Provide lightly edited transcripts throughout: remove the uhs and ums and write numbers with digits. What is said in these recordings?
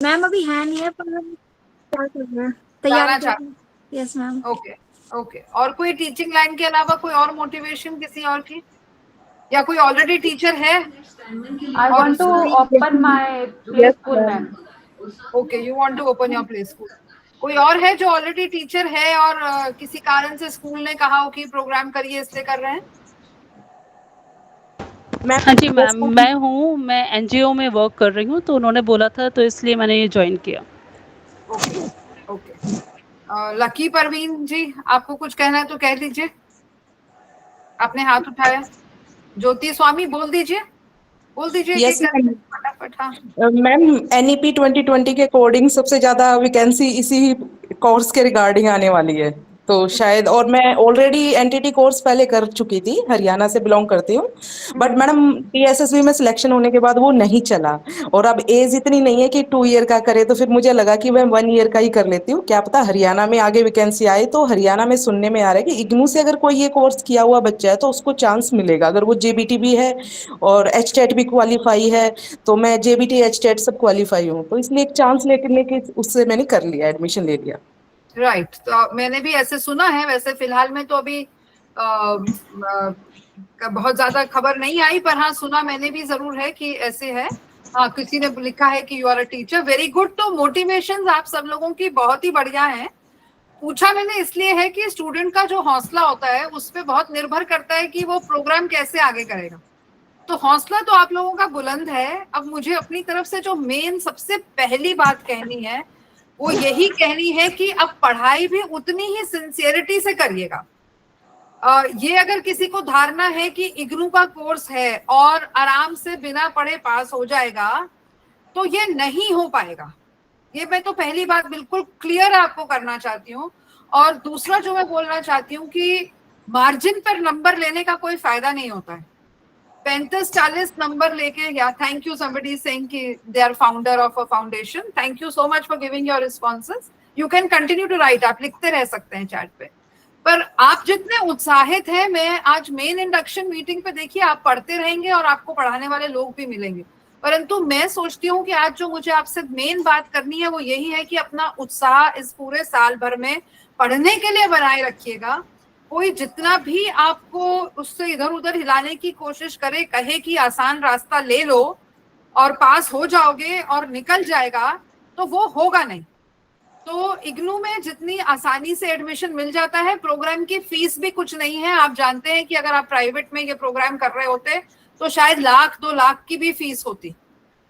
Ma'am अभी है नहीं है, पर हम क्या कर रहे हैं, जाना तैयारी कर रहे चाहते? हैं। Yes ma'am. Okay okay. और कोई टीचिंग लाइन के अलावा कोई और मोटिवेशन किसी और की, या कोई ऑलरेडी टीचर है? I और want to open my play Yes, school, ma'am. ma'am. Okay, you want to open your play school. कोई और है जो ऑलरेडी टीचर है और किसी कारण से स्कूल ने कहा हो कि प्रोग्राम करिए इसलिए कर रहे हैं? हाँ जी मैम, मैं हूँ, मैं एनजीओ में वर्क कर रही हूँ, तो उन्होंने बोला था तो इसलिए मैंने ये ज्वाइन किया। Okay okay. Lucky Parveen ji, आपको कुछ कहना है तो कह दीजिए, आपने हाथ उठाया। ज्योति स्वामी बोल दीजिए, बोल दीजिए कि Yes, ma'am. फटाफट। हाँ मैम NEP 2020 के अकॉर्डिंग सबसे ज्यादा वैकेंसी इसी कोर्स के रिगार्डिंग आने वाली है, तो शायद, और मैं ऑलरेडी एनटीटी कोर्स पहले कर चुकी थी, हरियाणा से बिलोंग करती हूँ, बट मैडम टीएसएसबी में सिलेक्शन होने के बाद वो नहीं चला, और अब एज इतनी नहीं है कि 2 ईयर का करे, तो फिर मुझे लगा कि मैं 1 ईयर का ही कर लेती हूँ, क्या पता हरियाणा में आगे वैकेंसी आए। तो हरियाणा में सुनने में आ रहा है कि इग्नू से अगर कोई ये कोर्स किया हुआ बच्चा है तो उसको चांस मिलेगा, अगर वो जेबीटी भी है और एचटेट भी क्वालिफाई है, तो मैं जेबीटी एचटेट सब क्वालिफाई हूँ, तो इसलिए एक चांस लेने के उससे मैंने कर लिया, एडमिशन ले लिया। राइट। तो मैंने भी ऐसे सुना है, वैसे फिलहाल में तो अभी बहुत ज्यादा खबर नहीं आई, पर हाँ सुना मैंने भी जरूर है कि ऐसे है। हाँ, किसी ने लिखा है कि you are a teacher, very good. तो मोटिवेशन आप सब लोगों की बहुत ही बढ़िया है। पूछा मैंने इसलिए है कि स्टूडेंट का जो हौसला होता है उस पर बहुत निर्भर करता है कि वो प्रोग्राम कैसे आगे करेगा। तो हौसला तो आप लोगों का बुलंद है। अब मुझे अपनी तरफ से जो मेन सबसे पहली बात कहनी है वो यही कहनी है कि अब पढ़ाई भी उतनी ही सिंसियरिटी से करिएगा। ये अगर किसी को धारणा है कि इग्नू का कोर्स है और आराम से बिना पढ़े पास हो जाएगा, तो ये नहीं हो पाएगा। ये मैं तो पहली बात बिल्कुल क्लियर आपको करना चाहती हूँ। और दूसरा जो मैं बोलना चाहती हूँ कि मार्जिन पर नंबर लेने का कोई फायदा नहीं होता है। 35-40 नंबर लेके, या थैंक यू समबडी सेइंग कि they are founder of a foundation, thank you so much for giving your responses. You can continue to write, आप लिखते रह सकते हैं चैट पे। पर आप जितने उत्साहित हैं, मैं आज मेन इंडक्शन मीटिंग पे देखिए आप पढ़ते रहेंगे और आपको पढ़ाने वाले लोग भी मिलेंगे, परंतु मैं सोचती हूँ कि आज जो मुझे आपसे मेन बात करनी है वो यही है कि अपना उत्साह इस पूरे साल भर में पढ़ने के लिए बनाए रखिएगा। कोई जितना भी आपको उससे इधर उधर हिलाने की कोशिश करे, कहे कि आसान रास्ता ले लो और पास हो जाओगे और निकल जाएगा, तो वो होगा नहीं। तो इग्नू में जितनी आसानी से एडमिशन मिल जाता है, प्रोग्राम की फीस भी कुछ नहीं है। आप जानते हैं कि अगर आप प्राइवेट में ये प्रोग्राम कर रहे होते तो शायद 1-2 लाख की भी फीस होती,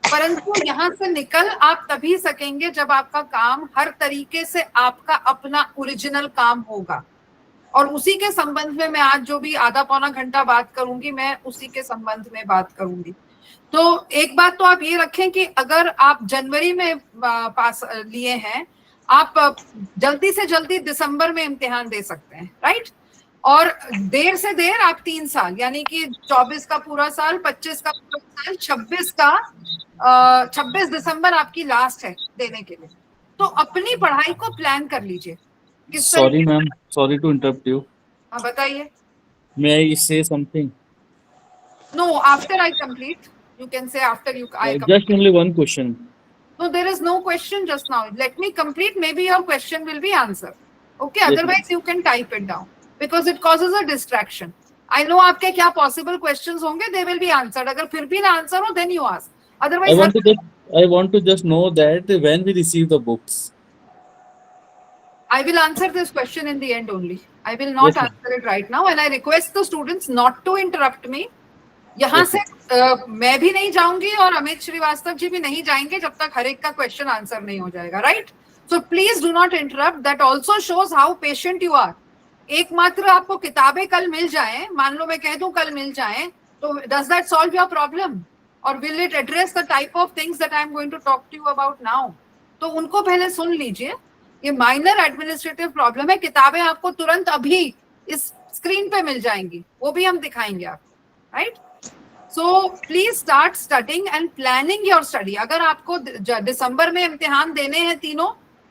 परंतु यहाँ से निकल आप तभी सकेंगे जब आपका काम हर तरीके से आपका अपना ओरिजिनल काम होगा। और उसी के संबंध में मैं आज जो भी आधा पौना घंटा बात करूंगी, मैं उसी के संबंध में बात करूंगी। तो एक बात तो आप ये रखें कि अगर आप जनवरी में पास लिए हैं, आप जल्दी से जल्दी दिसंबर में इम्तिहान दे सकते हैं, राइट। और देर से देर आप 3 साल, यानी कि 24 का पूरा साल, 25 का पूरा साल, 26 दिसंबर आपकी लास्ट है देने के लिए। तो अपनी पढ़ाई को प्लान कर लीजिए। Sorry, ma'am. Sorry to interrupt you. हाँ बताइए। May I say something? No, after I complete. You can say after I complete. Just only one question. No, there is no question just now. Let me complete. Maybe your question will be answered. Okay. Yes, Otherwise, you can type it down because it causes a distraction. I know आपके क्या possible questions होंगे. They will be answered. अगर फिर भी ना answer हो, then you ask. Otherwise, I want to just know that when we receive the books. I will answer this question in the end only. I will not Yes, answer it right now, and I request the students not to interrupt me. यहाँ Yes, से मैं भी नहीं जाऊंगी और अमित श्रीवास्तव जी भी नहीं जाएंगे जब तक हर एक का क्वेश्चन आंसर नहीं हो जाएगा, right. So please do not interrupt. That also shows how patient you are. एकमात्र आपको किताबें कल मिल जाएं, मान लो मैं कह दूं कल मिल जाएं, तो does that solve your problem और will it address the type of things that I am going to talk to you about now? तो उनको पहले सुन लीजिए। ये माइनर एडमिनिस्ट्रेटिव प्रॉब्लम है। किताबें आपको तुरंत अभी इस स्क्रीन पे मिल जाएंगी, वो भी हम दिखाएंगे आपको, right. So please start studying and planning your study. अगर आपको दिसंबर में इम्तिहान देने हैं तीनों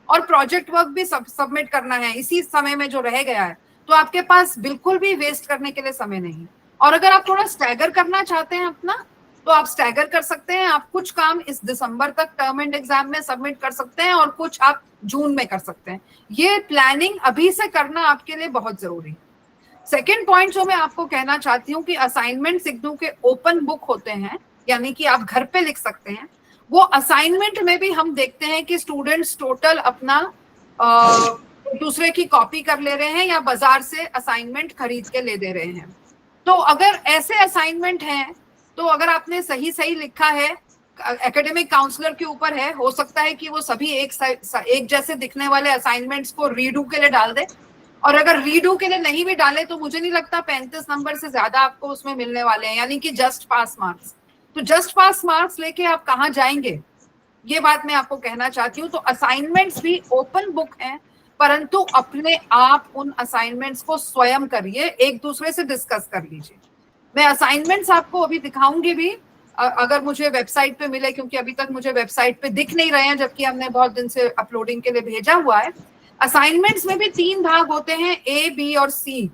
और प्रोजेक्ट वर्क भी सबमिट करना है इसी समय में जो रह गया है, तो आपके पास बिल्कुल भी वेस्ट करने के लिए समय नहीं। और अगर आप थोड़ा स्टैगर करना चाहते हैं अपना, तो आप स्टैगर कर सकते हैं, आप कुछ काम इस दिसंबर तक टर्म एंड एग्जाम में सबमिट कर सकते हैं और कुछ आप जून में कर सकते हैं। ये प्लानिंग अभी से करना आपके लिए बहुत जरूरी है। सेकेंड पॉइंट जो मैं आपको कहना चाहती हूँ कि असाइनमेंट सिग्नू के ओपन बुक होते हैं, यानी कि आप घर पे लिख सकते हैं। वो असाइनमेंट में भी हम देखते हैं कि स्टूडेंट्स टोटल अपना दूसरे की कॉपी कर ले रहे हैं या बाजार से असाइनमेंट खरीद के ले दे रहे हैं। तो अगर ऐसे असाइनमेंट हैं, तो अगर आपने सही सही लिखा है, एकेडमिक काउंसलर के ऊपर है, हो सकता है कि वो सभी एक जैसे दिखने वाले असाइनमेंट्स को रीडू के लिए डाल दे, और अगर रीडू के लिए नहीं भी डाले तो मुझे नहीं लगता 35 नंबर से ज्यादा आपको उसमें मिलने वाले हैं, यानी कि जस्ट पास मार्क्स। तो जस्ट पास मार्क्स लेके आप कहाँ जाएंगे, ये बात मैं आपको कहना चाहती हूँ। तो असाइनमेंट्स भी ओपन बुक हैं, परंतु अपने आप उन असाइनमेंट्स को स्वयं करिए, एक दूसरे से डिस्कस कर लीजिए। मैं असाइनमेंट्स आपको अभी दिखाऊंगी भी, अगर मुझे वेबसाइट पे मिले, क्योंकि अभी तक मुझे वेबसाइट पे दिख नहीं रहे हैं, जबकि हमने बहुत दिन से अपलोडिंग के लिए भेजा हुआ है। असाइनमेंट्स में भी 3 भाग होते हैं, ए, बी और सी,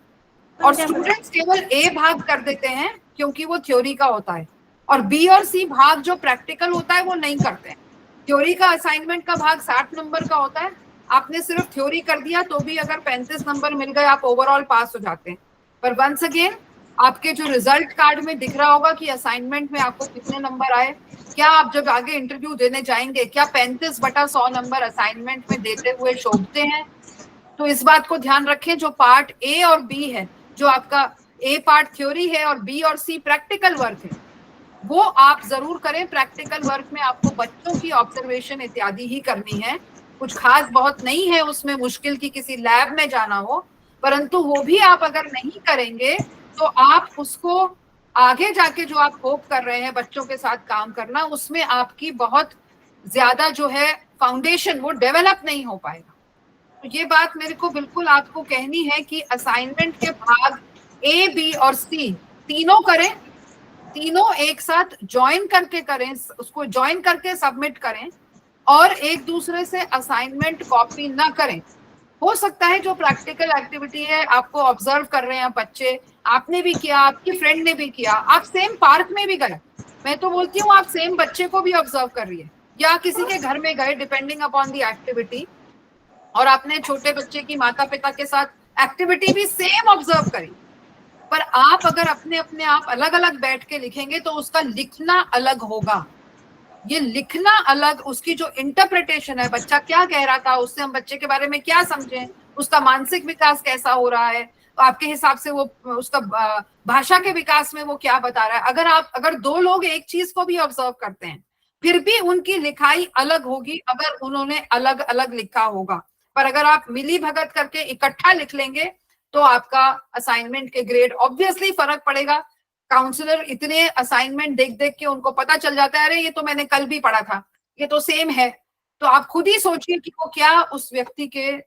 और स्टूडेंट्स केवल ए भाग कर देते हैं क्योंकि वो थ्योरी का होता है, और बी और सी भाग जो प्रैक्टिकल होता है वो नहीं करते हैं। थ्योरी का असाइनमेंट का भाग 60 नंबर का होता है, आपने सिर्फ थ्योरी कर दिया तो भी अगर 35 नंबर मिल गए आप ओवरऑल पास हो जाते हैं। पर वंस अगेन आपके जो रिजल्ट कार्ड में दिख रहा होगा कि असाइनमेंट में आपको कितने नंबर आए, क्या आप जब आगे इंटरव्यू देने जाएंगे क्या 35/100 नंबर असाइनमेंट में देते हुए शोभते हैं? तो इस बात को ध्यान रखें। जो पार्ट ए और बी है, जो आपका ए पार्ट थ्योरी है और बी और सी प्रैक्टिकल वर्क है, वो आप जरूर करें। प्रैक्टिकल वर्क में आपको बच्चों की ऑब्जर्वेशन इत्यादि ही करनी है, कुछ खास बहुत नहीं है उसमें, मुश्किल की किसी लैब में जाना हो, परंतु वो भी आप अगर नहीं करेंगे तो आप उसको आगे जाके जो आप होप कर रहे हैं बच्चों के साथ काम करना, उसमें आपकी बहुत ज्यादा जो है फाउंडेशन वो डेवलप नहीं हो पाएगा। तो ये बात मेरे को बिल्कुल आपको कहनी है कि असाइनमेंट के भाग ए, बी और सी तीनों करें, तीनों एक साथ ज्वाइन करके करें, उसको ज्वाइन करके सबमिट करें, और एक दूसरे से असाइनमेंट कॉपी ना करें। हो सकता है जो प्रैक्टिकल एक्टिविटी है आपको ऑब्जर्व कर रहे हैं बच्चे, आपने भी किया, आपकी फ्रेंड ने भी किया, आप सेम पार्क में भी गए, मैं तो बोलती हूँ आप सेम बच्चे को भी ऑब्जर्व कर रही है, या किसी के घर में गए डिपेंडिंग अपॉन दी एक्टिविटी, और आपने छोटे बच्चे की माता पिता के साथ एक्टिविटी भी सेम ऑब्जर्व करी। पर आप अगर अपने अपने आप अलग अलग बैठ के लिखेंगे तो उसका लिखना अलग होगा। ये लिखना अलग, उसकी जो इंटरप्रिटेशन है, बच्चा क्या कह रहा था, उससे हम बच्चे के बारे में क्या समझें, उसका मानसिक विकास कैसा हो रहा है, तो आपके हिसाब से वो उसका भाषा के विकास में वो क्या बता रहा है। अगर 2 लोग एक चीज को भी ऑब्जर्व करते हैं फिर भी उनकी लिखाई अलग होगी अगर उन्होंने अलग अलग लिखा होगा। पर अगर आप मिली भगत करके इकट्ठा लिख लेंगे तो आपका असाइनमेंट के ग्रेड ऑब्वियसली फर्क पड़ेगा। काउंसलर इतने असाइनमेंट देख देख के उनको पता चल जाता है, अरे ये तो मैंने कल भी पढ़ा था, ये तो सेम है। तो आप खुद ही सोचिए कि वो क्या उस व्यक्ति के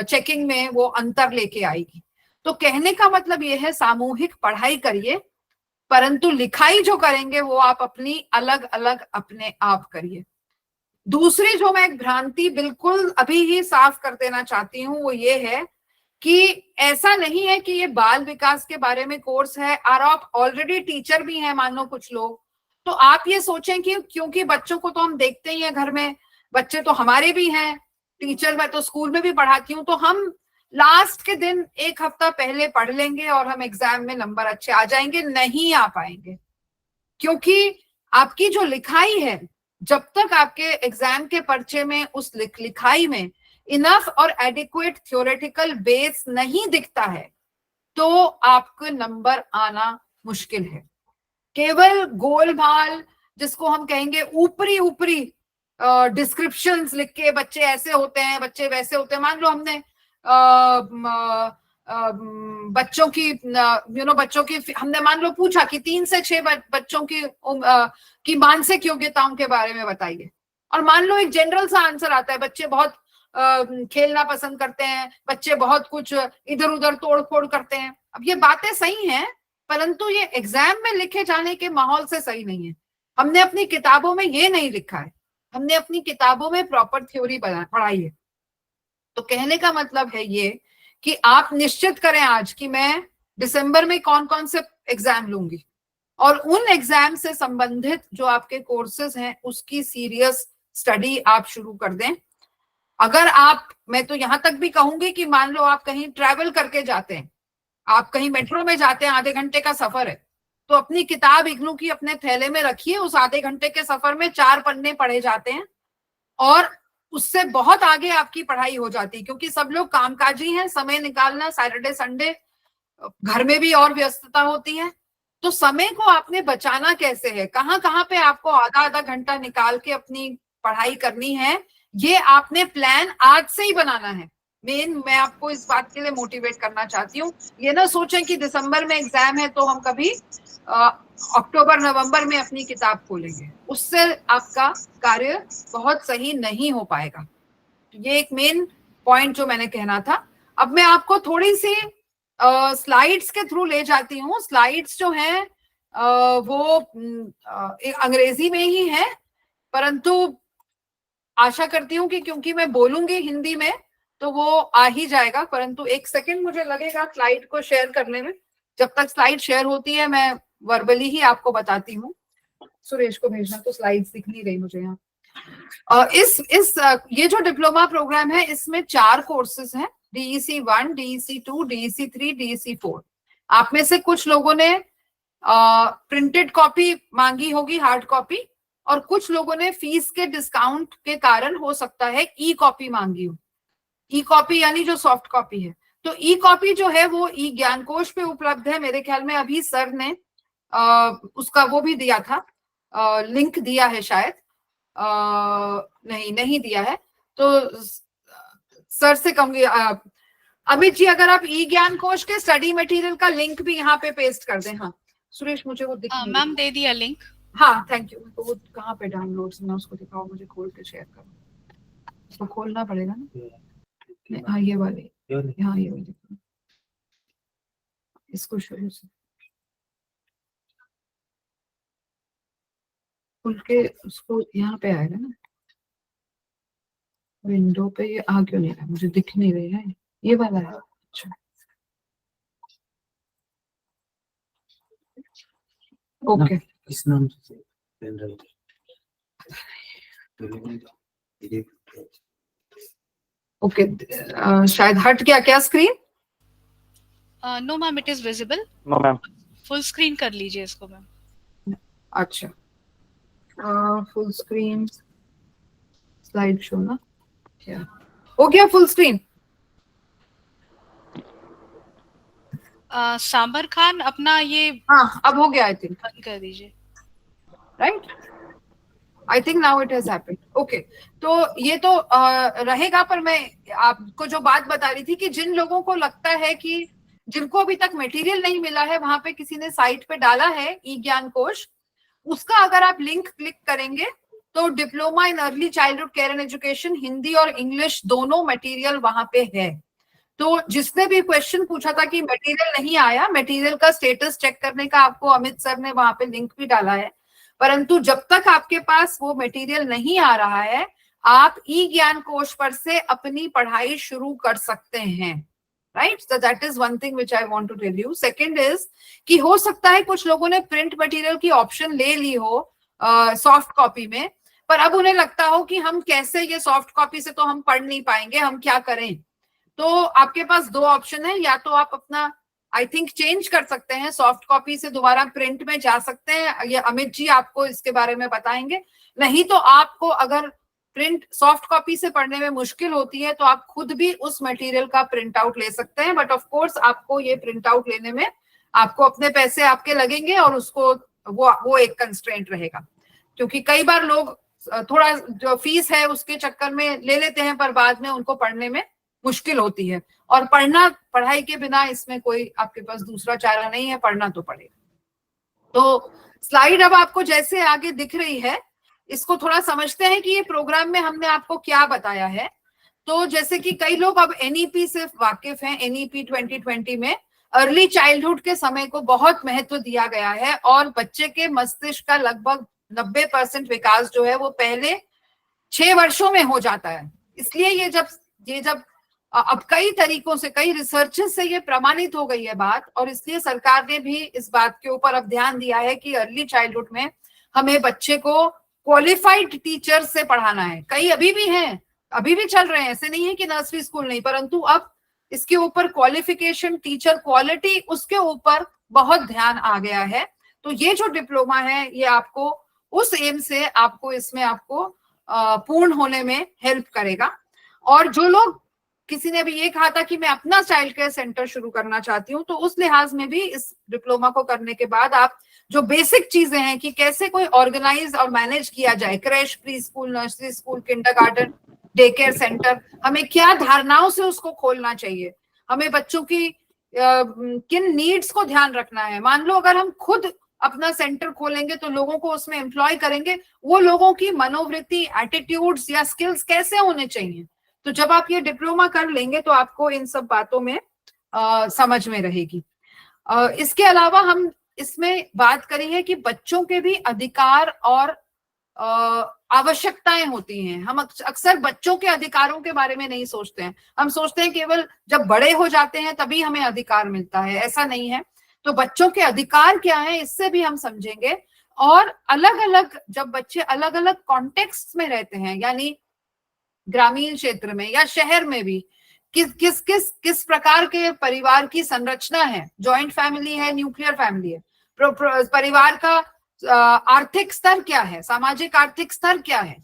चेकिंग में वो अंतर लेके आएगी। तो कहने का मतलब ये है, सामूहिक पढ़ाई करिए, परंतु लिखाई जो करेंगे वो आप अपनी अलग अलग अपने आप करिए। दूसरी जो मैं एक भ्रांति बिल्कुल अभी ही साफ कर देना चाहती हूँ वो ये है कि ऐसा नहीं है कि ये बाल विकास के बारे में कोर्स है और आप ऑलरेडी टीचर भी हैं, मान लो कुछ लोग, तो आप ये सोचें कि क्योंकि बच्चों को तो हम देखते ही हैं घर में, बच्चे तो हमारे भी हैं, टीचर मैं तो स्कूल में भी पढ़ाती हूँ, तो हम लास्ट के दिन 1 हफ्ता पहले पढ़ लेंगे और हम एग्जाम में नंबर अच्छे आ जाएंगे। नहीं आ पाएंगे, क्योंकि आपकी जो लिखाई है, जब तक आपके एग्जाम के पर्चे में उस लिखाई में इनफ और एडिक्वेट थ्योरेटिकल बेस नहीं दिखता है तो आपके नंबर आना मुश्किल है। केवल गोलमाल, जिसको हम कहेंगे ऊपरी ऊपरी डिस्क्रिप्शंस लिख के बच्चे ऐसे होते हैं, बच्चे वैसे होते हैं। मान लो हमने बच्चों की हमने मान लो पूछा कि 3 से 6 बच्चों की मानसिक योग्यताओं के बारे में बताइए, और मान लो एक जनरल सा आंसर आता है, बच्चे बहुत खेलना पसंद करते हैं, बच्चे बहुत कुछ इधर उधर तोड़ फोड़ करते हैं। अब ये बातें सही हैं, परंतु ये एग्जाम में लिखे जाने के माहौल से सही नहीं है। हमने अपनी किताबों में ये नहीं लिखा है, हमने अपनी किताबों में प्रॉपर थ्योरी पढ़ाई है। तो कहने का मतलब है ये कि आप निश्चित करें आज कि मैं दिसंबर में कौन कौन से एग्जाम लूंगी, और उन एग्जाम से संबंधित जो आपके कोर्सेज हैं उसकी सीरियस स्टडी आप शुरू कर दें। अगर आप, मैं तो यहां तक भी कहूंगी कि मान लो आप कहीं ट्रैवल करके जाते हैं, आप कहीं मेट्रो में जाते हैं, आधे घंटे का सफर है, तो अपनी किताब इग्नू की अपने थैले में रखिए। उस आधे घंटे के सफर में 4 पन्ने पढ़े जाते हैं और उससे बहुत आगे आपकी पढ़ाई हो जाती है, क्योंकि सब लोग कामकाजी हैं, समय निकालना, सैटरडे संडे घर में भी और व्यस्तता होती है, तो समय को आपने बचाना कैसे है, कहाँ कहाँ पे आपको आधा आधा घंटा निकाल के अपनी पढ़ाई करनी है, ये आपने प्लान आज से ही बनाना है। मैं आपको इस बात के लिए मोटिवेट करना चाहती हूँ। ये ना सोचें कि दिसंबर में एग्जाम है तो हम कभी अक्टूबर नवंबर में अपनी किताब खोलेंगे, उससे आपका कार्य बहुत सही नहीं हो पाएगा। ये एक मेन पॉइंट जो मैंने कहना था। अब मैं आपको थोड़ी सी स्लाइड्स के थ्रू ले जाती हूँ। स्लाइड्स जो हैं वो अंग्रेजी में ही है, परंतु आशा करती हूँ कि क्योंकि मैं बोलूंगी हिंदी में तो वो आ ही जाएगा, परंतु 1 सेकंड मुझे लगेगा स्लाइड को शेयर करने में। जब तक स्लाइड शेयर होती है मैं वर्बली ही आपको बताती हूँ। सुरेश को भेजना, तो स्लाइड्स दिख नहीं रही मुझे यहाँ। ये जो डिप्लोमा प्रोग्राम है इसमें 4 कोर्सेज हैं, DEC 1, DEC 2, DEC 3, DEC 4। आप में से कुछ लोगों ने प्रिंटेड कॉपी मांगी होगी, हार्ड कॉपी, और कुछ लोगों ने फीस के डिस्काउंट के कारण हो सकता है ई कॉपी मांगी हो। ई कॉपी यानी जो सॉफ्ट कॉपी है। तो ई कॉपी जो है वो ई ज्ञान कोश पे उपलब्ध है। मेरे ख्याल में अभी सर ने उसका वो भी दिया था, लिंक दिया है शायद, नहीं दिया है तो सर से कहूंगी अमित जी अगर आप ई ज्ञान कोश के स्टडी मटेरियल का लिंक भी यहाँ पे पेस्ट कर दें। हाँ सुरेश, मुझे वो दिख मैम दे दिया लिंक। हाँ थैंक यू। तो वो कहाँ पे डाउनलोड ना, उसको दिखाओ मुझे, खोल के शेयर करो। उसको खोलना पड़ेगा ना। हाँ ये वाले, हाँ ये वाले, इसको शुरू से खुल के उसको यहाँ पे आएगा ना, विंडो पे। ये आ क्यों नहीं रहा, मुझे दिख नहीं रही है। ये वाला है। अच्छा ओके। किस नाम से ओके शायद हट गया क्या screen? No ma'am, it is visible. No ma'am. Full screen कर लीजिए इसको मैम। अच्छा फुल स्क्रीन स्लाइड शो ना, हो गया फुल स्क्रीन? सामर खान अपना ये, हाँ अब हो गया आई थिंक, बंद कर दीजिए। Right, I think now it has happened. Okay, तो ये तो रहेगा, पर मैं आपको जो बात बता रही थी कि जिन लोगों को लगता है कि जिनको अभी तक मटेरियल नहीं मिला है, वहां पे किसी ने साइट पे डाला है ई ज्ञान कोश, उसका अगर आप लिंक क्लिक करेंगे तो diploma in early childhood care and education Hindi और इंग्लिश दोनों मटेरियल वहां पे है। तो जिसने भी क्वेश्चन पूछा था कि मटेरियल नहीं आया, मटेरियल का स्टेटस चेक करने का आपको अमित सर ने वहां पे लिंक भी डाला है, परंतु जब तक आपके पास वो मटेरियल नहीं आ रहा है, आप ई ज्ञान कोश पर से अपनी पढ़ाई शुरू कर सकते हैं। Right, so that is one thing which I want to tell you. Second is कि हो सकता है कुछ लोगों ने प्रिंट मटेरियल की ऑप्शन ले ली हो सॉफ्ट कॉपी में, पर अब उन्हें लगता हो कि हम कैसे, ये सॉफ्ट कॉपी से तो हम पढ़ नहीं पाएंगे, हम क्या करें। तो आपके पास 2 ऑप्शन है, या तो आप अपना आई थिंक चेंज कर सकते हैं, सॉफ्ट कॉपी से दोबारा प्रिंट में जा सकते हैं, ये अमित जी आपको इसके बारे में बताएंगे। नहीं तो आपको अगर प्रिंट सॉफ्ट कॉपी से पढ़ने में मुश्किल होती है तो आप खुद भी उस मटेरियल का प्रिंट आउट ले सकते हैं, बट ऑफ कोर्स आपको ये प्रिंट आउट लेने में आपको अपने पैसे आपके लगेंगे, और उसको वो एक कंस्ट्रेंट रहेगा, क्योंकि कई बार लोग थोड़ा जो फीस है उसके चक्कर में ले लेते हैं, पर बाद में उनको पढ़ने में मुश्किल होती है, और पढ़ाई के बिना इसमें कोई आपके पास दूसरा चारा नहीं है, पढ़ना तो पड़ेगा। तो स्लाइड अब आपको जैसे आगे दिख रही है, इसको थोड़ा समझते हैं कि ये प्रोग्राम में हमने आपको क्या बताया है। तो जैसे कि कई लोग अब एनईपी से वाकिफ हैं, एनईपी 2020 में अर्ली चाइल्डहुड के समय को बहुत महत्व दिया गया है, और बच्चे के मस्तिष्क का लगभग 90% विकास जो है वो पहले 6 वर्षों में हो जाता है। इसलिए ये जब अब कई तरीकों से, कई रिसर्चेस से ये प्रमाणित हो गई है बात, और इसलिए सरकार ने भी इस बात के ऊपर अब ध्यान दिया है कि अर्ली चाइल्डहुड में हमें बच्चे को क्वालिफाइड टीचर से पढ़ाना है। कई अभी भी हैं, अभी भी चल रहे हैं, ऐसे नहीं है कि नर्सरी स्कूल नहीं, परंतु अब इसके ऊपर क्वालिफिकेशन, टीचर क्वालिटी, उसके ऊपर बहुत ध्यान आ गया है। तो ये जो डिप्लोमा है ये आपको उस एम से आपको इसमें आपको पूर्ण होने में हेल्प करेगा। और जो लोग, किसी ने भी ये कहा था कि मैं अपना चाइल्ड केयर सेंटर शुरू करना चाहती हूँ, तो उस लिहाज में भी इस डिप्लोमा को करने के बाद आप जो बेसिक चीजें हैं कि कैसे कोई ऑर्गेनाइज और मैनेज किया जाए, crash, pre school, nursery school, kindergarten, day care centre, हमें क्या धारणाओं से उसको खोलना चाहिए, हमें बच्चों की किन नीड्स को ध्यान रखना है। मान लो अगर हम खुद अपना सेंटर खोलेंगे तो लोगों को उसमें एम्प्लॉय करेंगे, वो लोगों की मनोवृत्ति, एटीट्यूड्स या स्किल्स कैसे होने चाहिए। तो जब आप ये डिप्लोमा कर लेंगे तो आपको इन सब बातों में समझ में रहेगी। इसके अलावा हम इसमें बात करी है कि बच्चों के भी अधिकार और आवश्यकताएं होती हैं। हम अक्सर बच्चों के अधिकारों के बारे में नहीं सोचते हैं, हम सोचते हैं केवल जब बड़े हो जाते हैं तभी हमें अधिकार मिलता है, ऐसा नहीं है। तो बच्चों के अधिकार क्या है इससे भी हम समझेंगे। और अलग अलग, जब बच्चे अलग अलग कॉन्टेक्स्ट में रहते हैं, यानी ग्रामीण क्षेत्र में या शहर में भी, किस प्रकार के परिवार की संरचना है, जॉइंट फैमिली है, न्यूक्लियर फैमिली है, परिवार का आर्थिक स्तर क्या है, सामाजिक आर्थिक स्तर क्या है,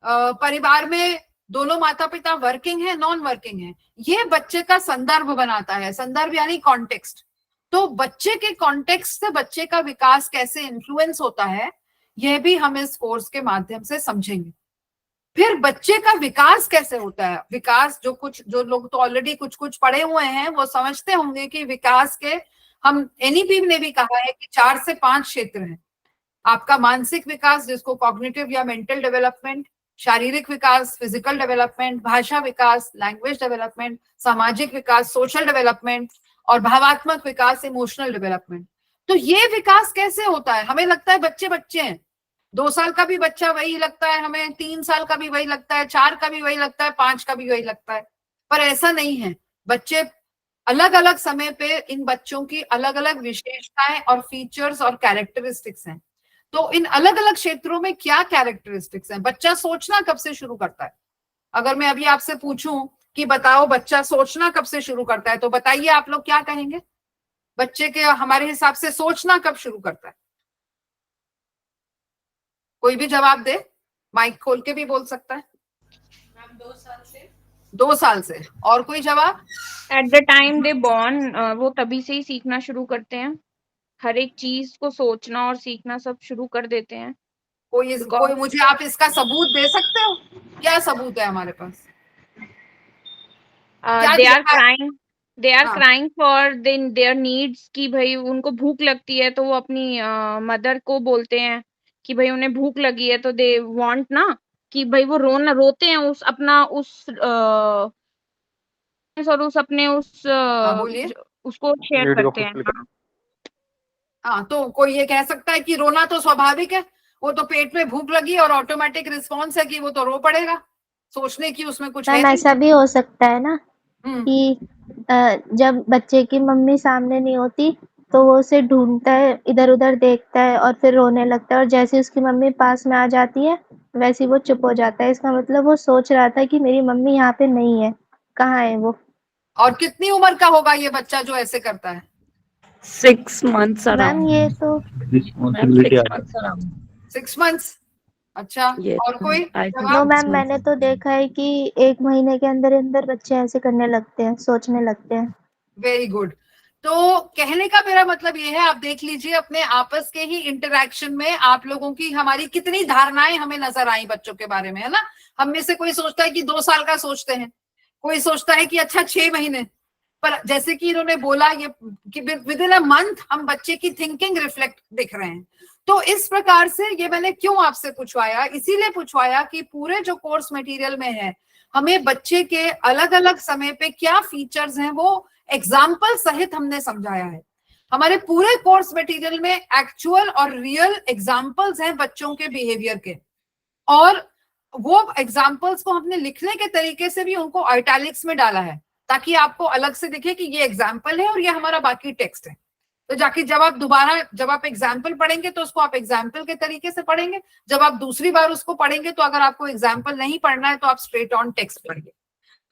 परिवार में दोनों माता पिता वर्किंग है, नॉन वर्किंग है, ये बच्चे का संदर्भ बनाता है। संदर्भ यानी कॉन्टेक्स्ट। तो बच्चे के कॉन्टेक्स्ट से बच्चे का विकास कैसे इन्फ्लुएंस होता है, यह भी हम इस कोर्स के माध्यम से समझेंगे। फिर बच्चे का विकास कैसे होता है, विकास जो लोग तो ऑलरेडी कुछ पढ़े हुए हैं वो समझते होंगे कि विकास के, हम एनईपी ने भी कहा है कि 4 से 5 क्षेत्र हैं। आपका मानसिक विकास जिसको कॉग्निटिव या मेंटल डेवलपमेंट, शारीरिक विकास फिजिकल डेवलपमेंट, भाषा विकास लैंग्वेज डेवलपमेंट, सामाजिक विकास सोशल डेवलपमेंट, और भावात्मक विकास इमोशनल डेवलपमेंट। तो ये विकास कैसे होता है, हमें लगता है बच्चे हैं, 2 साल का भी बच्चा वही लगता है हमें, 3 साल का भी वही लगता है, 4 का भी वही लगता है, 5 का भी वही लगता है, पर ऐसा नहीं है। बच्चे अलग अलग समय पे, इन बच्चों की अलग अलग विशेषताएं और फीचर्स और कैरेक्टरिस्टिक्स हैं। तो इन अलग अलग क्षेत्रों में क्या कैरेक्टरिस्टिक्स हैं, बच्चा सोचना कब से शुरू करता है। अगर मैं अभी आपसे पूछूं कि बताओ बच्चा सोचना कब से शुरू करता है, तो बताइए आप लोग क्या कहेंगे, बच्चे के हमारे हिसाब से सोचना कब शुरू करता है? कोई भी जवाब दे, माइक खोल के भी बोल सकता है। 2 साल से। 2 साल से। और कोई जवाब? At the time they born, वो तभी से ही सीखना शुरू करते हैं, हर एक चीज को सोचना और सीखना सब शुरू कर देते हैं। कोई मुझे आप इसका सबूत दे सकते हो? क्या सबूत है हमारे पास? They are crying for their needs, कि भाई उनको भूख लगती है तो वो अपनी मदर को बोलते हैं कि भाई उन्हें भूख लगी है, तो दे वांट ना कि भाई वो रोते हैं उस अपना और उस अपने उसको शेयर करते हैं। हाँ, तो कोई ये कह सकता है कि रोना तो स्वाभाविक है, वो तो पेट में भूख लगी और ऑटोमेटिक रिस्पॉन्स है कि वो तो रो पड़ेगा, सोचने की उसमें कुछ है। ऐसा भी हो सकता है ना कि जब बच्चे की मम्मी सामने नहीं होती तो वो उसे ढूंढता है, इधर उधर देखता है और फिर रोने लगता है, और जैसे उसकी मम्मी पास में आ जाती है वैसे वो चुप हो जाता है। इसका मतलब वो सोच रहा था कि मेरी मम्मी यहाँ पे नहीं है, कहाँ है वो। और कितनी उम्र का होगा ये बच्चा जो ऐसे करता है? 6 months मैम ये तो 6 months। अच्छा, और कोई? नो मैम, मैंने तो देखा है कि 1 महीने के अंदर अंदर बच्चे ऐसे करने लगते हैं, सोचने लगते हैं। Very good. तो कहने का मेरा मतलब ये है, आप देख लीजिए अपने आपस के ही इंटरेक्शन में आप लोगों की, हमारी कितनी धारणाएं हमें नजर आई बच्चों के बारे में, है ना। हम में से कोई सोचता है कि 2 साल का सोचते हैं, कोई सोचता है कि अच्छा 6 महीने, पर जैसे कि इन्होंने बोला ये कि विद इन अ मंथ हम बच्चे की थिंकिंग रिफ्लेक्ट दिख रहे हैं। तो इस प्रकार से ये मैंने क्यों आपसे पूछवाया, इसीलिए पूछवाया कि पूरे जो कोर्स मटेरियल में है हमें बच्चे के अलग अलग समय पे क्या फीचर्स हैं वो एग्जाम्पल सहित हमने समझाया है। हमारे पूरे कोर्स मटेरियल में एक्चुअल और रियल एग्जाम्पल्स हैं बच्चों के बिहेवियर के, और वो एग्जाम्पल्स को हमने लिखने के तरीके से भी उनको आइटैलिक्स में डाला है। ताकि आपको अलग से दिखे कि ये एग्जाम्पल है और ये हमारा बाकी टेक्स्ट है। तो जाके जब आप एग्जाम्पल पढ़ेंगे तो उसको आप एग्जाम्पल के तरीके से पढ़ेंगे, जब आप दूसरी बार उसको पढ़ेंगे तो अगर आपको एग्जाम्पल नहीं पढ़ना है तो आप स्ट्रेट ऑन टेक्स्ट पढ़िए।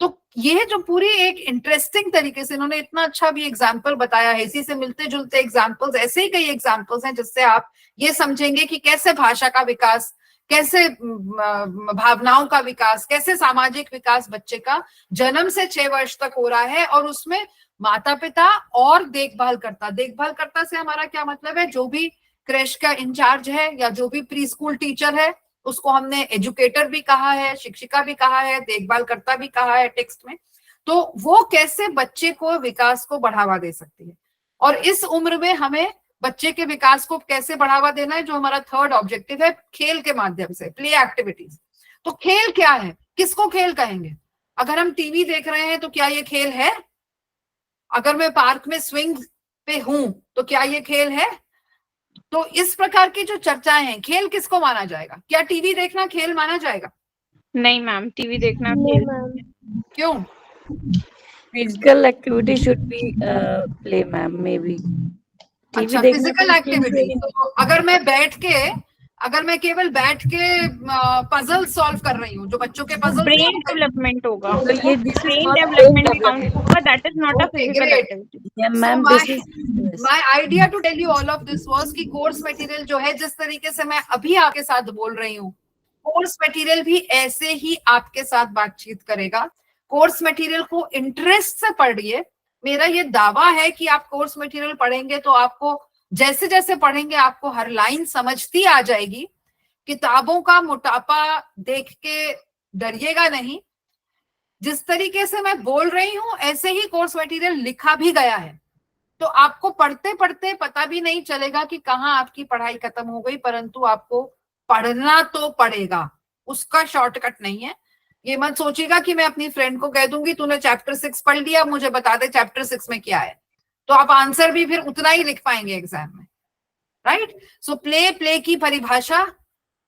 तो ये जो पूरी एक इंटरेस्टिंग तरीके से इन्होंने इतना अच्छा भी एग्जाम्पल बताया है, इसी से मिलते जुलते एग्जाम्पल्स, ऐसे ही कई एग्जाम्पल्स हैं जिससे आप ये समझेंगे कि कैसे भाषा का विकास, कैसे भावनाओं का विकास, कैसे सामाजिक विकास बच्चे का जन्म से 6 वर्ष तक हो रहा है। और उसमें माता पिता और देखभाल करता से हमारा क्या मतलब है, जो भी क्रेश का इंचार्ज है या जो भी प्री स्कूल टीचर है उसको हमने एजुकेटर भी कहा है, शिक्षिका भी कहा है, देखभाल करता भी कहा है टेक्स्ट में। तो वो कैसे बच्चे को विकास को बढ़ावा दे सकती है, और इस उम्र में हमें बच्चे के विकास को कैसे बढ़ावा देना है, जो हमारा थर्ड ऑब्जेक्टिव है, खेल के माध्यम से, प्ले एक्टिविटीज। तो खेल क्या है, किसको खेल कहेंगे? अगर हम टीवी देख रहे हैं तो क्या ये खेल है? अगर मैं पार्क में स्विंग पे हूं तो क्या ये खेल है? तो इस प्रकार की जो चर्चाएं हैं, खेल किसको माना जाएगा? क्या टीवी देखना खेल माना जाएगा? नहीं मैम, टीवी देखना नहीं खेल। मैम। क्यों? Physical activity should be play, ma'am. Maybe. अच्छा, फिजिकल एक्टिविटी। तो अगर मैं केवल बैठ के पजल सॉल्व कर रही हूँ, जो बच्चों के पजल, ब्रेन डेवलपमेंट होगा, So ये this is brain for development भी brain काउंट होगा, that is not a Okay, physical great. Activity. Yeah, So ma'am. This is my idea to tell you all of this was कि course material जो है, जिस तरीके से मैं अभी आपके साथ बोल रही हूँ, कोर्स मटेरियल भी ऐसे ही आपके साथ बातचीत करेगा। कोर्स मटेरियल को इंटरेस्ट से पढ़िए। मेरा ये दावा है कि आप कोर्स मटेरियल पढ़ेंगे तो आपको जैसे जैसे पढ़ेंगे आपको हर लाइन समझती आ जाएगी। किताबों का मोटापा देख के डरिएगा नहीं। जिस तरीके से मैं बोल रही हूं ऐसे ही कोर्स मटेरियल लिखा भी गया है, तो आपको पढ़ते पढ़ते पता भी नहीं चलेगा कि कहाँ आपकी पढ़ाई खत्म हो गई, परंतु आपको पढ़ना तो पड़ेगा, उसका शॉर्टकट नहीं है। ये मत सोचिएगा कि मैं अपनी फ्रेंड को कह दूंगी तूने चैप्टर 6 पढ़ लिया, मुझे बता दे चैप्टर 6 में क्या है, तो आप आंसर भी फिर उतना ही लिख पाएंगे एग्जाम में, राइट? सो प्ले की परिभाषा,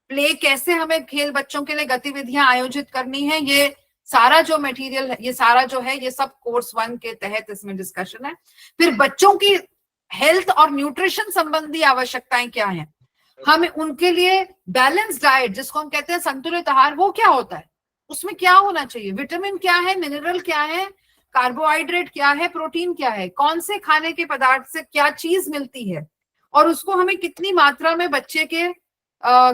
प्ले कैसे हमें खेल बच्चों के लिए गतिविधियां आयोजित करनी है, ये सारा जो मटेरियल है, ये सारा जो है, ये सब कोर्स 1 के तहत इसमें डिस्कशन है। फिर बच्चों की हेल्थ और न्यूट्रिशन संबंधी आवश्यकताएं क्या हैं, हम उनके लिए बैलेंस डाइट, जिसको हम कहते हैं संतुलित आहार, वो क्या होता है, उसमें क्या होना चाहिए, विटामिन क्या है, मिनरल क्या है, कार्बोहाइड्रेट क्या है, प्रोटीन क्या है, कौन से खाने के पदार्थ से क्या चीज मिलती है, और उसको हमें कितनी मात्रा में बच्चे के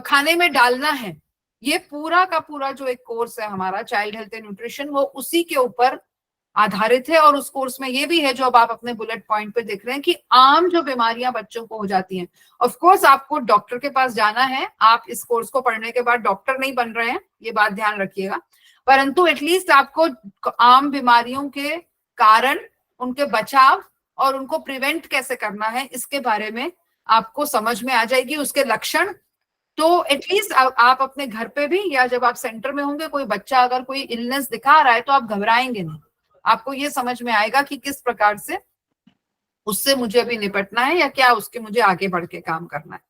खाने में डालना है। ये पूरा का पूरा जो एक कोर्स है हमारा चाइल्ड हेल्थ एंड न्यूट्रिशन, वो उसी के ऊपर आधारित है। और उस कोर्स में ये भी है, जो अब आप अपने बुलेट पॉइंट पे देख रहे हैं, कि आम जो बीमारियां बच्चों को हो जाती हैं, ऑफ कोर्स आपको डॉक्टर के पास जाना है, आप इस कोर्स को पढ़ने के बाद डॉक्टर नहीं बन रहे हैं, ये बात ध्यान रखिएगा, परंतु एटलीस्ट आपको आम बीमारियों के कारण, उनके बचाव और उनको प्रिवेंट कैसे करना है, इसके बारे में आपको समझ में आ जाएगी, उसके लक्षण। तो एटलीस्ट आप अपने घर पे भी, या जब आप सेंटर में होंगे, कोई बच्चा अगर कोई इलनेस दिखा रहा है तो आप घबराएंगे नहीं, आपको ये समझ में आएगा कि किस प्रकार से उससे मुझे अभी निपटना है, या क्या उसके मुझे आगे बढ़ के काम करना है।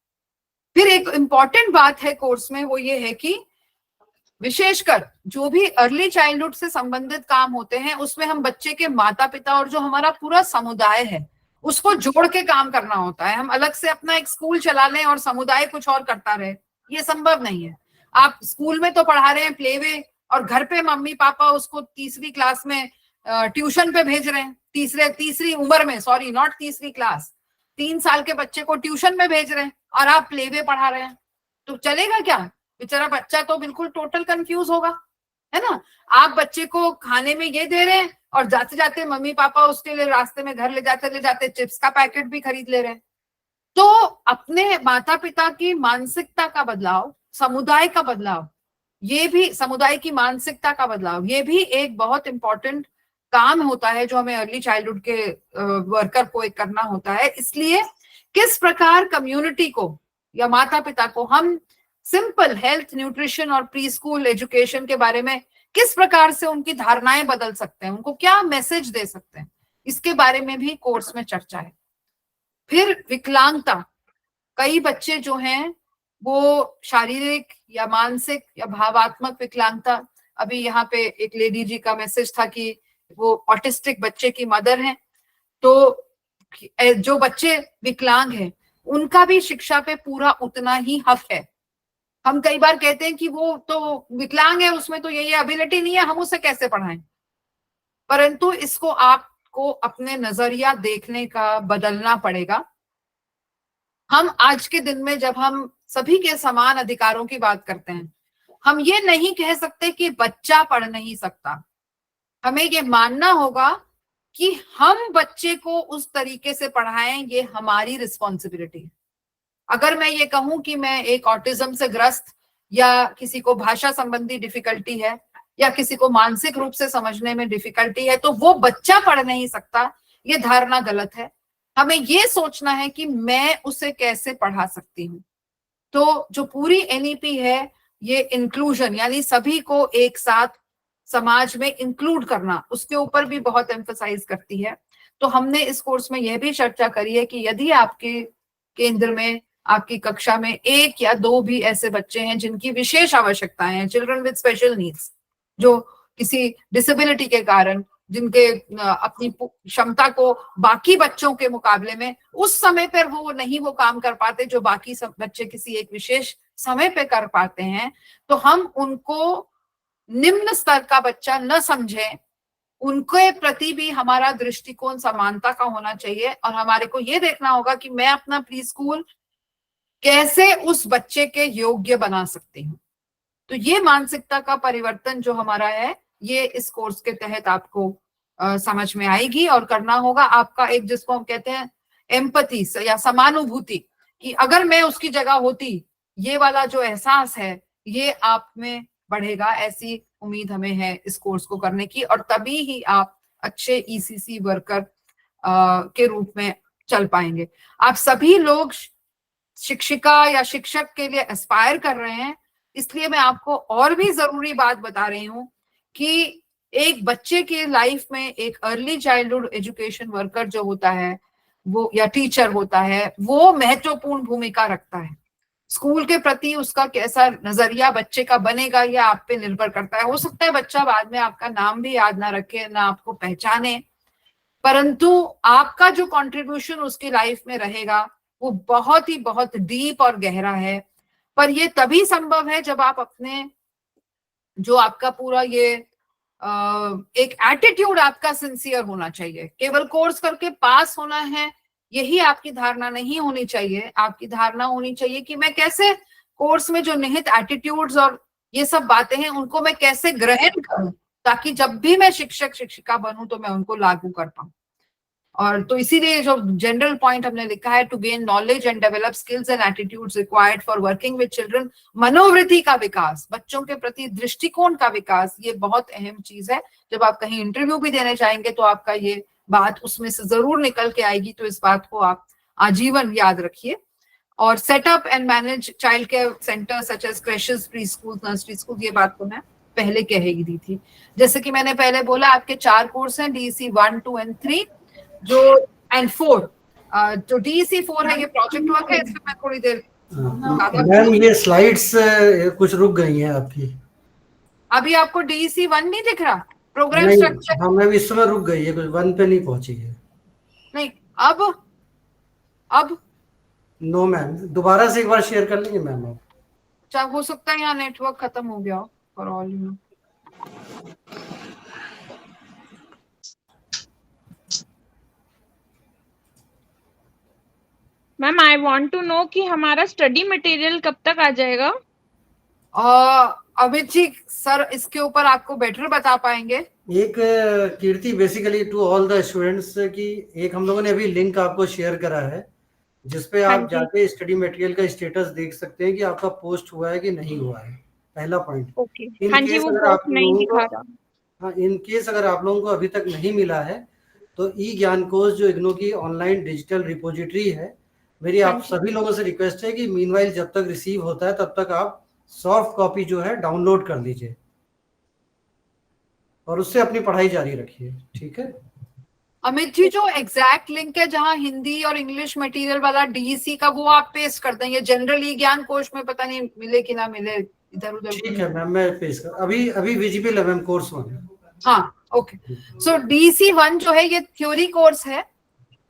फिर एक इंपॉर्टेंट बात है कोर्स में, वो ये है कि विशेषकर जो भी अर्ली चाइल्डहुड से संबंधित काम होते हैं, उसमें हम बच्चे के माता पिता और जो हमारा पूरा समुदाय है उसको जोड़ के काम करना होता है। हम अलग से अपना एक स्कूल चला लें और समुदाय कुछ और करता रहे, ये संभव नहीं है। आप स्कूल में तो पढ़ा रहे हैं प्ले वे, और घर पे मम्मी पापा उसको तीसरी क्लास में ट्यूशन पे भेज रहे हैं, तीसरी उम्र में, सॉरी नॉट तीसरी क्लास, 3 साल के बच्चे को ट्यूशन में भेज रहे हैं और आप प्ले वे पढ़ा रहे हैं, तो चलेगा क्या? बेचारा बच्चा तो बिल्कुल टोटल कंफ्यूज होगा, है ना? आप बच्चे को खाने में ये दे रहे हैं और जाते जाते मम्मी पापा उसके लिए रास्ते में घर ले जाते चिप्स का पैकेट भी खरीद ले रहे हैं। तो अपने माता पिता की मानसिकता का बदलाव, समुदाय का बदलाव, ये भी समुदाय की मानसिकता का बदलाव, ये भी एक बहुत इंपॉर्टेंट काम होता है जो हमें अर्ली चाइल्डहुड के वर्कर को एक करना होता है। इसलिए किस प्रकार कम्युनिटी को या माता पिता को हम सिंपल हेल्थ, न्यूट्रिशन और प्री स्कूल एजुकेशन के बारे में किस प्रकार से उनकी धारणाएं बदल सकते हैं, उनको क्या मैसेज दे सकते हैं, इसके बारे में भी कोर्स में चर्चा है। फिर विकलांगता, कई बच्चे जो हैं वो शारीरिक या मानसिक या भावात्मक विकलांगता, अभी यहाँ पे एक लेडी जी का मैसेज था कि वो ऑटिस्टिक बच्चे की मदर हैं, तो जो बच्चे विकलांग हैं उनका भी शिक्षा पे पूरा उतना ही हक है। हम कई बार कहते हैं कि वो तो विकलांग है, उसमें तो ये एबिलिटी नहीं है, हम उसे कैसे पढ़ाएं, परंतु इसको आपको अपने नजरिया देखने का बदलना पड़ेगा। हम आज के दिन में जब हम सभी के समान अधिकारों की बात करते हैं, हम ये नहीं कह सकते कि बच्चा पढ़ नहीं सकता। हमें ये मानना होगा कि हम बच्चे को उस तरीके से पढ़ाएं, ये हमारी रिस्पॉन्सिबिलिटी है। अगर मैं ये कहूं कि मैं एक ऑटिज्म से ग्रस्त या किसी को भाषा संबंधी डिफिकल्टी है या किसी को मानसिक रूप से समझने में डिफिकल्टी है तो वो बच्चा पढ़ नहीं सकता, ये धारणा गलत है। हमें ये सोचना है कि मैं उसे कैसे पढ़ा सकती हूँ। तो जो पूरी एनईपी है ये इंक्लूजन, यानी सभी को एक साथ समाज में इंक्लूड करना, उसके ऊपर भी बहुत एम्फसाइज करती है। तो हमने इस कोर्स में यह भी चर्चा करी है कि यदि आपके केंद्र में, आपकी कक्षा में 1 या 2 भी ऐसे बच्चे हैं जिनकी विशेष आवश्यकताएं हैं, चिल्ड्रन विद स्पेशल नीड्स, जो किसी डिसेबिलिटी के कारण जिनके अपनी क्षमता को बाकी बच्चों के मुकाबले में उस समय पर वो नहीं वो काम कर पाते जो बाकी सब बच्चे किसी एक विशेष समय पे कर पाते हैं, तो हम उनको निम्न स्तर का बच्चा न समझें, उनके प्रति भी हमारा दृष्टिकोण समानता का होना चाहिए और हमारे को ये देखना होगा कि मैं अपना प्री स्कूल कैसे उस बच्चे के योग्य बना सकती हूँ। तो ये मानसिकता का परिवर्तन जो हमारा है, ये इस कोर्स के तहत आपको समझ में आएगी और करना होगा। आपका एक, जिसको हम कहते हैं एम्पैथी या समानुभूति, कि अगर मैं उसकी जगह होती, ये वाला जो एहसास है ये आप में बढ़ेगा, ऐसी उम्मीद हमें है इस कोर्स को करने की। और तभी ही आप अच्छे ईसीसी वर्कर के रूप में चल पाएंगे। आप सभी लोग शिक्षिका या शिक्षक के लिए एस्पायर कर रहे हैं, इसलिए मैं आपको और भी जरूरी बात बता रही हूँ कि एक बच्चे के लाइफ में एक अर्ली चाइल्डहुड एजुकेशन वर्कर जो होता है वो, या टीचर होता है, वो महत्वपूर्ण भूमिका रखता है। स्कूल के प्रति उसका कैसा नजरिया बच्चे का बनेगा यह आप पे निर्भर करता है। हो सकता है बच्चा बाद में आपका नाम भी याद ना रखे, ना आपको पहचाने, परंतु आपका जो कंट्रीब्यूशन उसकी लाइफ में रहेगा वो बहुत डीप और गहरा है। पर ये तभी संभव है जब आप अपने, जो आपका पूरा ये एक एटीट्यूड आपका सिंसियर होना चाहिए। केवल कोर्स करके पास होना है यही आपकी धारणा नहीं होनी चाहिए। आपकी धारणा होनी चाहिए कि मैं कैसे कोर्स में जो निहित एटीट्यूड्स और ये सब बातें हैं उनको मैं कैसे ग्रहण करूं, ताकि जब भी मैं शिक्षक शिक्षिका बनूं तो मैं उनको लागू कर पाऊं। और तो इसीलिए जो जनरल पॉइंट हमने लिखा है, to gain knowledge and develop skills and attitudes required for working with children, मनोवृत्ति का विकास, बच्चों के प्रति दृष्टिकोण का विकास, ये बहुत अहम चीज है। जब आप कहीं इंटरव्यू भी देने जाएंगे तो आपका ये बात उसमें से जरूर निकल के आएगी, तो इस बात को आप आजीवन याद रखिए। और setup and manage child care centre such as creches, pre school, nursery school, ये बात को मैं पहले कह ही दी थी। जैसे कि मैंने पहले बोला, आपके 4 कोर्स हैं, DEC 1, 2 एंड 3 जो एंड 4। जो DEC 4 है ये प्रोजेक्ट वर्क है, इसमें मैं थोड़ी देर मैम ये स्लाइड्स कुछ रुक गई हैं आपकी। अभी आपको DEC 1 नहीं दिख रहा प्रोग्राम स्ट्रक्चर? हाँ मैम इस समय रुक गई है, कुछ 1 पे नहीं पहुंची है। नहीं, अब नो मैम, दोबारा से एक बार शेयर कर लेंगे मैम आप। चाहे हो सकता है यहाँ नेटवर्क खत्म हो गया for all you know. Ma'am I want to know कि हमारा स्टडी मटेरियल कब तक आ जाएगा? अमित जी सर इसके ऊपर आपको बेटर बता पाएंगे। एक Kirti, basically to all the students की एक हम लोगों ने अभी लिंक आपको शेयर करा है जिसपे आप जाके स्टडी मटेरियल का स्टेटस देख सकते हैं कि आपका पोस्ट हुआ है कि नहीं हुआ है, पहला पॉइंट। ओके, हाँ जी, वो पोस्ट नहीं दिखा रहा। हाँ, इन केस अगर आप लोगों को अभी तक नहीं मिला है तो ई ज्ञान कोश जो इग्नू की ऑनलाइन डिजिटल रिपोजिटरी है, मेरी आप सभी लोगों से रिक्वेस्ट है कि मीनवाइल जब तक रिसीव होता है तब तक आप सॉफ्ट कॉपी जो है डाउनलोड कर लीजिए और उससे अपनी पढ़ाई जारी रखिए, ठीक है। अमित जी जो एग्जैक्ट लिंक है जहां हिंदी और इंग्लिश मटेरियल वाला DEC का, वो आप पेस्ट कर दें। ये जनरली ज्ञान कोश में पता नहीं मिले कि ना मिले, इधर उधर। ठीक है मैम, मैं पेश कर, अभी विजिबल है मैम कोर्स 1। हाँ ओके, सो DC1 जो है ये थ्योरी कोर्स है,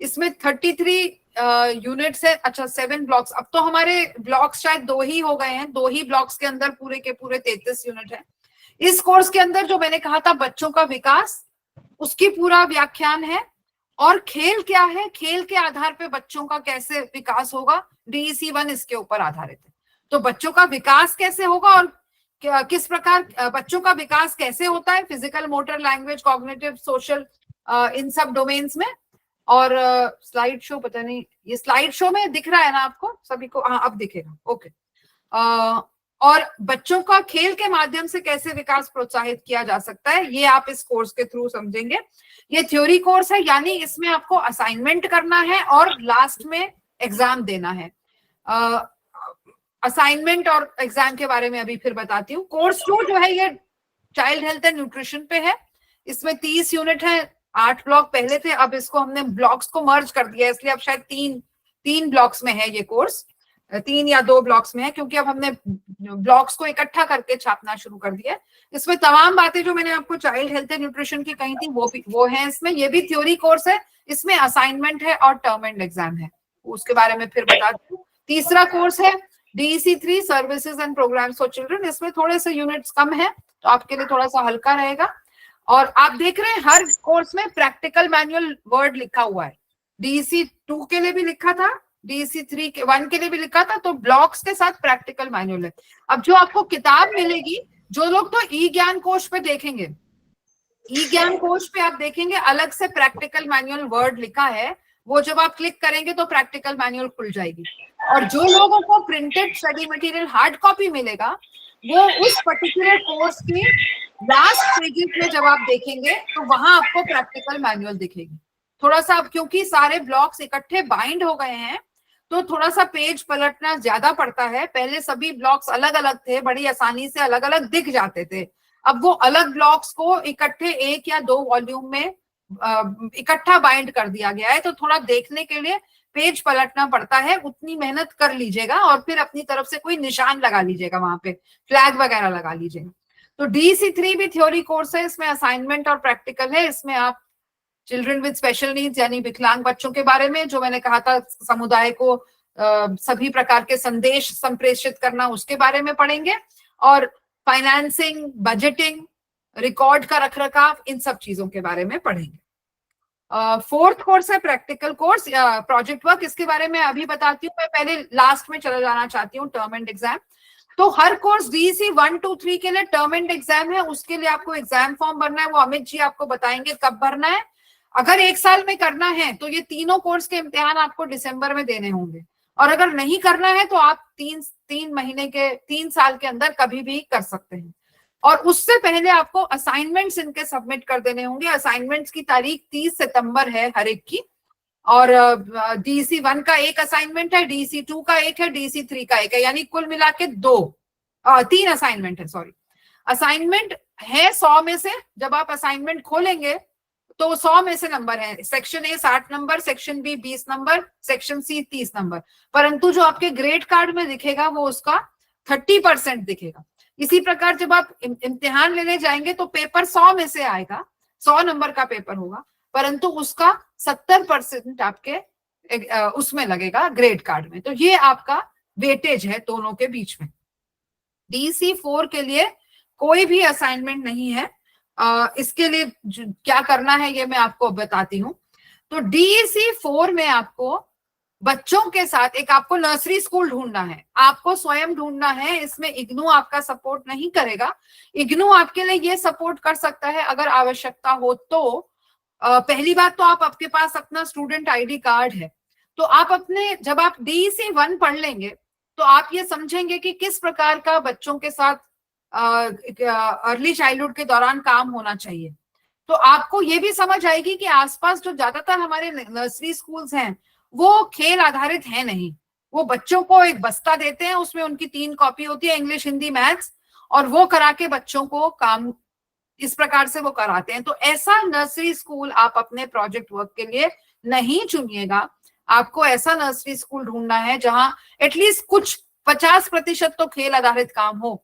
इसमें 33 यूनिट्स है। अच्छा 7 ब्लॉक्स, अब तो हमारे ब्लॉक्स शायद 2 ही हो गए हैं, 2 ही ब्लॉक्स के अंदर पूरे के पूरे 33 यूनिट है। इस कोर्स के अंदर जो मैंने कहा था बच्चों का विकास, उसकी पूरा व्याख्यान है। और खेल क्या है, खेल के आधार पे बच्चों का कैसे विकास होगा, DEC1 इसके ऊपर आधारित है। तो बच्चों का विकास कैसे होगा और किस प्रकार बच्चों का विकास कैसे होता है, physical, motor, language, cognitive, social, इन सब डोमेन्स में। और स्लाइड शो, पता नहीं ये स्लाइड शो में दिख रहा है ना आपको सभी को? हाँ अब दिखेगा, ओके। और बच्चों का खेल के माध्यम से कैसे विकास प्रोत्साहित किया जा सकता है, ये आप इस कोर्स के थ्रू समझेंगे। ये थ्योरी कोर्स है, यानी इसमें आपको असाइनमेंट करना है और लास्ट में एग्जाम देना है। असाइनमेंट और एग्जाम के बारे में अभी फिर बताती हूँ। कोर्स 2 जो है ये चाइल्ड हेल्थ एंड न्यूट्रिशन पे है। इसमें 30 यूनिट है, 8 ब्लॉक पहले थे, अब इसको हमने ब्लॉक्स को मर्ज कर दिया है, इसलिए अब शायद 3 ब्लॉक्स में है ये कोर्स, 3 या 2 ब्लॉक्स में है, क्योंकि अब हमने ब्लॉक्स को इकट्ठा करके छापना शुरू कर दिया है। इसमें तमाम बातें जो मैंने आपको चाइल्ड हेल्थ एंड न्यूट्रिशन की कही थी वो है इसमें। ये भी थ्योरी कोर्स है, इसमें असाइनमेंट है और टर्म एंड एग्जाम है, उसके बारे में फिर बताती हूँ। तीसरा कोर्स है DEC3 services and programmes for children. इसमें थोड़े से यूनिट्स कम है, तो आपके लिए थोड़ा सा हल्का रहेगा। और आप देख रहे हैं हर कोर्स में प्रैक्टिकल मैनुअल वर्ड लिखा हुआ है। DEC2 के लिए भी लिखा था, DEC1 के लिए भी लिखा था, तो ब्लॉक्स के साथ प्रैक्टिकल मैनुअल है। अब जो आपको किताब मिलेगी, जो लोग तो ई ज्ञान कोश पे देखेंगे, ई ज्ञान कोश पे आप देखेंगे अलग से प्रैक्टिकल मैनुअल वर्ड लिखा है, वो जब आप क्लिक करेंगे तो प्रैक्टिकल मैनुअल खुल जाएगी। और जो लोगों को printed study material hard copy मिलेगा, वो उस पर्टिकुलर कोर्स के लास्ट पेजेस में जब आप देखेंगे तो वहां आपको प्रैक्टिकल मैनुअल दिखेगी। थोड़ा सा, अब क्योंकि सारे ब्लॉक्स इकट्ठे बाइंड हो गए हैं, तो थोड़ा सा पेज पलटना ज्यादा पड़ता है। पहले सभी ब्लॉक्स अलग अलग थे, बड़ी आसानी से अलग अलग दिख जाते थे। अब वो अलग ब्लॉक्स को इकट्ठे 1 या 2 वॉल्यूम में इकट्ठा बाइंड कर दिया गया है, तो थोड़ा देखने के लिए पेज पलटना पड़ता है। उतनी मेहनत कर लीजिएगा और फिर अपनी तरफ से कोई निशान लगा लीजिएगा, वहां पे फ्लैग वगैरह लगा लीजिएगा। तो DEC3 भी थ्योरी कोर्स है, इसमें असाइनमेंट और प्रैक्टिकल है। इसमें आप चिल्ड्रन विद स्पेशल नीड्स यानी विकलांग बच्चों के बारे में, जो मैंने कहा था समुदाय को सभी प्रकार के संदेश संप्रेषित करना, उसके बारे में पढ़ेंगे। और फाइनेंसिंग, बजटिंग, रिकॉर्ड का रखरखाव, इन सब चीजों के बारे में पढ़ेंगे। 4th कोर्स है प्रैक्टिकल कोर्स, प्रोजेक्ट वर्क। इसके बारे में अभी बताती हूँ, मैं पहले लास्ट में चला जाना चाहती हूँ, टर्म एंड एग्जाम। तो हर कोर्स DEC1, 2, 3 के लिए टर्म एंड एग्जाम है, उसके लिए आपको एग्जाम फॉर्म भरना है। वो अमित जी आपको बताएंगे कब भरना है। अगर 1 साल में करना है तो ये तीनों कोर्स के इम्तिहान आपको दिसंबर में देने होंगे, और अगर नहीं करना है तो आप 3 साल के अंदर कभी भी कर सकते हैं। और उससे पहले आपको असाइनमेंट्स इनके सबमिट कर देने होंगे। असाइनमेंट्स की तारीख 30 सितंबर है हर एक की। और DEC1 का 1 असाइनमेंट है, DEC2 का 1 है, DEC3 का 1 है, यानी कुल मिला के 3 असाइनमेंट है। सॉरी, असाइनमेंट है 100 में से। जब आप असाइनमेंट खोलेंगे तो 100 में से नंबर है, section A 60 number, section B 20 number, section C 30 number. परंतु जो आपके ग्रेड कार्ड में दिखेगा वो उसका 30% दिखेगा। इसी प्रकार जब आप इम्तिहान लेने जाएंगे तो पेपर 100 में से आएगा, 100 नंबर का पेपर होगा, परंतु उसका 70% आपके उसमें लगेगा ग्रेड कार्ड में। तो ये आपका वेटेज है दोनों के बीच में। DEC4 के लिए कोई भी असाइनमेंट नहीं है। इसके लिए क्या करना है ये मैं आपको बताती हूँ। तो DEC4 में आपको बच्चों के साथ एक आपको नर्सरी स्कूल ढूंढना है, आपको स्वयं ढूंढना है। इसमें इग्नू आपका सपोर्ट नहीं करेगा। इग्नू आपके लिए ये सपोर्ट कर सकता है अगर आवश्यकता हो तो। पहली बात तो आपके पास अपना स्टूडेंट ID कार्ड है, तो आप अपने, जब आप DEC1 पढ़ लेंगे तो आप ये समझेंगे कि किस प्रकार का बच्चों के साथ अर्ली चाइल्डहुड के दौरान काम होना चाहिए। तो आपको ये भी समझ आएगी कि आसपास जो ज्यादातर हमारे नर्सरी स्कूल्स हैं वो खेल आधारित है नहीं। वो बच्चों को एक बस्ता देते हैं, उसमें उनकी 3 कॉपी होती है, इंग्लिश, हिंदी, मैथ्स, और वो करा के बच्चों को काम इस प्रकार से वो कराते हैं। तो ऐसा नर्सरी स्कूल आप अपने प्रोजेक्ट वर्क के लिए नहीं चुनिएगा। आपको ऐसा नर्सरी स्कूल ढूंढना है जहां एटलीस्ट कुछ 50% तो खेल आधारित काम हो।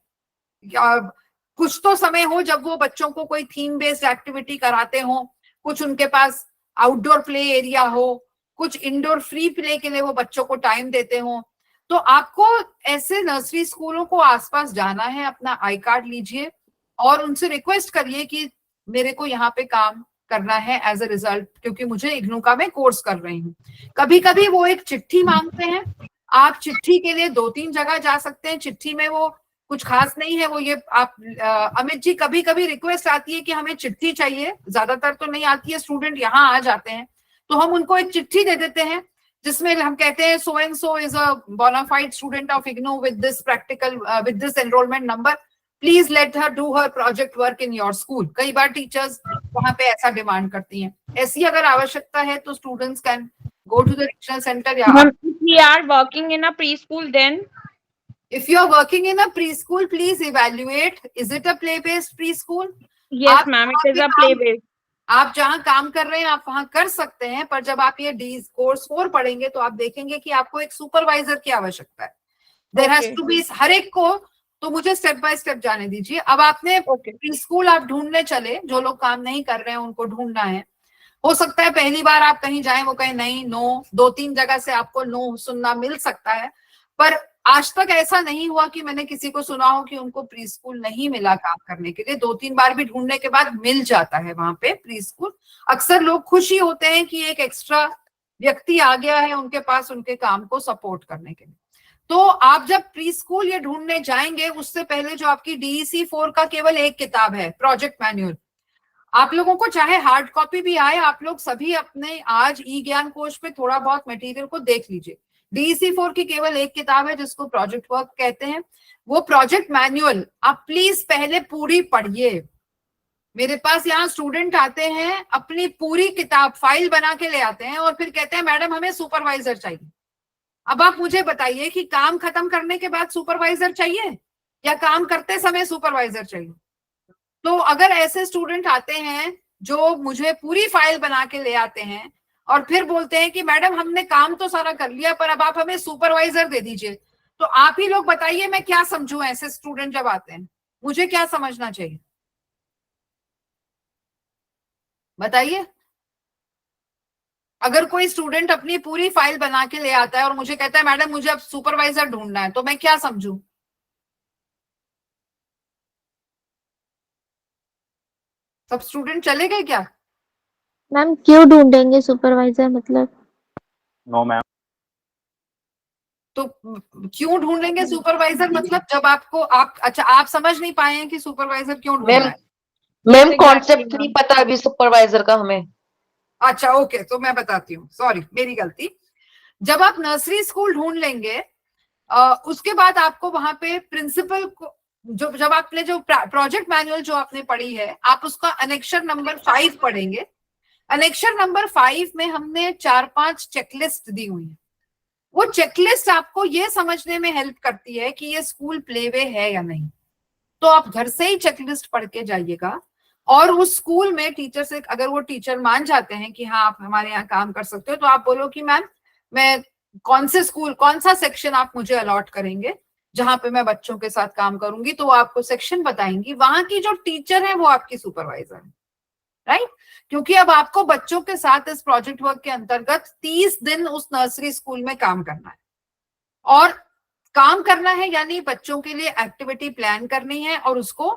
कुछ तो समय हो जब वो बच्चों को कोई थीम बेस्ड एक्टिविटी कराते हो, कुछ उनके पास आउटडोर प्ले एरिया हो, कुछ इंडोर फ्री प्ले के लिए वो बच्चों को टाइम देते हो। तो आपको ऐसे नर्सरी स्कूलों को आसपास जाना है, अपना आई कार्ड लीजिए और उनसे रिक्वेस्ट करिए कि मेरे को यहाँ पे काम करना है एज अ रिजल्ट, क्योंकि मुझे इग्नू का मैं कोर्स कर रही हूँ। कभी कभी वो एक चिट्ठी मांगते हैं, आप चिट्ठी के लिए 2-3 जगह जा सकते हैं। चिट्ठी में वो कुछ खास नहीं है, वो ये आप अमित जी, कभी कभी रिक्वेस्ट आती है कि हमें चिट्ठी चाहिए, ज्यादातर तो नहीं आती है, स्टूडेंट यहाँ आ जाते हैं तो हम उनको एक चिट्ठी दे देते हैं जिसमें हम कहते हैं so and so is a bonafide student of IGNOU with this practical with this enrolment number, please let her do her project work in your school. कई बार टीचर्स वहां पे ऐसा डिमांड करती हैं। ऐसी अगर आवश्यकता है तो students can go to the regional center. If we are working in a preschool, then if you are working in a preschool, please evaluate, is it a play based preschool? Yes ma'am, it is a play based. आप जहाँ काम कर रहे हैं आप वहां कर सकते हैं, पर जब आप ये डी कोर्स 4 पढ़ेंगे तो आप देखेंगे कि आपको एक सुपरवाइजर की आवश्यकता है। देयर हैज टू बी, हर एक को। तो मुझे स्टेप बाय स्टेप जाने दीजिए। अब आपने प्री स्कूल आप ढूंढने चले, जो लोग काम नहीं कर रहे हैं उनको ढूंढना है। हो सकता है पहली बार आप कहीं जाएं वो कहें नहीं, नो, 2-3 जगह से आपको नो सुनना मिल सकता है, पर आज तक ऐसा नहीं हुआ कि मैंने किसी को सुना हो कि उनको प्री स्कूल नहीं मिला काम करने के लिए। 2-3 बार भी ढूंढने के बाद मिल जाता है वहां पे प्री स्कूल। अक्सर लोग खुशी होते हैं कि एक एक्स्ट्रा व्यक्ति आ गया है उनके पास उनके काम को सपोर्ट करने के लिए। तो आप जब प्री स्कूल ये ढूंढने जाएंगे उससे पहले जो आपकी DEC 4 का केवल एक किताब है, प्रोजेक्ट मैन्युअल, आप लोगों को चाहे हार्ड कॉपी भी आए, आप लोग सभी अपने आज ई ज्ञान कोश पे थोड़ा बहुत मटेरियल को देख लीजिए। DEC 4 की केवल एक किताब है जिसको प्रोजेक्ट वर्क कहते हैं। वो प्रोजेक्ट मैन्युअल आप प्लीज पहले पूरी पढ़िए। मेरे पास यहाँ स्टूडेंट आते हैं, अपनी पूरी किताब फाइल बना के ले आते हैं और फिर कहते हैं मैडम हमें सुपरवाइजर चाहिए। अब आप मुझे बताइए कि काम खत्म करने के बाद सुपरवाइजर चाहिए या काम करते समय सुपरवाइजर चाहिए? तो अगर ऐसे स्टूडेंट आते हैं जो मुझे पूरी फाइल बना के ले आते हैं और फिर बोलते हैं कि मैडम हमने काम तो सारा कर लिया पर अब आप हमें सुपरवाइजर दे दीजिए, तो आप ही लोग बताइए मैं क्या समझूं? ऐसे स्टूडेंट जब आते हैं मुझे क्या समझना चाहिए बताइए? अगर कोई स्टूडेंट अपनी पूरी फाइल बना के ले आता है और मुझे कहता है मैडम मुझे अब सुपरवाइजर ढूंढना है, तो मैं क्या समझूं? सब स्टूडेंट चले गए क्या? मैम क्यों ढूंढेंगे सुपरवाइजर? मतलब नो मैम। तो क्यों ढूंढेंगे सुपरवाइजर? मतलब जब आपको अच्छा आप समझ नहीं पाए हैं कि सुपरवाइजर क्यों ढूंढ रहा है? मैम कॉन्सेप्ट नहीं पता अभी सुपरवाइजर का हमें। अच्छा ओके, तो मैं बताती हूँ, सॉरी मेरी गलती। जब आप नर्सरी स्कूल ढूंढ लेंगे उसके बाद आपको वहां पे प्रिंसिपल को जब आपने जो प्रोजेक्ट मैनुअल जो आपने पढ़ी है आप उसका अनेक्शर नंबर 5 पढ़ेंगे। अनेक्शर नंबर 5 में हमने 4-5 चेकलिस्ट दी हुई है। वो चेकलिस्ट आपको ये समझने में हेल्प करती है कि ये स्कूल प्लेवे है या नहीं। तो आप घर से ही चेकलिस्ट पढ़ के जाइएगा और उस स्कूल में टीचर से, अगर वो टीचर मान जाते हैं कि हाँ आप हमारे यहाँ काम कर सकते हो, तो आप बोलो कि मैम मैं कौन से स्कूल, कौन सा सेक्शन आप मुझे अलॉट करेंगे जहां पे मैं बच्चों के साथ काम करूंगी, तो वो आपको सेक्शन बताएंगी। वहां की जो टीचर है वो आपकी सुपरवाइजर है, राइट? क्योंकि अब आपको बच्चों के साथ इस प्रोजेक्ट वर्क के अंतर्गत 30 दिन उस नर्सरी स्कूल में काम करना है। और काम करना है यानी बच्चों के लिए एक्टिविटी प्लान करनी है और उसको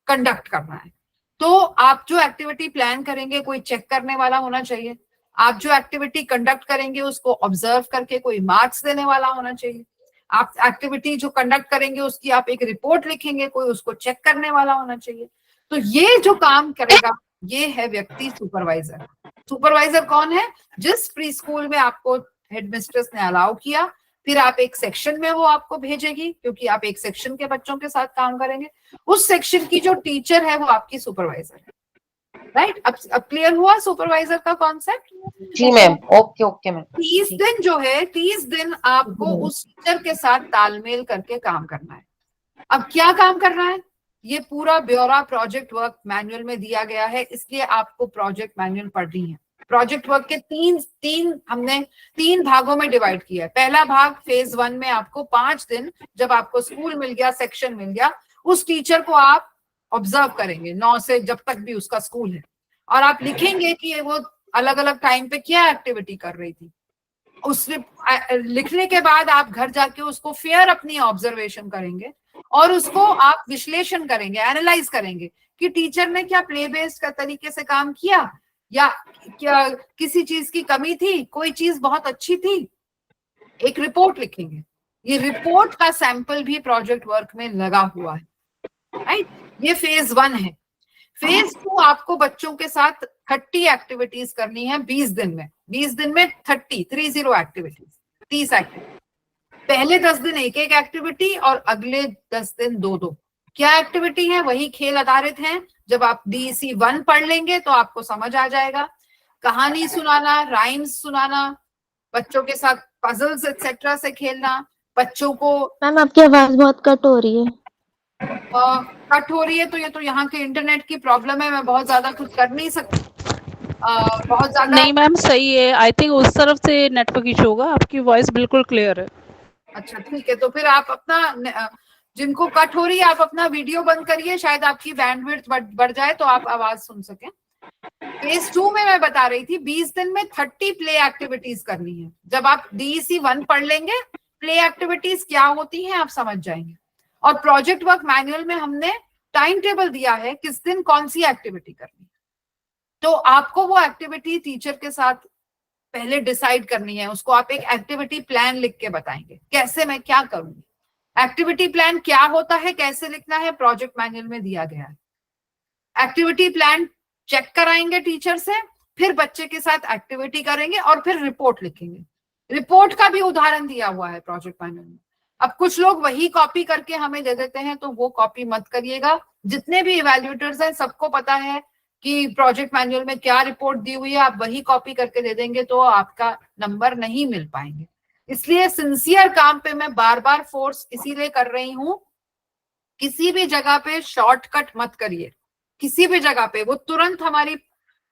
कंडक्ट करना है। तो आप जो एक्टिविटी प्लान करेंगे कोई चेक करने वाला होना चाहिए। आप जो एक्टिविटी कंडक्ट करेंगे उसको ऑब्जर्व करके कोई मार्क्स देने वाला होना चाहिए। आप एक्टिविटी जो कंडक्ट करेंगे उसकी आप एक रिपोर्ट लिखेंगे, कोई उसको चेक करने वाला होना चाहिए। तो ये जो काम करेगा ये है व्यक्ति सुपरवाइजर। सुपरवाइजर कौन है? जिस प्री स्कूल में आपको हेडमिस्ट्रेस ने अलाउ किया, फिर आप एक सेक्शन में वो आपको भेजेगी क्योंकि आप एक सेक्शन के बच्चों के साथ काम करेंगे। उस सेक्शन की जो टीचर है वो आपकी सुपरवाइजर है, राइट? अब क्लियर हुआ सुपरवाइजर का कॉन्सेप्ट? जी मैम, ओके ओके मैम। 30 दिन जो है, 30 दिन आपको उस टीचर के साथ तालमेल करके काम करना है। अब क्या काम करना है ये पूरा ब्यौरा प्रोजेक्ट वर्क मैनुअल में दिया गया है, इसलिए आपको प्रोजेक्ट मैनुअल पढ़नी है। प्रोजेक्ट वर्क के हमने 3 भागों में डिवाइड किया है। पहला भाग फेज 1 में आपको 5 दिन, जब आपको स्कूल मिल गया, सेक्शन मिल गया, उस टीचर को आप ऑब्जर्व करेंगे 9 से जब तक भी उसका स्कूल है, और आप लिखेंगे कि वो अलग अलग टाइम पे क्या एक्टिविटी कर रही थी। उसने लिखने के बाद आप घर जाके उसको फेयर अपनी ऑब्जर्वेशन करेंगे और उसको आप विश्लेषण करेंगे, एनालाइज करेंगे कि टीचर ने क्या प्ले बेस्ड का तरीके से काम किया या क्या किसी चीज की कमी थी, कोई चीज बहुत अच्छी थी। एक रिपोर्ट लिखेंगे, ये रिपोर्ट का सैंपल भी प्रोजेक्ट वर्क में लगा हुआ है, राइट। ये फेज 1 है। फेज 2 आपको बच्चों के साथ 30 एक्टिविटीज करनी है 20 दिन में। 20 दिन में 30 एक्टिविटीज, 30 एक्टिविटीज। पहले 10 दिन एक एक्टिविटी और अगले 10 दिन 2। क्या एक्टिविटी है? वही खेल आधारित है। जब आप DEC 1 पढ़ लेंगे तो आपको समझ आ जाएगा। कहानी सुनाना, राइम्स सुनाना, बच्चों के साथ पजल्स एक्सेट्रा से खेलना, बच्चों को। मैम आपकी आवाज बहुत कट हो रही है। कट हो रही है तो ये तो यहाँ के इंटरनेट की प्रॉब्लम है, मैं बहुत ज्यादा कुछ कर नहीं सकती। बहुत ज्यादा नहीं मैम सही है, आई थिंक उस तरफ से नेटवर्क इशू होगा, आपकी वॉइस बिल्कुल क्लियर है। अच्छा ठीक है, तो फिर आप अपना जिनको कट हो रही है आप अपना वीडियो बंद करिए, शायद आपकी बैंडविड्थ बढ़ जाए तो आप आवाज सुन सकें। फेज 2 में मैं बता रही थी 20 दिन में 30 प्ले एक्टिविटीज करनी है। जब आप DEC 1 पढ़ लेंगे प्ले एक्टिविटीज क्या होती हैं आप समझ जाएंगे। और प्रोजेक्ट वर्क मैनुअल में हमने टाइम टेबल दिया है किस दिन कौन सी एक्टिविटी करनी है, तो आपको वो एक्टिविटी टीचर के साथ पहले डिसाइड करनी है। उसको आप एक एक्टिविटी प्लान लिख के बताएंगे, कैसे मैं क्या करूंगी। एक्टिविटी प्लान क्या होता है, कैसे लिखना है, प्रोजेक्ट मैनुअल में दिया गया है। एक्टिविटी प्लान चेक कराएंगे टीचर से, फिर बच्चे के साथ एक्टिविटी करेंगे और फिर रिपोर्ट लिखेंगे। रिपोर्ट का भी उदाहरण दिया हुआ है प्रोजेक्ट मैनुअल में। अब कुछ लोग वही कॉपी करके हमें दे देते हैं, तो वो कॉपी मत करिएगा। जितने भी इवैल्यूएटर्स हैं सबको पता है कि प्रोजेक्ट मैनुअल में क्या रिपोर्ट दी हुई है, आप वही कॉपी करके दे देंगे तो आपका नंबर नहीं मिल पाएंगे। इसलिए सिंसियर काम पे मैं बार बार फोर्स इसीलिए कर रही हूं, किसी भी जगह पे शॉर्टकट मत करिए। किसी भी जगह पे वो तुरंत हमारी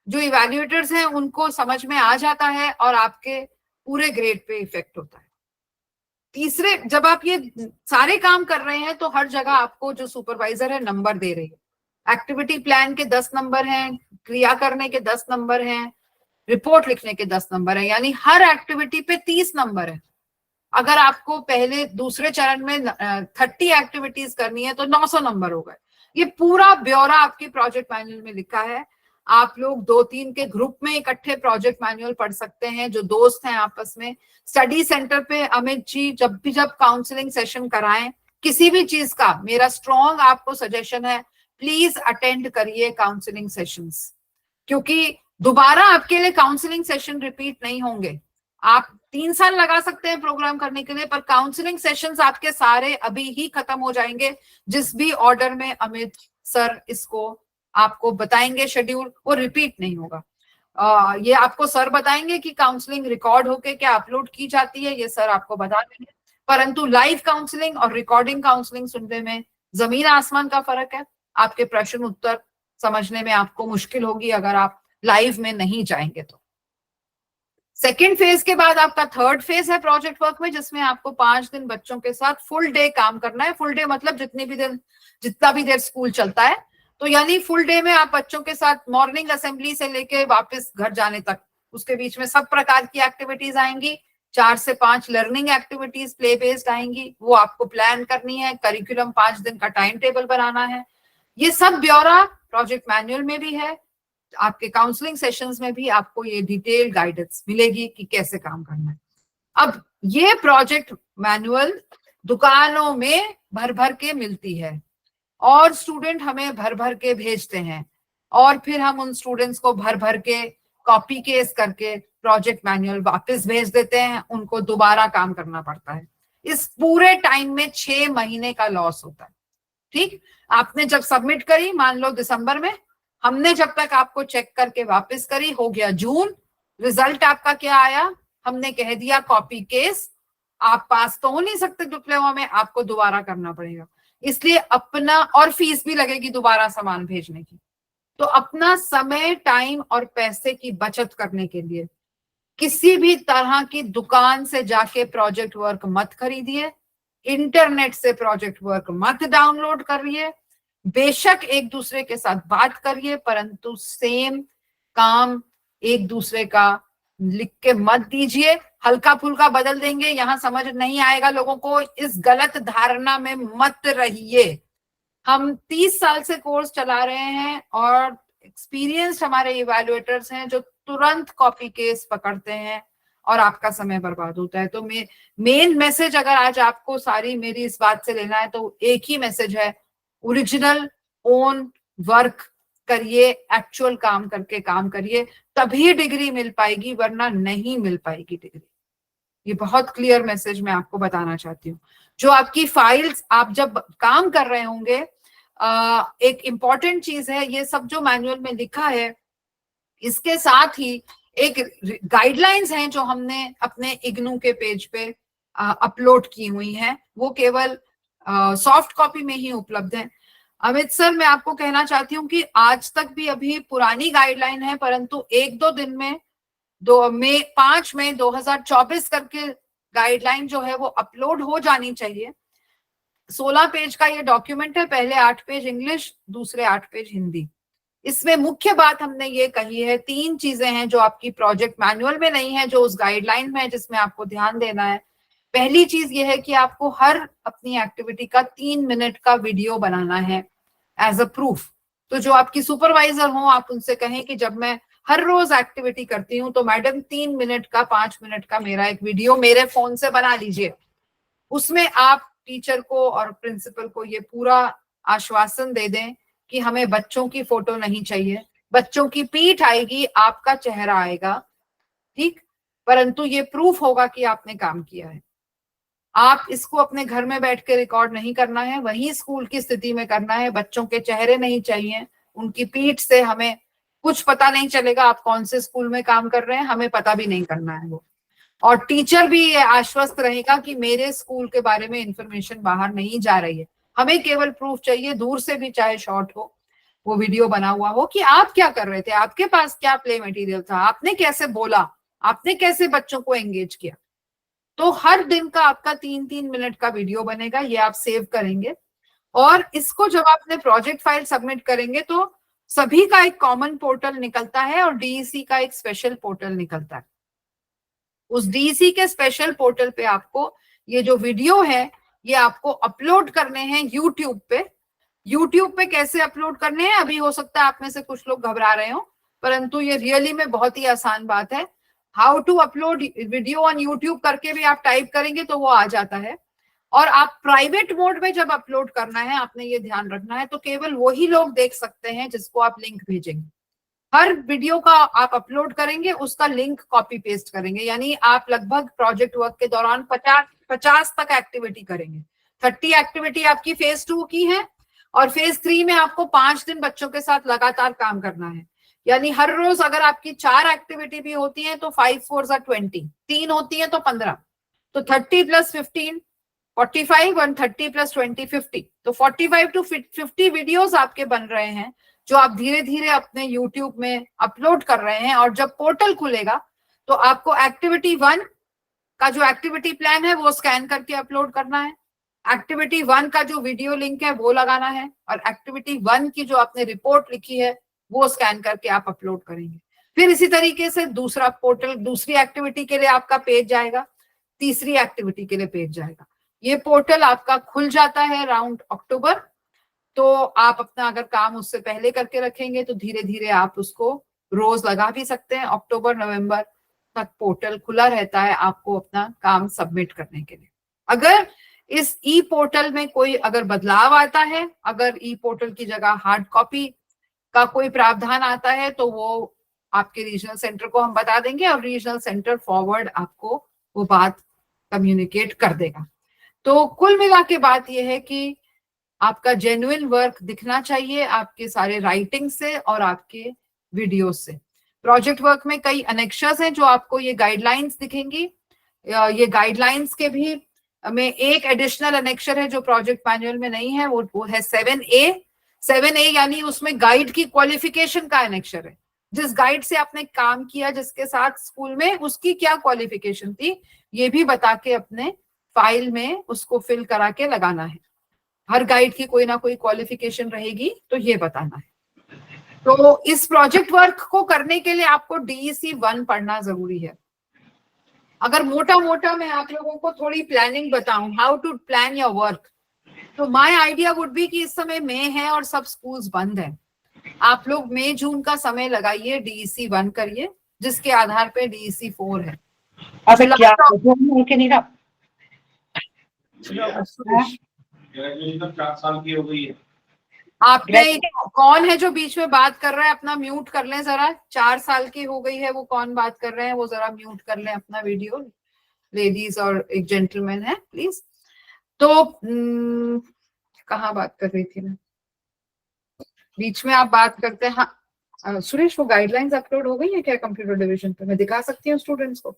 जो इवैल्यूएटर्स हैं उनको समझ में आ जाता है और आपके पूरे ग्रेड पे इफेक्ट होता है। तीसरे, जब आप ये सारे काम कर रहे हैं तो हर जगह आपको जो सुपरवाइजर है नंबर दे रही है। एक्टिविटी प्लान के 10 नंबर हैं, क्रिया करने के 10 नंबर हैं, रिपोर्ट लिखने के 10 नंबर है, यानी हर एक्टिविटी पे 30 नंबर है। अगर आपको पहले दूसरे चरण में 30 एक्टिविटीज करनी है तो 900 नंबर हो गए। ये पूरा ब्यौरा आपके प्रोजेक्ट मैनुअल में लिखा है। आप लोग 2-3 के ग्रुप में इकट्ठे प्रोजेक्ट मैनुअल पढ़ सकते हैं, जो दोस्त हैं आपस में। स्टडी सेंटर पे अमित जी जब काउंसलिंग सेशन कराएं किसी भी चीज का, मेरा स्ट्रॉन्ग आपको सजेशन है प्लीज अटेंड करिए काउंसलिंग सेशंस, क्योंकि दोबारा आपके लिए काउंसलिंग सेशन रिपीट नहीं होंगे। आप 3 साल लगा सकते हैं प्रोग्राम करने के लिए, पर काउंसलिंग सेशंस आपके सारे अभी ही खत्म हो जाएंगे। जिस भी ऑर्डर में अमित सर इसको आपको बताएंगे शेड्यूल, वो रिपीट नहीं होगा। ये आपको सर बताएंगे कि काउंसलिंग रिकॉर्ड होके क्या अपलोड की जाती है, ये सर आपको बता देंगे। परंतु लाइव काउंसलिंग और रिकॉर्डिंग काउंसलिंग सुनने में जमीन आसमान का फर्क है। आपके प्रश्न उत्तर समझने में आपको मुश्किल होगी अगर आप लाइव में नहीं जाएंगे तो। सेकेंड फेज के बाद आपका थर्ड फेज है प्रोजेक्ट वर्क में, जिसमें आपको 5 दिन बच्चों के साथ फुल डे काम करना है। फुल डे मतलब जितना भी देर स्कूल चलता है, तो यानी फुल डे में आप बच्चों के साथ मॉर्निंग असेंबली से लेके वापस घर जाने तक, उसके बीच में सब प्रकार की एक्टिविटीज आएंगी। 4 से 5 लर्निंग एक्टिविटीज प्ले बेस्ड आएंगी, वो आपको प्लान करनी है। करिकुलम 5 दिन का टाइम टेबल बनाना है। ये सब ब्यौरा प्रोजेक्ट मैनुअल में भी है, आपके काउंसलिंग सेशंस में भी आपको ये डिटेल गाइडेंस मिलेगी कि कैसे काम करना है। अब ये प्रोजेक्ट मैनुअल दुकानों में भर भर के मिलती है और स्टूडेंट हमें भर भर के भेजते हैं, और फिर हम उन स्टूडेंट्स को भर भर के कॉपी केस करके प्रोजेक्ट मैनुअल वापस भेज देते हैं। उनको दोबारा काम करना पड़ता है। इस पूरे टाइम में 6 महीने का लॉस होता है। ठीक, आपने जब सबमिट करी मान लो दिसंबर में, हमने जब तक आपको चेक करके वापस करी, हो गया जून, रिजल्ट आपका क्या आया, हमने कह दिया कॉपी केस, आप पास तो हो नहीं सकते डिप्लोमा में, आपको दोबारा करना पड़ेगा। इसलिए अपना, और फीस भी लगेगी दोबारा सामान भेजने की। तो अपना समय, टाइम और पैसे की बचत करने के लिए किसी भी तरह की दुकान से जाके प्रोजेक्ट वर्क मत खरीदिए, इंटरनेट से प्रोजेक्ट वर्क मत डाउनलोड करिए, बेशक एक दूसरे के साथ बात करिए, परंतु सेम काम एक दूसरे का लिख के मत दीजिए। हल्का फुल्का बदल देंगे, यहाँ समझ नहीं आएगा लोगों को, इस गलत धारणा में मत रहिए। हम 30 साल से कोर्स चला रहे हैं और एक्सपीरियंस हमारे इवैल्यूएटर्स हैं जो तुरंत कॉपी केस पकड़ते हैं और आपका समय बर्बाद होता है। तो मेन मैसेज अगर आज आपको सारी मेरी इस बात से लेना है तो एक ही मैसेज है, ओरिजिनल ओन वर्क करिए, एक्चुअल काम करके काम करिए, तभी डिग्री मिल पाएगी, वरना नहीं मिल पाएगी डिग्री। ये बहुत क्लियर मैसेज मैं आपको बताना चाहती हूँ। जो आपकी फाइल्स आप जब काम कर रहे होंगे, एक इम्पॉर्टेंट चीज है, ये सब जो मैनुअल में लिखा है इसके साथ ही एक गाइडलाइंस हैं जो हमने अपने इग्नू के पेज पे अपलोड की हुई हैं, वो केवल सॉफ्ट कॉपी में ही उपलब्ध है। अमित सर, मैं आपको कहना चाहती हूँ कि आज तक भी अभी पुरानी गाइडलाइन है, परंतु 1-2 दिन में 5 मई 2024 करके गाइडलाइन जो है वो अपलोड हो जानी चाहिए। 16 पेज का ये डॉक्यूमेंट है, पहले 8 पेज इंग्लिश, दूसरे 8 पेज हिंदी। इसमें मुख्य बात हमने ये कही है, 3 चीजें हैं जो आपकी प्रोजेक्ट मैनुअल में नहीं है, जो उस गाइडलाइन में है, जिसमें आपको ध्यान देना है। पहली चीज ये है कि आपको हर अपनी एक्टिविटी का 3 मिनट का वीडियो बनाना है एज अ प्रूफ। तो जो आपकी सुपरवाइजर हो, आप उनसे कहें कि जब मैं हर रोज एक्टिविटी करती हूँ तो मैडम 3 मिनट का 5 मिनट का मेरा एक वीडियो मेरे फोन से बना लीजिए। उसमें आप टीचर को और प्रिंसिपल को ये पूरा आश्वासन दे दें कि हमें बच्चों की फोटो नहीं चाहिए, बच्चों की पीठ आएगी, आपका चेहरा आएगा, ठीक, परंतु ये प्रूफ होगा कि आपने काम किया है। आप इसको अपने घर में बैठ के रिकॉर्ड नहीं करना है, वही स्कूल की स्थिति में करना है। बच्चों के चेहरे नहीं चाहिए, उनकी पीठ से हमें कुछ पता नहीं चलेगा आप कौन से स्कूल में काम कर रहे हैं, हमें पता भी नहीं करना है वो। और टीचर भी ये आश्वस्त रहेगा कि मेरे स्कूल के बारे में इंफॉर्मेशन बाहर नहीं जा रही है। हमें केवल प्रूफ चाहिए, दूर से भी चाहे शॉर्ट हो, वो वीडियो बना हुआ हो, कि आप क्या कर रहे थे, आपके पास क्या प्ले मटेरियल था, आपने कैसे बोला, आपने कैसे बच्चों को एंगेज किया। तो हर दिन का आपका 3-3 मिनट का वीडियो बनेगा, ये आप सेव करेंगे और इसको जब आप अपने प्रोजेक्ट फाइल सबमिट करेंगे तो सभी का एक कॉमन पोर्टल निकलता है और डीईसी का एक स्पेशल पोर्टल निकलता है। उस डीईसी के स्पेशल पोर्टल पे आपको ये जो वीडियो है ये आपको अपलोड करने हैं यूट्यूब पे। यूट्यूब पे कैसे अपलोड करने हैं, अभी हो सकता है आप में से कुछ लोग घबरा रहे हो, परंतु ये रियली में बहुत ही आसान बात है। How to upload video on YouTube करके भी आप टाइप करेंगे तो वो आ जाता है। और आप प्राइवेट मोड में जब अपलोड करना है, आपने ये ध्यान रखना है, तो केवल वही लोग देख सकते हैं जिसको आप लिंक भेजेंगे। हर वीडियो का आप अपलोड करेंगे, उसका लिंक कॉपी पेस्ट करेंगे, यानी आप लगभग प्रोजेक्ट वर्क के दौरान 50 तक एक्टिविटी करेंगे। 30 एक्टिविटी आपकी फेज 2 की है और फेज 3 में आपको 5 दिन बच्चों के साथ लगातार काम करना है। यानी हर रोज अगर आपकी 4 एक्टिविटी भी होती हैं तो 5 4 20, 3 होती हैं तो 15, तो 30 + 15 45 और 30 + 20 50, तो 45 to 50 वीडियोस आपके बन रहे हैं जो आप धीरे धीरे अपने YouTube में अपलोड कर रहे हैं। और जब पोर्टल खुलेगा तो आपको एक्टिविटी 1 का जो एक्टिविटी प्लान है वो स्कैन करके अपलोड करना है, एक्टिविटी 1 का जो वीडियो लिंक है वो लगाना है, और एक्टिविटी 1 की जो आपने रिपोर्ट लिखी है वो स्कैन करके आप अपलोड करेंगे। फिर इसी तरीके से दूसरा पोर्टल, दूसरी एक्टिविटी के लिए आपका पेज जाएगा, तीसरी एक्टिविटी के लिए पेज जाएगा। ये पोर्टल आपका खुल जाता है अराउंड अक्टूबर। तो आप अपना अगर काम उससे पहले करके रखेंगे तो धीरे धीरे आप उसको रोज लगा भी सकते हैं। अक्टूबर नवंबर तक पोर्टल खुला रहता है आपको अपना काम सबमिट करने के लिए। अगर इस ई पोर्टल में कोई अगर बदलाव आता है, अगर ई पोर्टल की जगह हार्ड कॉपी का कोई प्रावधान आता है तो वो आपके रीजनल सेंटर को हम बता देंगे और रीजनल सेंटर फॉरवर्ड आपको वो बात कम्युनिकेट कर देगा। तो कुल मिला के बात यह है कि आपका जेन्युइन वर्क दिखना चाहिए आपके सारे राइटिंग से और आपके वीडियो से। प्रोजेक्ट वर्क में कई अनेक्शर्स हैं जो आपको ये गाइडलाइंस दिखेंगी। ये गाइडलाइंस के भी में एक एडिशनल अनेक्शर है जो प्रोजेक्ट मैनुअल में नहीं है, वो है 7A यानी उसमें गाइड की क्वालिफिकेशन का अनेक्शर है। जिस गाइड से आपने काम किया, जिसके साथ स्कूल में, उसकी क्या क्वालिफिकेशन थी, ये भी बता के अपने फाइल में उसको फिल करा के लगाना है। हर गाइड की कोई ना कोई क्वालिफिकेशन रहेगी, तो ये बताना है। तो इस प्रोजेक्ट वर्क को करने के लिए आपको DEC 1 पढ़ना जरूरी है। अगर मोटा मोटा मैं आप लोगों को थोड़ी प्लानिंग बताऊं, how to plan your work, तो माय आइडिया वुड बी कि इस समय मई है और सब स्कूल्स बंद है, आप लोग मई जून का समय लगाइए, DEC 1 करिए, जिसके आधार पे DEC 4 है। अबे क्या उनके नहीं रहा, ग्रेजुएशन 4 साल की हो गई है। आपने कौन है जो बीच में बात कर रहा है, अपना म्यूट कर लें जरा। 4 साल की हो गई है, वो कौन बात कर रहे हैं, वो जरा म्यूट कर लें अपना वीडियो। लेडीज और एक जेंटलमैन है, प्लीज। तो कहाँ बात कर रही थी मैं, बीच में आप बात करते हैं। हाँ सुरेश, वो गाइडलाइंस अपलोड हो गई है क्या कंप्यूटर डिवीजन पे? मैं दिखा सकती हूँ स्टूडेंट्स को।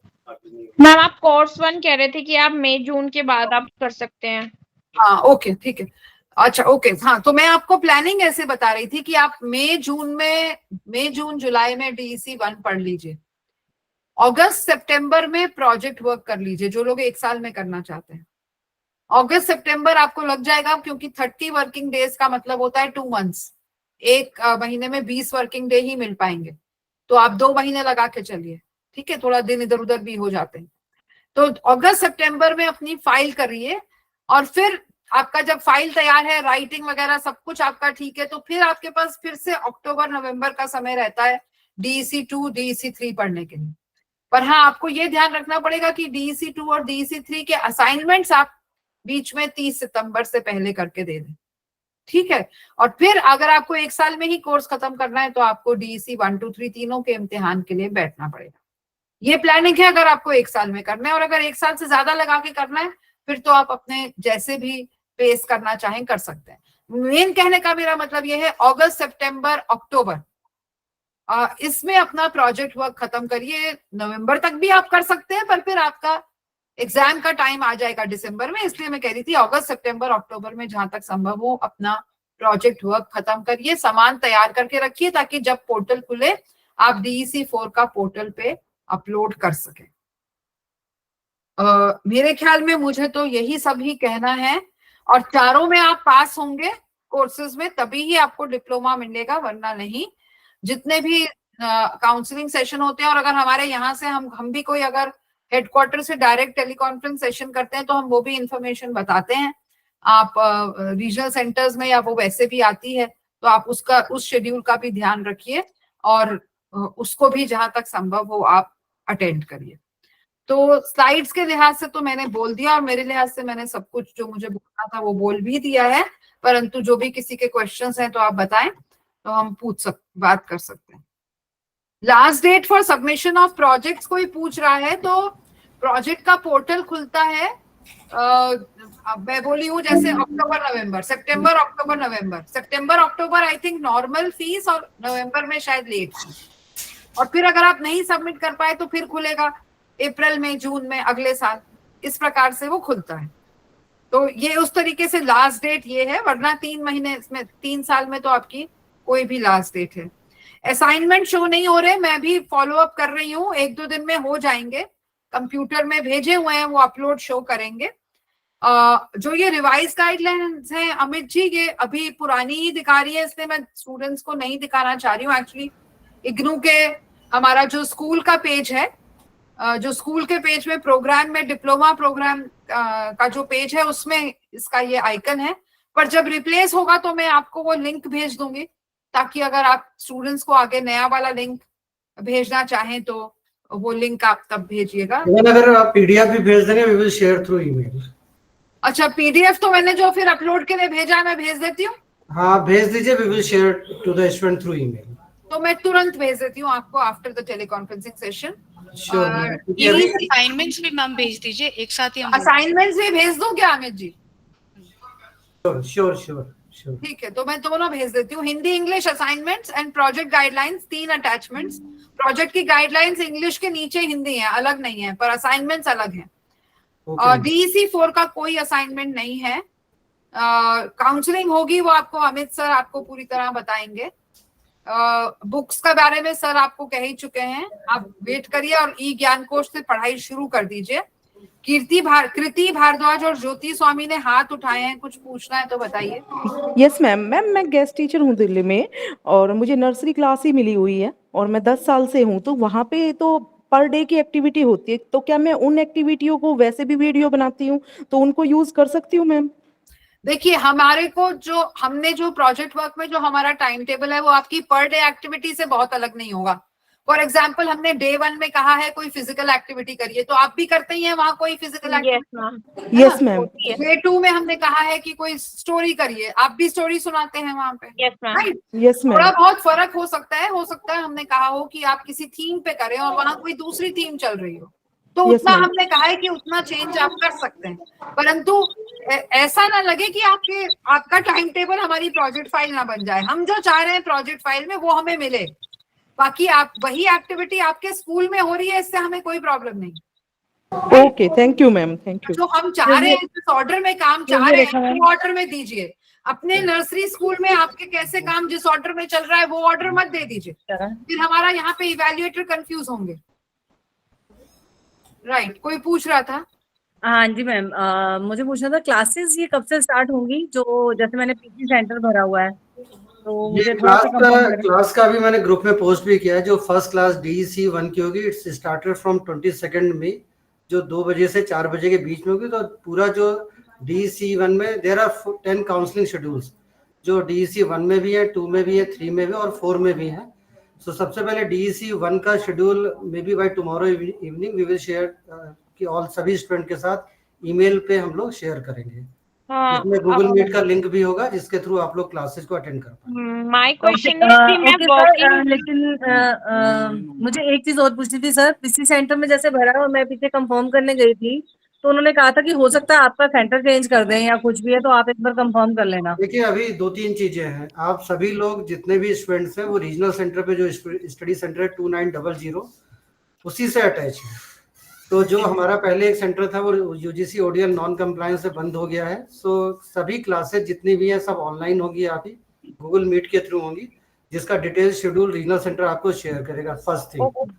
मैम आप कोर्स 1 कह रहे थे कि आप मई जून के बाद आप कर सकते हैं। हाँ ओके ठीक है, अच्छा ओके। हाँ तो मैं आपको प्लानिंग ऐसे बता रही थी कि आप मई जून जुलाई में DEC 1 पढ़ लीजिए, अगस्त सितंबर में प्रोजेक्ट वर्क कर लीजिए, जो लोग 1 साल में करना चाहते हैं। अगस्त सितंबर आपको लग जाएगा, क्योंकि 30 वर्किंग डेज का मतलब होता है 2 मंथ्स। एक महीने में 20 वर्किंग डे ही मिल पाएंगे, तो आप 2 महीने लगा के चलिए, ठीक है, थोड़ा दिन इधर उधर भी हो जाते हैं। तो अगस्त सितंबर में अपनी फाइल करिए, और फिर आपका जब फाइल तैयार है, राइटिंग वगैरह सब कुछ आपका ठीक है, तो फिर आपके पास फिर से अक्टूबर नवंबर का समय रहता है DEC 2 DEC 3 पढ़ने के लिए। पर हाँ, आपको ये ध्यान रखना पड़ेगा कि DEC 2 और DEC 3 के असाइनमेंट्स आप बीच में 30 सितंबर से पहले करके दे दें, ठीक है। और फिर अगर आपको 1 साल में ही कोर्स खत्म करना है, तो आपको DEC 1 2 3 तीनों के इम्तिहान के लिए बैठना पड़ेगा। ये प्लानिंग है अगर आपको 1 साल में करना है, और अगर 1 साल से ज्यादा लगा के करना है, फिर तो आप अपने जैसे भी पेस करना चाहें कर सकते हैं। मेन कहने का मेरा मतलब ये है, अगस्त सितंबर अक्टूबर इसमें अपना प्रोजेक्ट वर्क खत्म करिए। नवंबर तक भी आप कर सकते हैं, पर फिर आपका एग्जाम का टाइम आ जाएगा दिसंबर में, इसलिए मैं कह रही थी अगस्त सितंबर अक्टूबर में जहां तक संभव हो अपना प्रोजेक्ट वर्क खत्म करिए, सामान तैयार करके रखिए, ताकि जब पोर्टल खुले आप DEC 4 का पोर्टल पे अपलोड कर सकें। मेरे ख्याल में मुझे तो यही सब ही कहना है, और चारों में आप पास होंगे कोर्सेज में, तभी ही आपको डिप्लोमा मिलेगा, वरना नहीं। जितने भी काउंसलिंग सेशन होते हैं, और अगर हमारे यहाँ से हम भी कोई अगर हेडक्वार्टर से डायरेक्ट टेलीकॉन्फ्रेंस सेशन करते हैं, तो हम वो भी इंफॉर्मेशन बताते हैं। आप रीजनल सेंटर्स में या वो वैसे भी आती है, तो आप उस शेड्यूल का भी ध्यान रखिए, और उसको भी जहां तक संभव हो आप अटेंड करिए। तो स्लाइड्स के लिहाज से तो मैंने बोल दिया, और मेरे लिहाज से मैंने सब कुछ जो मुझे बोलना था वो बोल भी दिया है, परंतु जो भी किसी के क्वेश्चंस हैं तो आप बताएं, तो हम बात कर सकते हैं। Last date for submission of projects कोई पूछ रहा है, तो प्रोजेक्ट का पोर्टल खुलता है, मैं बोली हूँ जैसे अक्टूबर नवंबर, सितंबर अक्टूबर नवंबर, सितंबर अक्टूबर आई थिंक नॉर्मल फीस, और नवंबर में शायद लेट फीस। और फिर अगर आप नहीं सबमिट कर पाए तो फिर खुलेगा अप्रैल में, जून में, अगले साल, इस प्रकार से वो खुलता है। तो ये उस तरीके से लास्ट डेट ये है, वरना 3 महीने इसमें 3 साल में तो आपकी कोई भी लास्ट डेट है। असाइनमेंट शो नहीं हो रहे, मैं भी फॉलो अप कर रही हूँ, 1-2 दिन में हो जाएंगे, कंप्यूटर में भेजे हुए हैं, वो अपलोड शो करेंगे। जो ये रिवाइज गाइडलाइंस हैं अमित जी, ये अभी पुरानी ही दिखा रही है, इसलिए मैं स्टूडेंट्स को नहीं दिखाना चाह रही हूँ। एक्चुअली इग्नू के हमारा जो स्कूल का पेज है, जो स्कूल के पेज में प्रोग्राम में डिप्लोमा प्रोग्राम का जो पेज है, उसमें इसका ये आइकन है, पर जब रिप्लेस होगा तो मैं आपको वो लिंक भेज दूंगी, ताकि अगर आप स्टूडेंट्स को आगे नया वाला लिंक भेजना चाहें तो वो लिंक आप तब भेजिएगा। अगर आप PDF भी भेज देंगे, we will share through email. अच्छा, PDF तो मैंने जो फिर अपलोड के लिए भेजा है मैं भेज देती हूँ। हाँ भेज दीजिए, we will share to the student through email. तो मैं तुरंत भेज देती हूँ आपको after the teleconferencing session. Assignments भी मैम भेज दीजिए एक साथ ही। असाइनमेंट्स भी भेज दूं क्या अमित जी? श्योर। ठीक है, तो मैं दोनों भेज देती हूँ, Hindi English assignments and project guidelines, 3 attachments. Project की गाइडलाइंस इंग्लिश के नीचे हिंदी है, अलग नहीं है, पर असाइनमेंट्स अलग हैं। और DEC 4 का कोई असाइनमेंट नहीं है। काउंसलिंग होगी, वो आपको अमित सर आपको पूरी तरह बताएंगे। बुक्स के बारे में सर आपको कह ही चुके हैं, आप वेट करिए और ई ज्ञान कोश से पढ़ाई शुरू कर दीजिए। कृति भारद्वाज और ज्योति स्वामी ने हाथ उठाए हैं, कुछ पूछना है तो बताइए। Yes ma'am. मैम मैं गेस्ट टीचर हूँ दिल्ली में, और मुझे नर्सरी क्लास ही मिली हुई है, और मैं 10 साल से हूँ, तो वहाँ पे तो पर डे की एक्टिविटी होती है, तो क्या मैं उन एक्टिविटियों को वैसे भी वीडियो बनाती हूँ तो उनको यूज कर सकती हूँ मैम? देखिए, हमारे को हमने जो प्रोजेक्ट वर्क में जो हमारा टाइम टेबल है वो आपकी पर डे एक्टिविटी से बहुत अलग नहीं होगा। फॉर एग्जाम्पल, हमने डे 1 में कहा है कोई फिजिकल एक्टिविटी करिए, तो आप भी करते ही हैं वहां कोई physical activity. Yes ma'am. Day 2 में हमने कहा है कि कोई स्टोरी करिए, आप भी स्टोरी सुनाते हैं वहां पे। राइट। Yes ma'am. थोड़ा बहुत फर्क हो सकता है हमने कहा हो कि आप किसी थीम पे करें और वहां कोई दूसरी थीम चल रही हो, तो Yes, उतना ma'am. हमने कहा है कि उतना चेंज आप कर सकते हैं, परंतु ऐसा ना लगे कि आपका टाइम टेबल हमारी प्रोजेक्ट फाइल ना बन जाए। हम जो चाह रहे हैं प्रोजेक्ट फाइल में वो हमें मिले, बाकी आप वही एक्टिविटी आपके स्कूल में हो रही है, इससे हमें कोई प्रॉब्लम नहीं। Okay, thank you ma'am, thank you. जो हम चाह रहे हैं, जिस ऑर्डर में काम चाह रहे हैं वो ऑर्डर में दीजिए। अपने नर्सरी स्कूल में आपके कैसे काम जिस ऑर्डर में चल रहा है वो ऑर्डर मत दे दीजिए, फिर हमारा यहाँ पे इवैल्यूएटर कंफ्यूज होंगे। राइट, कोई पूछ रहा था? हाँ जी मैम, मुझे पूछना था क्लासेस ये कब से स्टार्ट होंगी? जो जैसे मैंने पीसी सेंटर भरा हुआ है तो ये मुझे थोड़ा सा कंफर्म करें। क्लास का भी मैंने ग्रुप में पोस्ट भी किया है। जो फर्स्ट क्लास DEC 1 की होगी, इट्स स्टार्टेड फ्रॉम 22 मई, जो 2 बजे से 4 बजे के बीच में होगी। तो पूरा जो DEC 1 में देयर आर 10 काउंसलिंग शेड्यूल्स, जो DEC 1 में भी है, 2 में भी है, 3 में भी और 4 में भी है। सो सबसे पहले DEC 1 का schedule may be by tomorrow evening we will share कि ऑल सभी स्टूडेंट के साथ ईमेल पे हम लोग शेयर करेंगे। इसमें गूगल मीट का लिंक भी होगा जिसके थ्रू आप लोग क्लासेस को अटेंड कर पाएंगे। माय क्वेश्चन इज कि मैं वर्किंग, लेकिन मुझे एक चीज और पूछनी थी सर। पीसी सेंटर में जैसे भरा और मैं पीछे कंफर्म करने गई थी तो उन्होंने कहा था कि हो सकता है आपका सेंटर चेंज कर दें या कुछ भी है, तो आप एक बार कंफर्म कर लेना। देखिए, अभी 2-3 चीजें हैं। आप सभी लोग जितने भी स्टूडेंट्स हैं वो रीजनल सेंटर पे जो स्टडी सेंटर है 2900 उसी से अटैच है। तो जो हमारा पहले एक सेंटर था वो UGC ODL नॉन कंप्लायंस से बंद हो गया है। सो सभी क्लासेस जितनी भी हैं सब ऑनलाइन होगी, आप ही गूगल मीट के थ्रू होंगी, जिसका डिटेल शेड्यूल रीजनल सेंटर आपको शेयर करेगा। First thing.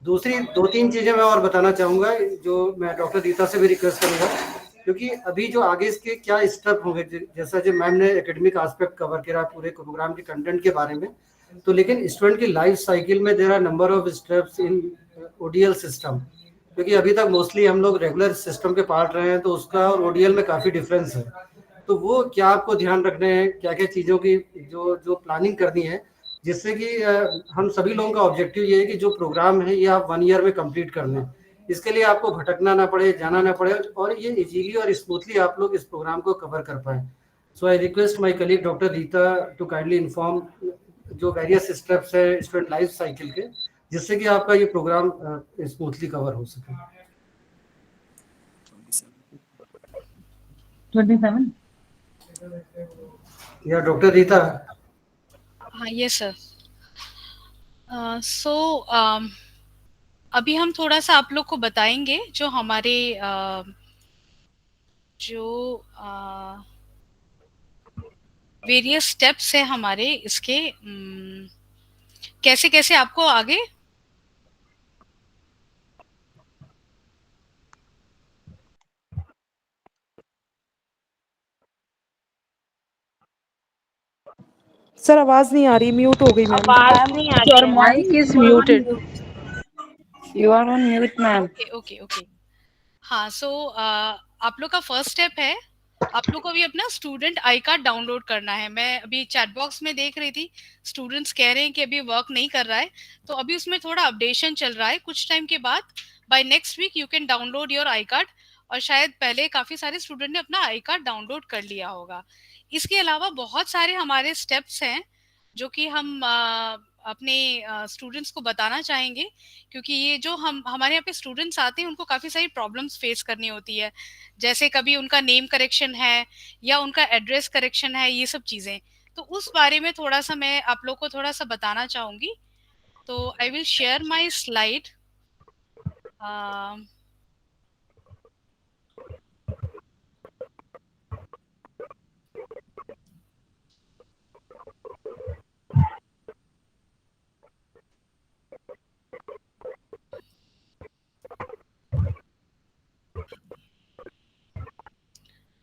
दूसरी 2-3 चीजें मैं और बताना चाहूंगा जो मैं डॉक्टर रीता से भी रिक्वेस्ट करूंगा, क्योंकि अभी जो आगे इसके क्या स्टेप होंगे, जैसा जो मैम ने एकेडमिक एस्पेक्ट कवर किया पूरे प्रोग्राम के कंटेंट के बारे में, तो लेकिन स्टूडेंट की लाइफ साइकिल में there are number of steps in ODL system. क्योंकि अभी तक मोस्टली हम लोग रेगुलर सिस्टम के पार्ट रहे हैं, तो उसका और ODL में काफी डिफरेंस है। तो वो क्या आपको ध्यान रखने हैं, क्या क्या चीजों की जो प्लानिंग करनी है, जिससे कि हम सभी लोगों का ऑब्जेक्टिव ये है कि जो प्रोग्राम है ये आप 1 ईयर में कंप्लीट कर लें। इसके लिए आपको भटकना ना पड़े, जाना ना पड़े, और ये इजीली और स्मूथली आप लोग इस प्रोग्राम को कवर कर पाए। So I request my colleague doctor Rita to kindly inform जो वेरियस स्टेप्स है स्टूडेंट लाइफ साइकिल के, जिससे कि आपका ये प्रोग्राम स्मूथली कवर हो सके। 27 या डॉक्टर रीता? हाँ यस सर। सो अभी हम थोड़ा सा आप लोग को बताएंगे जो हमारे जो वेरियस स्टेप्स है हमारे इसके, कैसे कैसे आपको आगे सर आवाज नहीं आ रही, म्यूट हो गई मैम। आवाज नहीं आ रही योर है। Mic is muted. You are on mute ma'am. Okay okay. हाँ सो आप लोग का फर्स्ट स्टेप है, आप लोग को अभी अपना स्टूडेंट आई कार्ड डाउनलोड करना है। मैं अभी चैट बॉक्स में देख रही थी, स्टूडेंट्स कह रहे हैं कि अभी वर्क नहीं कर रहा है, तो अभी उसमें थोड़ा अपडेशन चल रहा है। कुछ टाइम के बाद by next week you can download your I card, और शायद पहले काफी सारे स्टूडेंट ने अपना आई कार्ड डाउनलोड कर लिया होगा। इसके अलावा बहुत सारे हमारे स्टेप्स हैं जो कि हम अपने स्टूडेंट्स को बताना चाहेंगे, क्योंकि ये जो हमारे यहाँ पे स्टूडेंट्स आते हैं उनको काफ़ी सारी प्रॉब्लम्स फेस करनी होती है, जैसे कभी उनका नेम करेक्शन है या उनका एड्रेस करेक्शन है, ये सब चीज़ें। तो उस बारे में थोड़ा सा मैं आप लोग को थोड़ा सा बताना चाहूँगी। तो I will share my slide.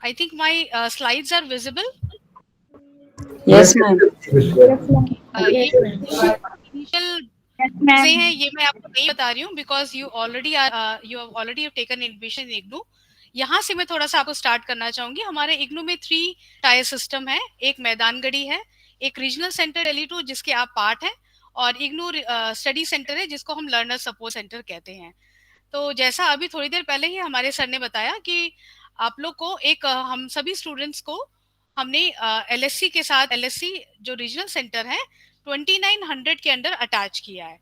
I think my slides are visible. Yes, ma'am. ये इनिशियल चीजें हैं, ये मैं आपको नहीं बता रही हूँ because you already taken admission in IGNOU. यहाँ से मैं थोड़ा सा आपको स्टार्ट करना चाहूंगी। हमारे इग्नू में 3 टायर सिस्टम है, एक मैदानगढ़ी है, एक रीजनल सेंटर दिल्ली 2 जिसके आप पार्ट हैं, और इग्नू स्टडी सेंटर है जिसको हम लर्नर सपोर्ट सेंटर कहते हैं। तो जैसा अभी थोड़ी देर पहले ही हमारे सर ने बताया कि आप लोग को एक हम सभी स्टूडेंट्स को हमने एलएससी के साथ, एलएससी जो रीजनल सेंटर है 2900 के अंडर अटैच किया है।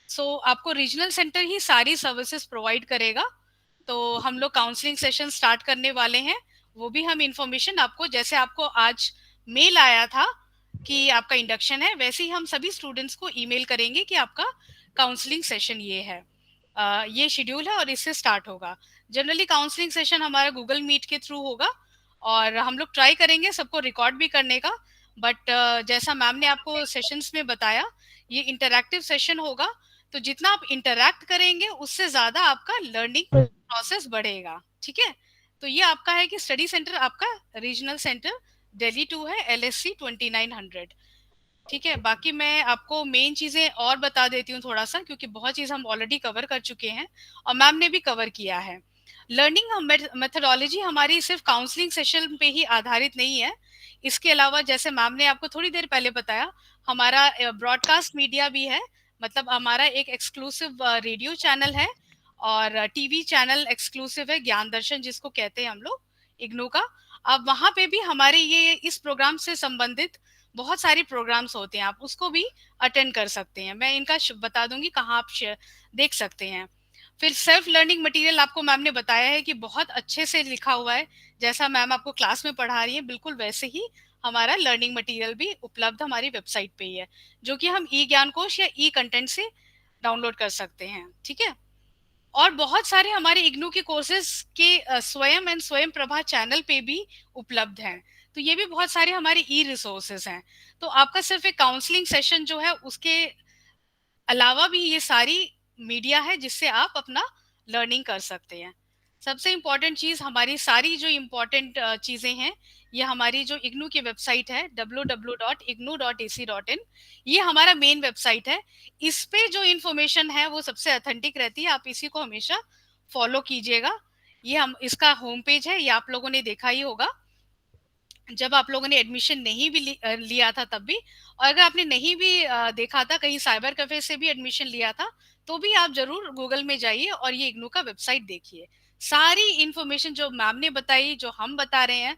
सो आपको रीजनल सेंटर ही सारी सर्विसेज प्रोवाइड करेगा। तो हम लोग काउंसलिंग सेशन स्टार्ट करने वाले हैं, वो भी हम इंफॉर्मेशन आपको, जैसे आपको आज मेल आया था कि आपका इंडक्शन है, वैसे ही हम सभी स्टूडेंट्स को ईमेल करेंगे कि आपका काउंसलिंग सेशन ये है, ये शेड्यूल है और इससे स्टार्ट होगा। जनरली काउंसलिंग सेशन हमारा गूगल मीट के थ्रू होगा और हम लोग ट्राई करेंगे सबको रिकॉर्ड भी करने का, बट जैसा मैम ने आपको सेशंस में बताया ये इंटरैक्टिव सेशन होगा, तो जितना आप इंटरैक्ट करेंगे उससे ज्यादा आपका लर्निंग प्रोसेस बढ़ेगा। ठीक है, तो ये आपका है कि स्टडी सेंटर आपका रीजनल सेंटर दिल्ली 2 है, एलएससी 2900। ठीक है, बाकी मैं आपको मेन चीजें और बता देती हूँ थोड़ा सा, क्योंकि बहुत चीज हम ऑलरेडी कवर कर चुके हैं और मैम ने भी कवर किया है। लर्निंग मेथोडोलॉजी हमारी सिर्फ काउंसलिंग सेशन पे ही आधारित नहीं है, इसके अलावा जैसे मैम ने आपको थोड़ी देर पहले बताया हमारा ब्रॉडकास्ट मीडिया भी है, मतलब हमारा एक एक्सक्लूसिव रेडियो चैनल है और टीवी चैनल एक्सक्लूसिव है, ज्ञान दर्शन जिसको कहते हैं हम लोग इग्नू का। अब वहां पे भी हमारे ये इस प्रोग्राम से संबंधित बहुत सारे प्रोग्राम्स होते हैं, आप उसको भी अटेंड कर सकते हैं। मैं इनका बता दूंगी कहाँ आप देख सकते हैं। फिर सेल्फ लर्निंग मटेरियल आपको मैम ने बताया है कि बहुत अच्छे से लिखा हुआ है, जैसा मैम आपको क्लास में पढ़ा रही है बिल्कुल वैसे ही हमारा लर्निंग मटेरियल भी उपलब्ध हमारी वेबसाइट पे ही है, जो कि हम ई ज्ञान कोश या ई कंटेंट से डाउनलोड कर सकते हैं। ठीक है, और बहुत सारे हमारे इग्नू के कोर्सेज के स्वयं एंड स्वयं प्रभा चैनल पे भी उपलब्ध हैं, तो ये भी बहुत सारे हमारे ई रिसोर्सेज हैं। तो आपका सिर्फ एक काउंसलिंग सेशन जो है उसके अलावा भी ये सारी मीडिया है जिससे आप अपना लर्निंग कर सकते हैं। सबसे इम्पोर्टेंट चीज, हमारी सारी जो इम्पोर्टेंट चीजें हैं ये हमारी जो इग्नू की वेबसाइट है www.ignu.ac.in, ये हमारा मेन वेबसाइट है। इस पे जो इन्फॉर्मेशन है वो सबसे ऑथेंटिक रहती है, आप इसी को हमेशा फॉलो कीजिएगा। ये हम इसका होम पेज है, ये आप लोगों ने देखा ही होगा जब आप लोगों ने एडमिशन नहीं भी लिया था तब भी, और अगर आपने नहीं भी देखा था, कहीं साइबर कैफे से भी एडमिशन लिया था, तो भी आप जरूर गूगल में जाइए और ये इग्नू का वेबसाइट देखिए। सारी इंफॉर्मेशन जो मैम ने बताई, जो हम बता रहे हैं,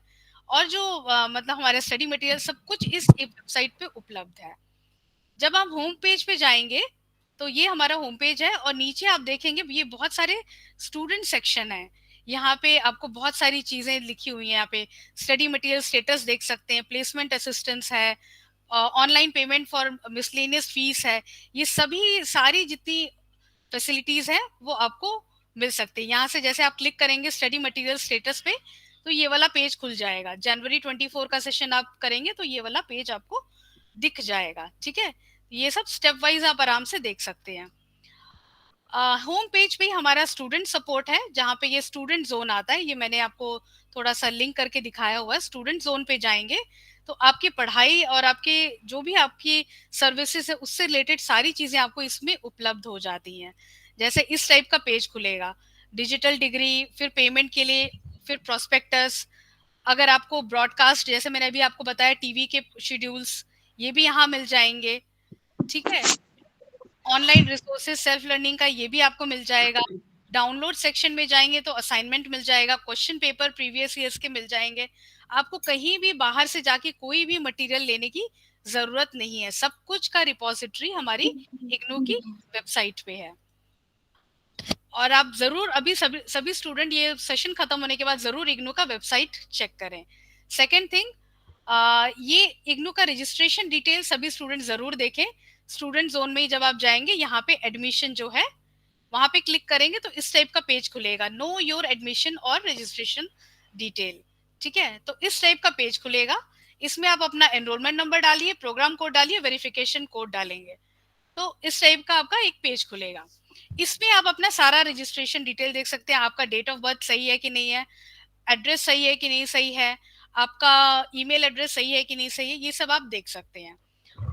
और जो मतलब हमारे स्टडी मटेरियल सब कुछ इस वेबसाइट पे उपलब्ध है। जब आप होम पेज पे जाएंगे तो ये हमारा होम पेज है और नीचे आप देखेंगे ये बहुत सारे स्टूडेंट सेक्शन है। यहाँ पे आपको बहुत सारी चीजें लिखी हुई हैं, यहाँ पे स्टडी मटेरियल स्टेटस देख सकते हैं, प्लेसमेंट असिस्टेंस है, online payment for miscellaneous fees है, ये सभी सारी जितनी फैसिलिटीज हैं वो आपको मिल सकती है। यहाँ से जैसे आप क्लिक करेंगे स्टडी मटेरियल स्टेटस पे तो ये वाला पेज खुल जाएगा। जनवरी 24 का सेशन आप करेंगे तो ये वाला पेज आपको दिख जाएगा। ठीक है, ये सब स्टेप वाइज आप आराम से देख सकते हैं। होम पेज पे ही हमारा स्टूडेंट सपोर्ट है, जहाँ पे ये स्टूडेंट जोन आता है, ये मैंने आपको थोड़ा सा लिंक करके दिखाया हुआ है। स्टूडेंट जोन पे जाएंगे तो आपकी पढ़ाई और आपके जो भी आपकी सर्विसेज है उससे रिलेटेड सारी चीजें आपको इसमें उपलब्ध हो जाती हैं। जैसे इस टाइप का पेज खुलेगा, डिजिटल डिग्री, फिर पेमेंट के लिए, फिर प्रोस्पेक्टस, अगर आपको ब्रॉडकास्ट जैसे मैंने अभी आपको बताया टीवी के शेड्यूल्स ये भी यहाँ मिल जाएंगे। ठीक है, ऑनलाइन रिसोर्सेज सेल्फ लर्निंग का ये भी आपको मिल जाएगा। डाउनलोड सेक्शन में जाएंगे तो असाइनमेंट मिल जाएगा, क्वेश्चन पेपर प्रीवियस ईयर्स के मिल जाएंगे। आपको कहीं भी बाहर से जाके कोई भी मटेरियल लेने की जरूरत नहीं है, सब कुछ का रिपोजिटरी हमारी इग्नू की वेबसाइट पे है। और आप जरूर अभी सभी स्टूडेंट ये सेशन खत्म होने के बाद जरूर इग्नू का वेबसाइट चेक करें। सेकेंड थिंग, ये इग्नू का रजिस्ट्रेशन डिटेल सभी स्टूडेंट जरूर देखें। स्टूडेंट जोन में जब आप जाएंगे यहाँ पे एडमिशन जो है वहां पे क्लिक करेंगे तो इस टाइप का पेज खुलेगा, नो योर एडमिशन और रजिस्ट्रेशन डिटेल। ठीक है, तो इस टाइप का पेज खुलेगा, इसमें आप अपना एनरोलमेंट नंबर डालिए, प्रोग्राम कोड डालिए, वेरिफिकेशन कोड डालेंगे तो इस टाइप का आपका एक पेज खुलेगा। इसमें आप अपना सारा रजिस्ट्रेशन डिटेल देख सकते हैं, आपका डेट ऑफ बर्थ सही है कि नहीं है, एड्रेस सही है कि नहीं सही है, आपका ईमेल एड्रेस सही है कि नहीं सही है, ये सब आप देख सकते हैं।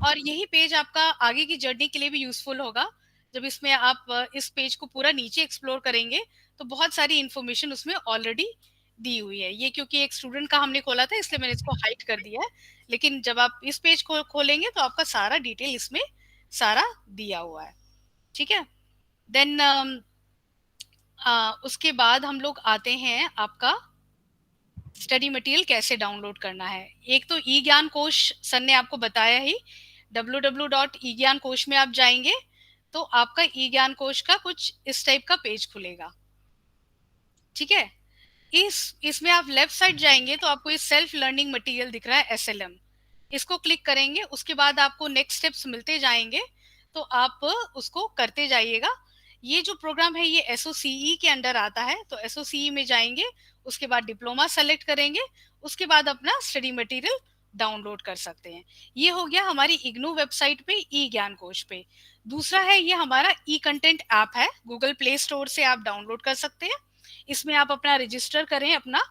और यही पेज आपका आगे की जर्नी के लिए भी यूजफुल होगा। जब इसमें आप इस पेज को पूरा नीचे एक्सप्लोर करेंगे तो बहुत सारी इंफॉर्मेशन उसमें ऑलरेडी दी हुई है। ये क्योंकि एक स्टूडेंट का हमने खोला था इसलिए मैंने इसको हाइड कर दिया है, लेकिन जब आप इस पेज को खोलेंगे तो आपका सारा डिटेल इसमें सारा दिया हुआ है। ठीक है, देन उसके बाद हम लोग आते हैं आपका स्टडी मटेरियल कैसे डाउनलोड करना है। एक तो ई ज्ञान कोश सर ने आपको बताया ही, www.eGyan-कोश में आप जाएंगे तो आपका ई ज्ञान कोश का कुछ इस टाइप का पेज खुलेगा। ठीक है, इसमें आप लेफ्ट साइड जाएंगे तो आपको इस सेल्फ लर्निंग मटेरियल दिख रहा है SLM, इसको क्लिक करेंगे, उसके बाद आपको नेक्स्ट स्टेप्स मिलते जाएंगे तो आप उसको करते जाइएगा। ये जो प्रोग्राम है ये SOCE के अंडर आता है, तो SOCE में जाएंगे, उसके बाद डिप्लोमा सेलेक्ट करेंगे, उसके बाद अपना स्टडी मटेरियल डाउनलोड कर सकते हैं। ये हो गया हमारी इग्नू वेबसाइट पे ई ज्ञान कोश पे। दूसरा है ये हमारा ई कंटेंट ऐप है, गूगल प्ले स्टोर से आप डाउनलोड कर सकते हैं। इसमें आप अपना रजिस्टर करें, अपना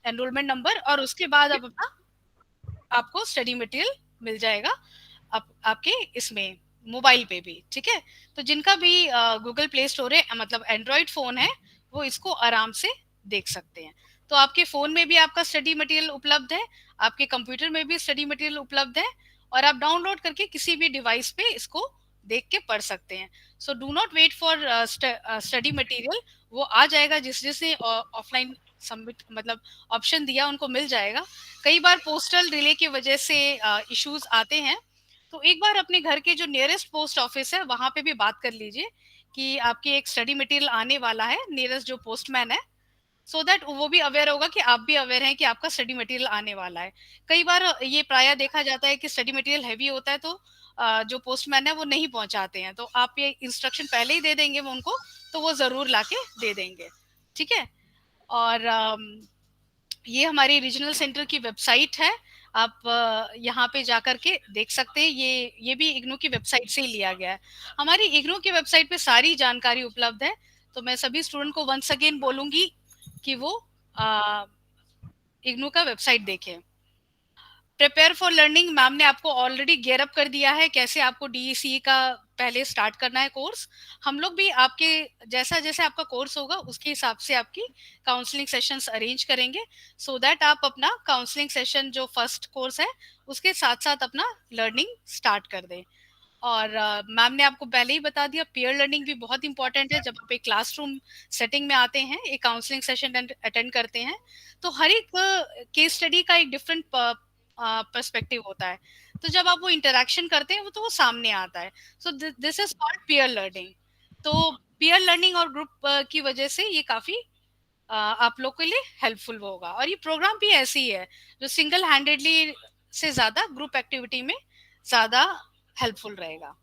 एनरोलमेंट नंबर, और उसके बाद आप अपना आपको स्टडी मटेरियल मिल जाएगा आपके इसमें मोबाइल पे भी। ठीक है, तो जिनका भी गूगल प्ले स्टोर है, मतलब एंड्रॉइड फोन है, वो इसको आराम से देख सकते हैं। तो आपके फोन में भी आपका स्टडी मटेरियल उपलब्ध है, आपके कंप्यूटर में भी स्टडी मटेरियल उपलब्ध है, और आप डाउनलोड करके किसी भी डिवाइस पे इसको देख के पढ़ सकते हैं। So do not wait for study material, वो आ जाएगा, जिसने ऑफलाइन सबमिट मतलब ऑप्शन दिया उनको मिल जाएगा। कई बार पोस्टल डिले की वजह से इश्यूज आते हैं, तो एक बार अपने घर के जो नियरेस्ट पोस्ट ऑफिस है वहां पे भी बात कर लीजिए कि आपके एक स्टडी मटेरियल आने वाला है, नियरेस्ट जो पोस्टमैन है, सो दैट वो भी अवेयर होगा कि आप भी अवेयर हैं कि आपका स्टडी मटेरियल आने वाला है। कई बार ये प्राय देखा जाता है कि स्टडी मटेरियल हैवी होता है तो जो पोस्टमैन है वो नहीं पहुंचाते हैं, तो आप ये इंस्ट्रक्शन पहले ही दे देंगे वो उनको, तो वो जरूर लाके दे देंगे। ठीक है, और ये हमारी रीजनल सेंटर की वेबसाइट है, आप यहाँ पे जाकर के देख सकते हैं। ये भी इग्नू की वेबसाइट से ही लिया गया है। हमारी इग्नू की वेबसाइट पे सारी जानकारी उपलब्ध है, तो मैं सभी स्टूडेंट को वंस अगेन बोलूंगी कि वो इग्नू का वेबसाइट देखें। प्रिपेयर फॉर लर्निंग मैम ने आपको ऑलरेडी गेयर अप कर दिया है, कैसे आपको DECE का पहले स्टार्ट करना है कोर्स। हम लोग भी आपके जैसा जैसे आपका कोर्स होगा उसके हिसाब से आपकी काउंसलिंग सेशंस अरेंज करेंगे, सो दैट आप अपना काउंसलिंग सेशन जो फर्स्ट कोर्स है उसके साथ साथ अपना लर्निंग स्टार्ट कर दें। और मैम ने आपको पहले ही बता दिया, पीयर लर्निंग भी बहुत इंपॉर्टेंट है। जब आप एक क्लासरूम सेटिंग में आते हैं, एक काउंसलिंग सेशन अटेंड करते हैं, तो हर एक केस स्टडी का एक डिफरेंट पर्सपेक्टिव होता है, तो जब आप वो इंटरेक्शन करते हैं वो सामने आता है। So this is called peer learning. तो पीयर लर्निंग और ग्रुप की वजह से ये काफी आप लोग के लिए हेल्पफुल होगा। और ये प्रोग्राम भी ऐसी है जो सिंगल हैंडेडली से ज्यादा ग्रुप एक्टिविटी में ज्यादा हेल्पफुल रहेगा।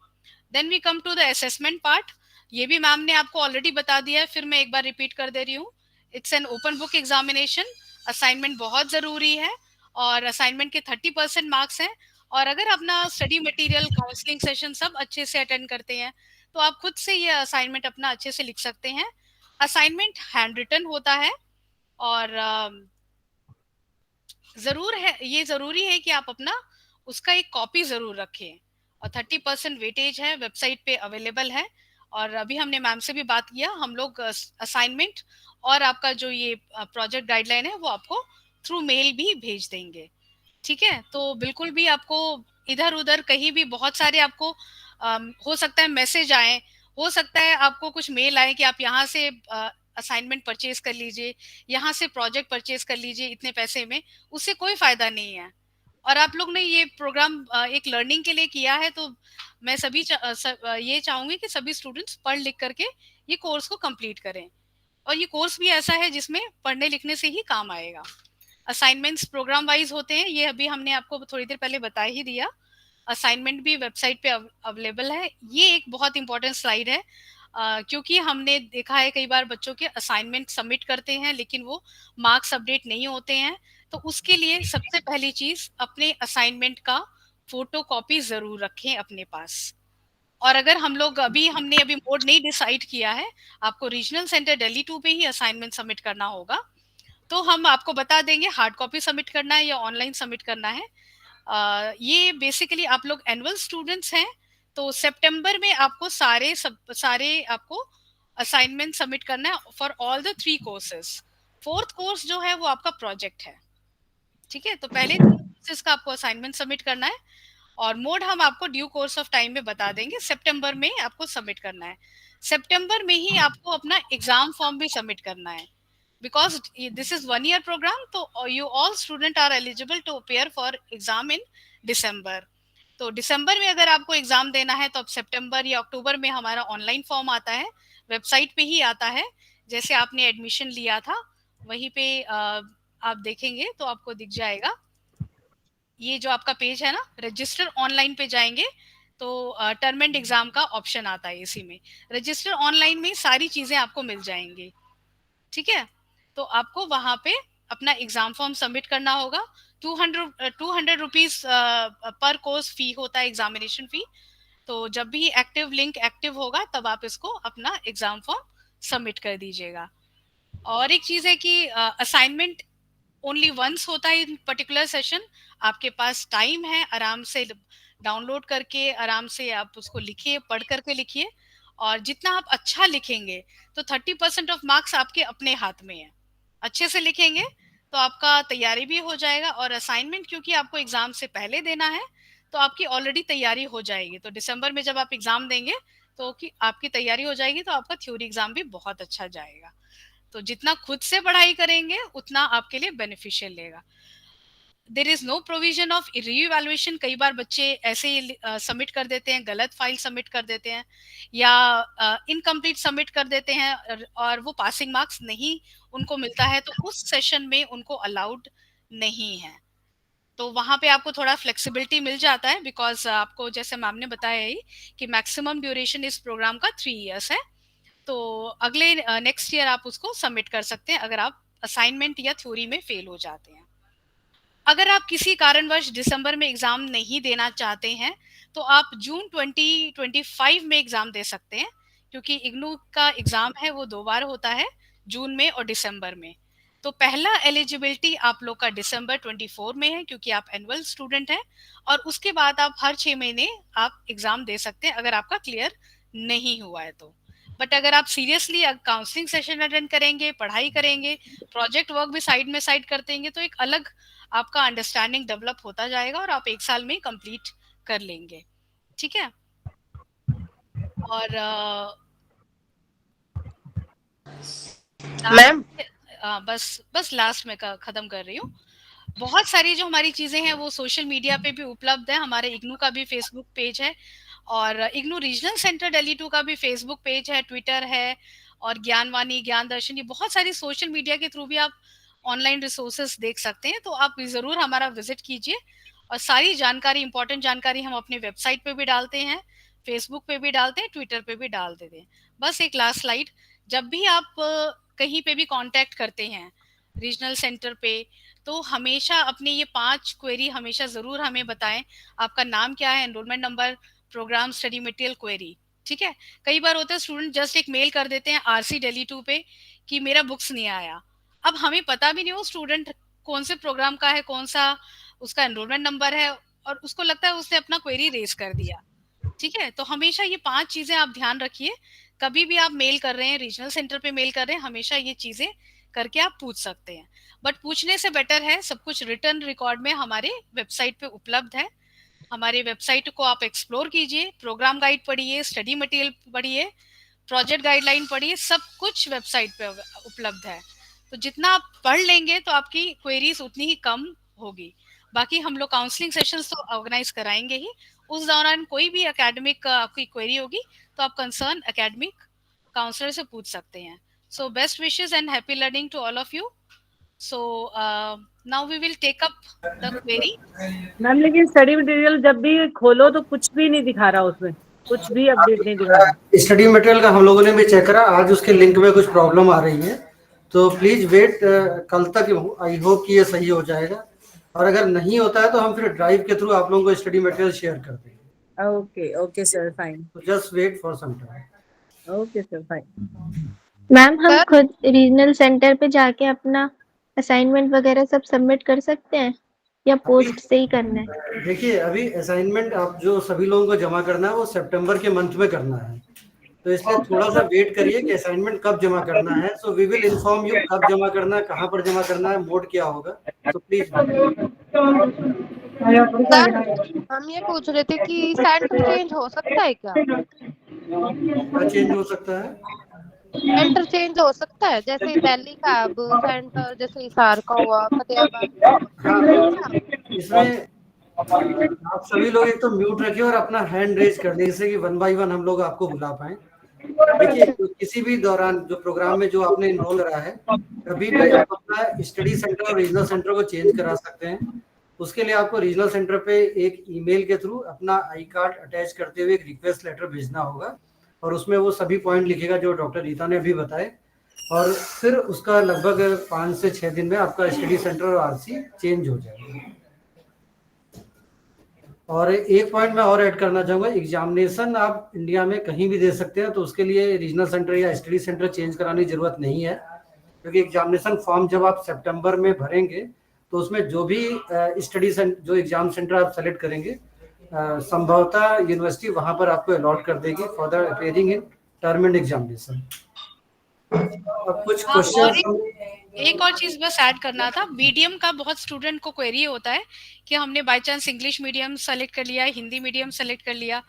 Then we come to the assessment part. ये भी मैम ने आपको ऑलरेडी बता दिया है, फिर मैं एक बार रिपीट कर दे रही हूँ। It's an open book examination, assignment बहुत जरूरी है, और असाइनमेंट के 30% मार्क्स हैं। और अगर अपना स्टडी मटेरियल, काउंसलिंग सेशन सब अच्छे से अटेंड करते हैं तो आप खुद से ये असाइनमेंट अपना अच्छे से लिख सकते हैं। असाइनमेंट हैंड रिटन होता है, और ये जरूरी है कि आप अपना उसका एक कॉपी जरूर रखें। और 30% वेटेज है, वेबसाइट पे अवेलेबल है। और अभी हमने मैम से भी बात किया, हम लोग असाइनमेंट और आपका जो ये प्रोजेक्ट गाइडलाइन है वो आपको थ्रू मेल भी भेज देंगे। ठीक है, तो बिल्कुल भी आपको इधर उधर कहीं भी बहुत सारे आपको हो सकता है मैसेज आए, हो सकता है आपको कुछ मेल आए कि आप यहाँ से असाइनमेंट परचेज कर लीजिए, यहाँ से प्रोजेक्ट परचेज कर लीजिए इतने पैसे में, उससे कोई फायदा नहीं है। और आप लोग ने ये प्रोग्राम एक लर्निंग के लिए किया है, तो मैं ये चाहूंगी कि सभी स्टूडेंट्स पढ़ लिख करके ये कोर्स को कंप्लीट करें। और ये कोर्स भी ऐसा है जिसमें पढ़ने लिखने से ही काम आएगा। असाइनमेंट्स प्रोग्राम वाइज होते हैं, ये अभी हमने आपको थोड़ी देर पहले बता ही दिया। असाइनमेंट भी वेबसाइट पे अवेलेबल है। ये एक बहुत इंपॉर्टेंट स्लाइड है, क्योंकि हमने देखा है कई बार बच्चों के असाइनमेंट सबमिट करते हैं लेकिन वो मार्क्स अपडेट नहीं होते हैं। तो उसके लिए सबसे पहली चीज, अपने असाइनमेंट का फोटो कॉपी जरूर रखें अपने पास। और अगर हमने अभी मोड नहीं डिसाइड किया है, आपको रीजनल सेंटर दिल्ली 2 पे ही असाइनमेंट सबमिट करना होगा। तो हम आपको बता देंगे हार्ड कॉपी सबमिट करना है या ऑनलाइन सबमिट करना है। ये बेसिकली आप लोग एनुअल स्टूडेंट्स हैं, तो सितंबर में आपको सारे आपको असाइनमेंट सबमिट करना है for all the 3 courses. 4th course जो है वो आपका प्रोजेक्ट है, ठीक है। तो पहले 3 कोर्सेज का आपको असाइनमेंट सबमिट करना है और मोड हम आपको ड्यू कोर्स ऑफ टाइम में बता देंगे। सितंबर में आपको सबमिट करना है। सितंबर में ही आपको अपना एग्जाम फॉर्म भी सबमिट करना है, because this is 1 year program, तो you all student are eligible to appear for exam in December। तो दिसंबर में अगर आपको एग्जाम देना है तो अब सितंबर या अक्टूबर में हमारा ऑनलाइन फॉर्म आता है, वेबसाइट पे ही आता है, जैसे आपने एडमिशन लिया था वहीं पे आप देखेंगे तो आपको दिख जाएगा। ये जो आपका पेज है ना, रजिस्टर ऑनलाइन पे जाएंगे तो टर्म एंड एग्जाम का ऑप्शन आता है, इसी में रजिस्टर ऑनलाइन में सारी चीजें आपको मिल जाएंगी, ठीक है। तो आपको वहां पे अपना एग्जाम फॉर्म सबमिट करना होगा। 200 रुपीज पर कोर्स फी होता है, एग्जामिनेशन फी। तो जब भी एक्टिव लिंक एक्टिव होगा तब आप इसको अपना एग्जाम फॉर्म सबमिट कर दीजिएगा। और एक चीज है कि असाइनमेंट ओनली वंस होता है इन पर्टिकुलर सेशन। आपके पास टाइम है, आराम से डाउनलोड करके आराम से आप उसको लिखिए, पढ़ करके लिखिए, और जितना आप अच्छा लिखेंगे तो 30% ऑफ मार्क्स आपके अपने हाथ में है। अच्छे से लिखेंगे तो आपका तैयारी भी हो जाएगा, और असाइनमेंट क्योंकि आपको एग्जाम से पहले देना है तो आपकी ऑलरेडी तैयारी हो जाएगी। तो दिसंबर में जब आप एग्जाम देंगे तो आपकी तैयारी हो जाएगी, तो आपका थ्योरी एग्जाम भी बहुत अच्छा जाएगा। तो जितना खुद से पढ़ाई करेंगे उतना आपके लिए बेनिफिशियल रहेगा। There is no provision of reevaluation. कई बार बच्चे ऐसे ही सबमिट कर देते हैं, गलत फाइल सबमिट कर देते हैं या इनकम्प्लीट सबमिट कर देते हैं और वो पासिंग मार्क्स नहीं उनको मिलता है, तो उस सेशन में उनको अलाउड नहीं है। तो वहां पे आपको थोड़ा फ्लेक्सिबिलिटी मिल जाता है, बिकॉज आपको जैसे मैम ने बताया ही कि मैक्सिमम ड्यूरेशन इस प्रोग्राम का 3 इयर्स है। तो अगले नेक्स्ट ईयर आप उसको सबमिट कर सकते हैं अगर आप असाइनमेंट या थ्योरी में फेल हो जाते हैं। अगर आप किसी कारणवश दिसंबर में एग्जाम नहीं देना चाहते हैं तो आप जून 2025 में एग्जाम दे सकते हैं, क्योंकि इग्नू का एग्जाम है वो 2 बार होता है, जून में और दिसंबर में। तो पहला एलिजिबिलिटी आप लोग का दिसंबर 24 में है, क्योंकि आप एनुअल स्टूडेंट हैं, और उसके बाद आप हर 6 महीने आप एग्जाम दे सकते हैं अगर आपका क्लियर नहीं हुआ है तो। बट अगर आप सीरियसली काउंसलिंग सेशन अटेंड करेंगे, पढ़ाई करेंगे, प्रोजेक्ट वर्क भी साइड कर देंगे, तो एक अलग आपका अंडरस्टैंडिंग डेवलप होता जाएगा और आप 1 साल में कंप्लीट कर लेंगे, ठीक है। और मैम बस लास्ट में खत्म कर रही हूँ। बहुत सारी जो हमारी चीजें हैं वो सोशल मीडिया पे भी उपलब्ध है। हमारे इग्नू का भी फेसबुक पेज है, और इग्नू रीजनल सेंटर दिल्ली 2 का भी फेसबुक पेज है, ट्विटर है, और ज्ञानवाणी, ज्ञान दर्शन, ये बहुत सारी सोशल मीडिया के थ्रू भी आप ऑनलाइन रिसोर्सेस देख सकते हैं। तो आप जरूर हमारा विजिट कीजिए, और सारी जानकारी, इंपॉर्टेंट जानकारी हम अपने वेबसाइट पे भी डालते हैं, फेसबुक पे भी डालते हैं, ट्विटर पे भी डाल देते हैं। बस एक लास्ट स्लाइड, जब भी आप कहीं पे भी कांटेक्ट करते हैं रीजनल सेंटर पे, तो हमेशा अपने ये 5 क्वेरी हमेशा जरूर हमें बताएं। आपका नाम क्या है, enrolment number, programme, study material, query, ठीक है। कई बार होता है स्टूडेंट जस्ट एक मेल कर देते हैं RC दिल्ली 2 पे कि मेरा बुक्स नहीं आया। अब हमें पता भी नहीं वो स्टूडेंट कौन से प्रोग्राम का है, कौन सा उसका एनरोलमेंट नंबर है, और उसको लगता है उसने अपना क्वेरी रेज कर दिया, ठीक है। तो हमेशा ये 5 चीजें आप ध्यान रखिए। कभी भी आप मेल कर रहे हैं, रीजनल सेंटर पे मेल कर रहे हैं, हमेशा ये चीजें करके आप पूछ सकते हैं। बट पूछने से बेटर है सब कुछ रिटर्न रिकॉर्ड में हमारे वेबसाइट पे उपलब्ध है। हमारे वेबसाइट को आप एक्सप्लोर कीजिए, प्रोग्राम गाइड पढ़िए, स्टडी मटेरियल पढ़िए, प्रोजेक्ट गाइडलाइन पढ़िए, सब कुछ वेबसाइट पे उपलब्ध है। तो जितना आप पढ़ लेंगे तो आपकी क्वेरीज उतनी ही कम होगी। बाकी हम लोग काउंसलिंग सेशंस तो ऑर्गेनाइज कराएंगे ही, उस दौरान कोई भी एकेडमिक आपकी क्वेरी होगी तो आप कंसर्न एकेडमिक काउंसलर से पूछ सकते हैं। So best wishes and happy learning to all of you. So now we will take up the query. Ma'am लेकिन स्टडी मटेरियल जब भी खोलो तो कुछ भी नहीं दिखा रहा, उसमें कुछ भी अपडेट नहीं दिखा रहा। स्टडी मटेरियल का हम लोगों ने भी चेक करा, आज उसके लिंक में कुछ प्रॉब्लम आ रही है, तो प्लीज वेट, कल तक आई होप कि ये सही हो जाएगा। और अगर नहीं होता है तो हम फिर ड्राइव के थ्रू आप लोगों को स्टडी मटेरियल शेयर कर देंगे। Okay sir, fine. Just wait for some time. Okay sir, fine. Ma'am हम खुद रीजनल सेंटर पे जाके अपना असाइनमेंट वगैरह सब सबमिट कर सकते हैं या पोस्ट से ही करना है? देखिए, अभी असाइनमेंट आप जो सभी लोगों को जमा करना है वो सितंबर के मंथ में करना है, तो इसलिए थोड़ा सा वेट करिए कि असाइनमेंट कब जमा करना है। So we will inform you कब जमा करना है, कहाँ पर जमा करना है, मोड क्या होगा। तो प्लीज सर, हम ये पूछ रहे थे कि सेंटर चेंज हो सकता है क्या? क्या चेंज हो सकता है? सेंटर चेंज हो सकता है, जैसे दिल्ली का अब सेंटर जैसे हिसार का हुआ, फतेहाबाद का। इसमें आप सभी लोग एक तो म्यूट रखिए और अपना हैंड रेज कर लें, जिससे कि 1 बाय 1 हम लोग आपको बुला पाए। देखिए, किसी भी दौरान जो प्रोग्राम में जो आपने इनरोल करा है, कभी भी आप अपना स्टडी सेंटर और रीजनल सेंटर को चेंज करा सकते हैं। उसके लिए आपको रीजनल सेंटर पे एक ईमेल के थ्रू अपना आई कार्ड अटैच करते हुए एक रिक्वेस्ट लेटर भेजना होगा, और उसमें वो सभी पॉइंट लिखेगा जो डॉक्टर रीता ने अभी बताए, और फिर उसका लगभग 5 से 6 दिन में आपका स्टडी सेंटर और आरसी चेंज हो जाएगा। और एक पॉइंट मैं और ऐड करना चाहूँगा, एग्जामिनेशन आप इंडिया में कहीं भी दे सकते हैं, तो उसके लिए रीजनल सेंटर या स्टडी सेंटर चेंज कराने की जरूरत नहीं है, क्योंकि एग्जामिनेशन फॉर्म जब आप सितंबर में भरेंगे तो उसमें जो भी स्टडी जो एग्जाम सेंटर आप सेलेक्ट करेंगे, संभवतः यूनिवर्सिटी वहां पर आपको अलॉट कर देगी for the appearing in term and examination. अब कुछ क्वेश्चन, एक और चीज बस ऐड करना था, मीडियम का बहुत स्टूडेंट को क्वेरी होता है कि हमने by chance English medium select कर लिया, हिंदी मीडियम सेलेक्ट कर लिया,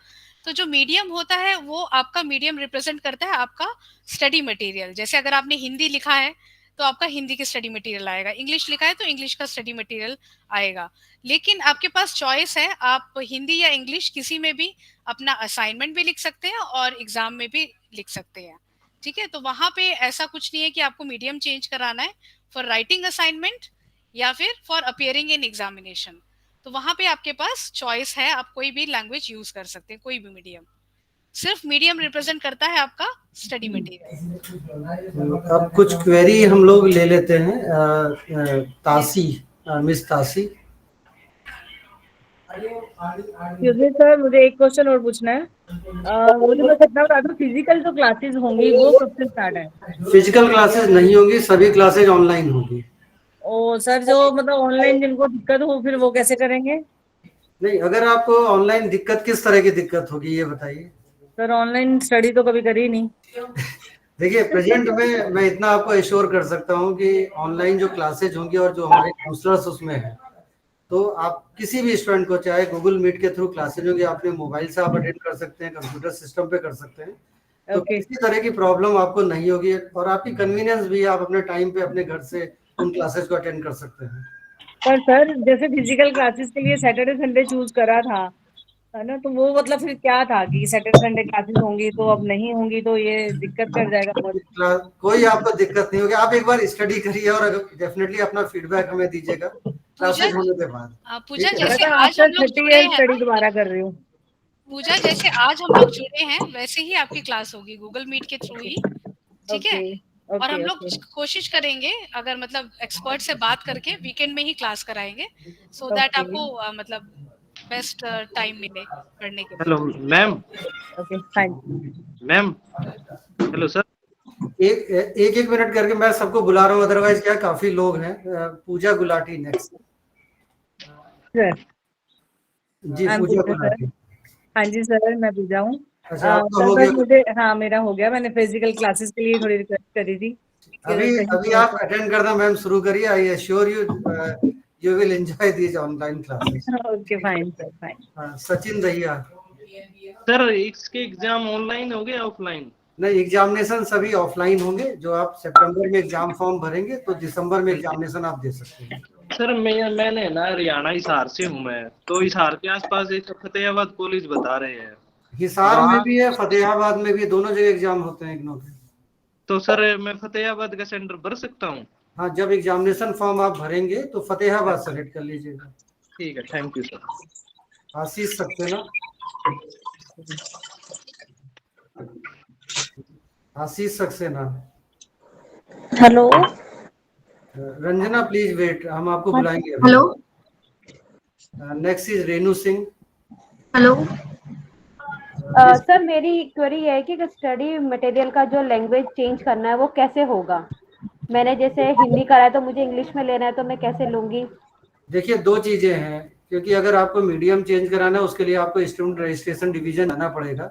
तो जो मीडियम होता है वो आपका मीडियम रिप्रेजेंट करता है आपका स्टडी मटेरियल। जैसे अगर आपने हिंदी लिखा है तो आपका हिंदी की स्टडी मटेरियल आएगा, इंग्लिश लिखा है तो इंग्लिश का स्टडी मटेरियल आएगा। लेकिन आपके पास चॉइस है, आप हिंदी या इंग्लिश किसी में भी अपना असाइनमेंट भी लिख सकते हैं और एग्जाम में भी लिख सकते हैं। ठीक है, तो वहां पे ऐसा कुछ नहीं है कि आपको मीडियम चेंज कराना है फॉर राइटिंग असाइनमेंट या फिर फॉर अपियरिंग इन एग्जामिनेशन। तो वहां पे आपके पास चॉइस है, आप कोई भी लैंग्वेज यूज कर सकते हैं, कोई भी मीडियम। सिर्फ मीडियम रिप्रेजेंट करता है आपका स्टडी मटेरियल। अब कुछ क्वेरी हम लोग ले लेते हैं। तासी, मिस तासी। सर, मुझे एक क्वेश्चन और पूछना है। मुझे बस इतना बता दो, फिजिकल जो क्लासेस होंगी वो कब से स्टार्ट है? फिजिकल क्लासेस नहीं होंगी, सभी क्लासेज ऑनलाइन होंगी। ओ सर, जो मतलब ऑनलाइन जिनको दिक्कत हो फिर वो कैसे करेंगे? नहीं, अगर आपको ऑनलाइन दिक्कत, किस तरह की दिक्कत होगी ये बताइए। सर, ऑनलाइन स्टडी तो कभी करी नहीं। देखिए, प्रेजेंट में मैं इतना आपको एश्योर कर सकता हूँ कि ऑनलाइन जो क्लासेज होंगी और जो हमारे काउंसलर्स उसमें हैं, तो आप किसी भी स्टूडेंट को, चाहे गूगल मीट के थ्रू क्लासेज होगी, अपने मोबाइल से आप अटेंड कर सकते हैं, कंप्यूटर सिस्टम पे कर सकते हैं, तो किसी तरह की प्रॉब्लम आपको नहीं होगी, और आपकी कन्वीनियंस भी, आप अपने टाइम पे अपने घर से उन क्लासेज को अटेंड कर सकते हैं। पर सर, जैसे फिजिकल क्लासेस के लिए सैटरडे संडे चूज करा था, है ना, तो वो मतलब फिर क्या था कि सैटरडे संडे क्लासेस होंगी तो अब नहीं होंगी, तो ये दिक्कत कर जाएगा बहुत। कोई आपको दिक्कत नहीं होगी, आप एक बार स्टडी करिए और डेफिनेटली अपना फीडबैक हमें दीजिएगा क्लासेस होने के बाद। पूजा, जैसे आज हम लोग जुड़े हैं, स्टडी दोबारा कर रही हूँ। पूजा, जैसे आज हम लोग जुड़े हैं वैसे ही आपकी क्लास होगी गूगल मीट के थ्रू ही। ठीक है, और हम लोग कोशिश करेंगे, अगर मतलब एक्सपर्ट से बात करके वीकेंड में ही क्लास कराएंगे, सो दैट आपको मतलब बेस्ट टाइम मिले पढ़ने के लिए। Hello ma'am. Okay fine ma'am, hello sir. एक मिनट करके मैं सबको बुला रहा हूँ, अदरवाइज क्या, काफी लोग हैं। पूजा गुलाटी नेक्स्ट। सर जी, पूजा गुलाटी। हाँ जी सर, मैं पूजा हूँ। अच्छा, आपका हो गया? मुझे, हाँ मेरा हो गया, मैंने फिजिकल क्लासेस के लिए थोड़ी रिक्वेस्ट करी थी। अभी आप अटेंड करना मैम शुरू करिए। I assure you you will enjoy these online classes. Okay fine sir, fine. Sachin Dahiya. Sir, इसके एग्जाम ऑनलाइन हो गए ऑफलाइन? नहीं, एग्जामिनेशन सभी ऑफलाइन होंगे। जो आप सितंबर में एग्जाम फॉर्म भरेंगे तो दिसंबर में एग्जामिनेशन आप दे सकते हैं। सर, मैंने ना हरियाणा हिसार से हूँ मैं, तो हिसार के आसपास एक फतेहाबाद कॉलेज बता रहे हैं। हिसार में भी है, फतेहाबाद में भी, दोनों जगह एग्जाम होते हैं इग्नू के। तो सर, मैं फतेहाबाद का सेंटर भर सकता हूँ? हाँ, जब एग्जामिनेशन फॉर्म आप भरेंगे तो फतेहाबाद सेलेक्ट कर लीजिएगा। ठीक है, thank you sir. Ashish Saxena. Ashish Saxena. Hello. Ranjana please wait, हम आपको बुलाएंगे। Hello. Next is Renu Singh. Hello. Sir, मेरी क्वेरी है कि स्टडी मटेरियल का जो लैंग्वेज चेंज करना है वो कैसे होगा? मैंने जैसे हिंदी करा है तो मुझे इंग्लिश में लेना है तो मैं कैसे लूंगी? देखिए, दो चीजें हैं, क्योंकि अगर आपको मीडियम चेंज कराना है उसके लिए आपको स्टूडेंट रजिस्ट्रेशन डिवीजन आना पड़ेगा।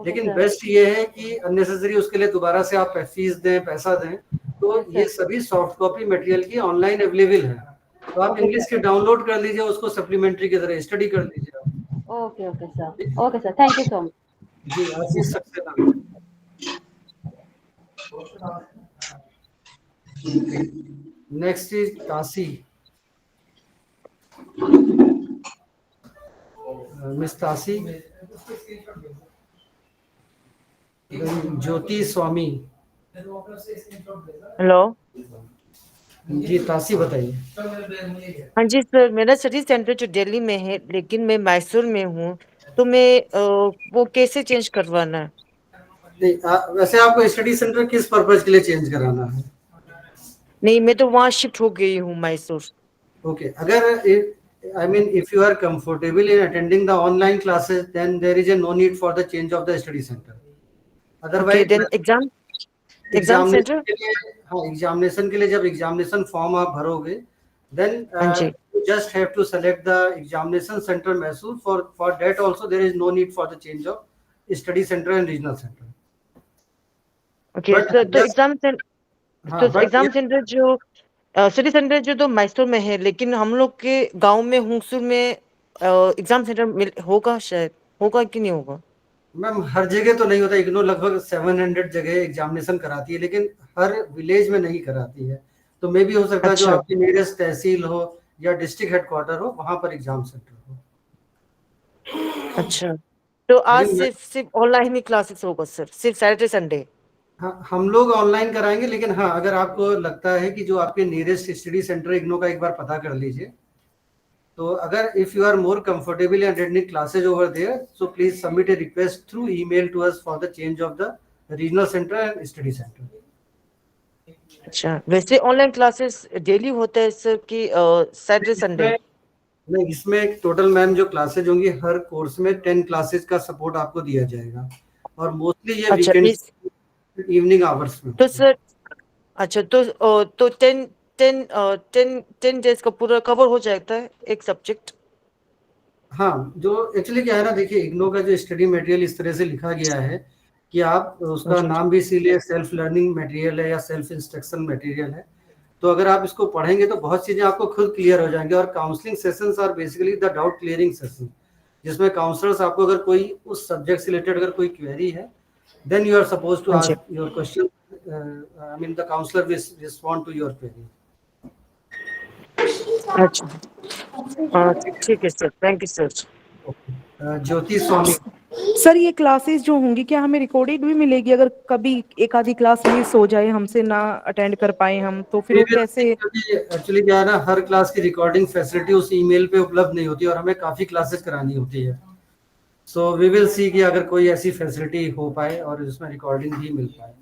लेकिन बेस्ट ये है कि अननेसेसरी उसके लिए दोबारा से आप फीस दें, पैसा दें, तो ये सभी सॉफ्ट कॉपी मटेरियल की ऑनलाइन अवेलेबल है, तो आप इंग्लिश के डाउनलोड कर लीजिए, उसको सप्लीमेंट्री की तरह स्टडी कर लीजिए आप। Okay sir, thank you so much. जी, Ashish Saxena. Next is Tasi, miss Tasi. Jyoti Swami. Hello. जी, तासी बताइए। हाँ जी सर, मेरा स्टडी सेंटर जो दिल्ली में है लेकिन मैं मैसूर में हूँ, तो मैं वो कैसे चेंज करवाना है? नहीं, वैसे आपको स्टडी सेंटर किस पर्पज के लिए चेंज कराना है? नहीं, मैं तो वहाँ शिफ्ट हो गई हूँ मैसूर। ओके, अगर I mean, if you are comfortable in attending the online classes, then there is a no need for the change of the study center. Otherwise, then exam centre के लिए, हाँ, एग्जामिनेशन के लिए जब एग्जामिनेशन फॉर्म आप भरोगे, then you just have to select the examination center Mysore. For that also there is no need for the change of study center and regional center. Okay, तो exam centre जो study centre जो तो मैसूर में है, लेकिन हम लोग के गांव में हुंगसुर में एग्जाम सेंटर होगा, शायद होगा कि नहीं होगा? मैम, हर जगह तो नहीं होता। इग्नू लगभग 700 जगह एग्जामिनेशन कराती है, लेकिन हर विलेज में नहीं कराती है, तो मे भी हो सकता है जो आपकी नियरेस्ट तहसील हो या डिस्ट्रिक्ट हेडक्वार्टर हो वहां पर एग्जाम सेंटर हो। अच्छा, तो आज सिर्फ ऑनलाइन ही क्लासेस होगा सर, सिर्फ सैटरडे संडे? हाँ, हम लोग ऑनलाइन कराएंगे, लेकिन हाँ, अगर आपको लगता है कि जो आपके नियरेस्ट स्टडी सेंटर इग्नू का एक बार पता कर लीजिए, तो अगर if you are more comfortable in attending classes over there, so please submit a request through email to us for the change of the regional centre and study centre. अच्छा, वैसे online classes daily होते हैं sir कि Saturday Sunday? नहीं, इसमें total ma'am जो classes होंगी, हर course में 10 क्लासेज का सपोर्ट आपको दिया जाएगा, और मोस्टली ये वीकेंड इवनिंग आवर्स में। तो सर अच्छा, तो 10 डेज का पूरा कवर हो जाता है एक सब्जेक्ट? हाँ, जो एक्चुअली क्या है ना, देखिए, इग्नो का जो स्टडी मटेरियल इस तरह से लिखा गया है कि आप उसका नाम भी इसीलिए सेल्फ लर्निंग मटेरियल है या सेल्फ इंस्ट्रक्शन मटेरियल है, तो अगर आप इसको पढ़ेंगे तो बहुत चीजें आपको खुद क्लियर हो जाएंगी। और counselling sessions are basically the doubt clearing session, जिसमें काउंसलर्स आपको अगर कोई उस सब्जेक्ट से रिलेटेड अगर कोई क्वेरी है, then you are suppose to ask your question, I mean the counsellor will respond to your query. अच्छा, ठीक है sir, thank you sir. Jyoti Swami. Sir, ये क्लासेस जो होंगी क्या हमें रिकॉर्डेड भी मिलेगी? अगर कभी एक आधी क्लास मिस हो जाए, हमसे ना अटेंड कर पाए हम, तो फिर वो कैसे? एक्चुअली क्या है ना, हर क्लास की रिकॉर्डिंग फैसिलिटी उस ईमेल पे उपलब्ध नहीं होती, और हमें काफी क्लासेस करानी होती है, सो वी विल सी कि अगर कोई ऐसी फैसिलिटी हो पाए और जिसमें रिकॉर्डिंग भी मिल पाए।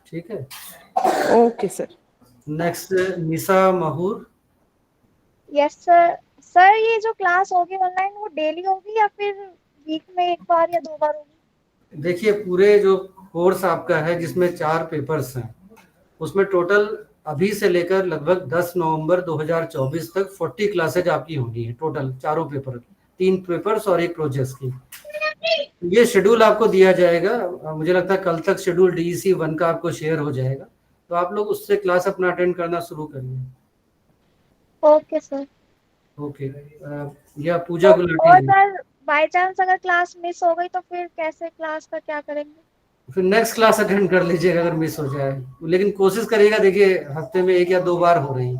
ठीक है, okay sir. Next Nisha Mahur. Yes sir. Sir, ये जो क्लास होगी ऑनलाइन वो डेली होगी या फिर वीक में एक बार या 2 बार होगी? देखिए, पूरे जो कोर्स आपका है जिसमें 4 पेपर्स हैं, उसमें टोटल अभी से लेकर लगभग 10 नवंबर 2024 तक 40 क्लासेज आपकी होंगी, टोटल चारों पेपर, 3 पेपर्स और 1 प्रोजेक्ट की। ये शेड्यूल आपको दिया जाएगा, मुझे लगता है कल तक शेड्यूल DEC 1 का आपको शेयर हो जाएगा, तो आप लोग उससे क्लास अपना अटेंड करना शुरू करिए। Okay sir. ओके, या पूजा गुलाटी। और सर, बाय चांस अगर क्लास मिस हो गई तो फिर कैसे, क्लास का क्या करेंगे? फिर नेक्स्ट क्लास अटेंड कर लीजिएगा अगर मिस हो जाए, लेकिन कोशिश करिएगा, देखिए हफ्ते में 1 या 2 बार हो रही,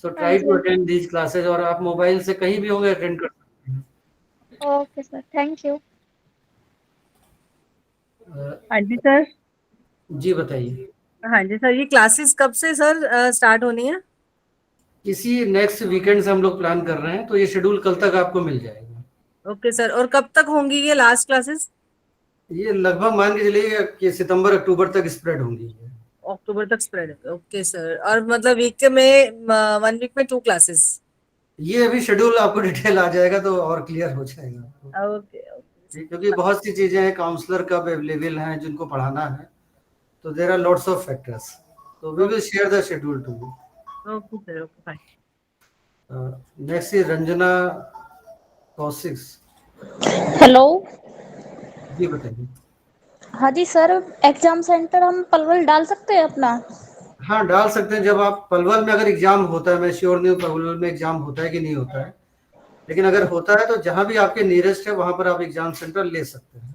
so try to attend these classes, और आप मोबाइल से कहीं भी होंगे अटेंड कर सकते हैं। Okay sir, thank you. हाँ जी सर। जी बताइए। हाँ जी सर, ये क्लासेस कब से सर स्टार्ट होनी है? इसी नेक्स्ट वीकेंड से हम लोग प्लान कर रहे हैं, तो ये शेड्यूल कल तक आपको मिल जाएगा। ओके सर, और कब तक होंगी ये लास्ट क्लासेस? ये लगभग मान के चलिए कि सितंबर अक्टूबर तक स्प्रेड होंगी। अक्टूबर तक स्प्रेड है, ओके सर। और मतलब वीक में 1 वीक में 2 क्लासेस? ये अभी शेड्यूल आपको डिटेल आ जाएगा तो और क्लियर हो जाएगा। ओके, क्योंकि बहुत सी चीजें हैं, काउंसलर कब अवेलेबल हैं जिनको पढ़ाना है, तो there are lots of factors. So we will share the schedule to you. Okay sir, okay fine. Next is Ranjana Kaushik. Hello. जी बताइए। हाँ जी सर, एग्जाम सेंटर हम पलवल डाल सकते हैं अपना? हाँ डाल सकते हैं। जब आप पलवल में अगर एग्जाम होता है, मैं श्योर नहीं हूँ पलवल में एग्जाम होता है कि नहीं होता है, लेकिन अगर होता है तो जहाँ भी आपके नियरेस्ट है वहां पर आप एग्जाम सेंटर ले सकते हैं।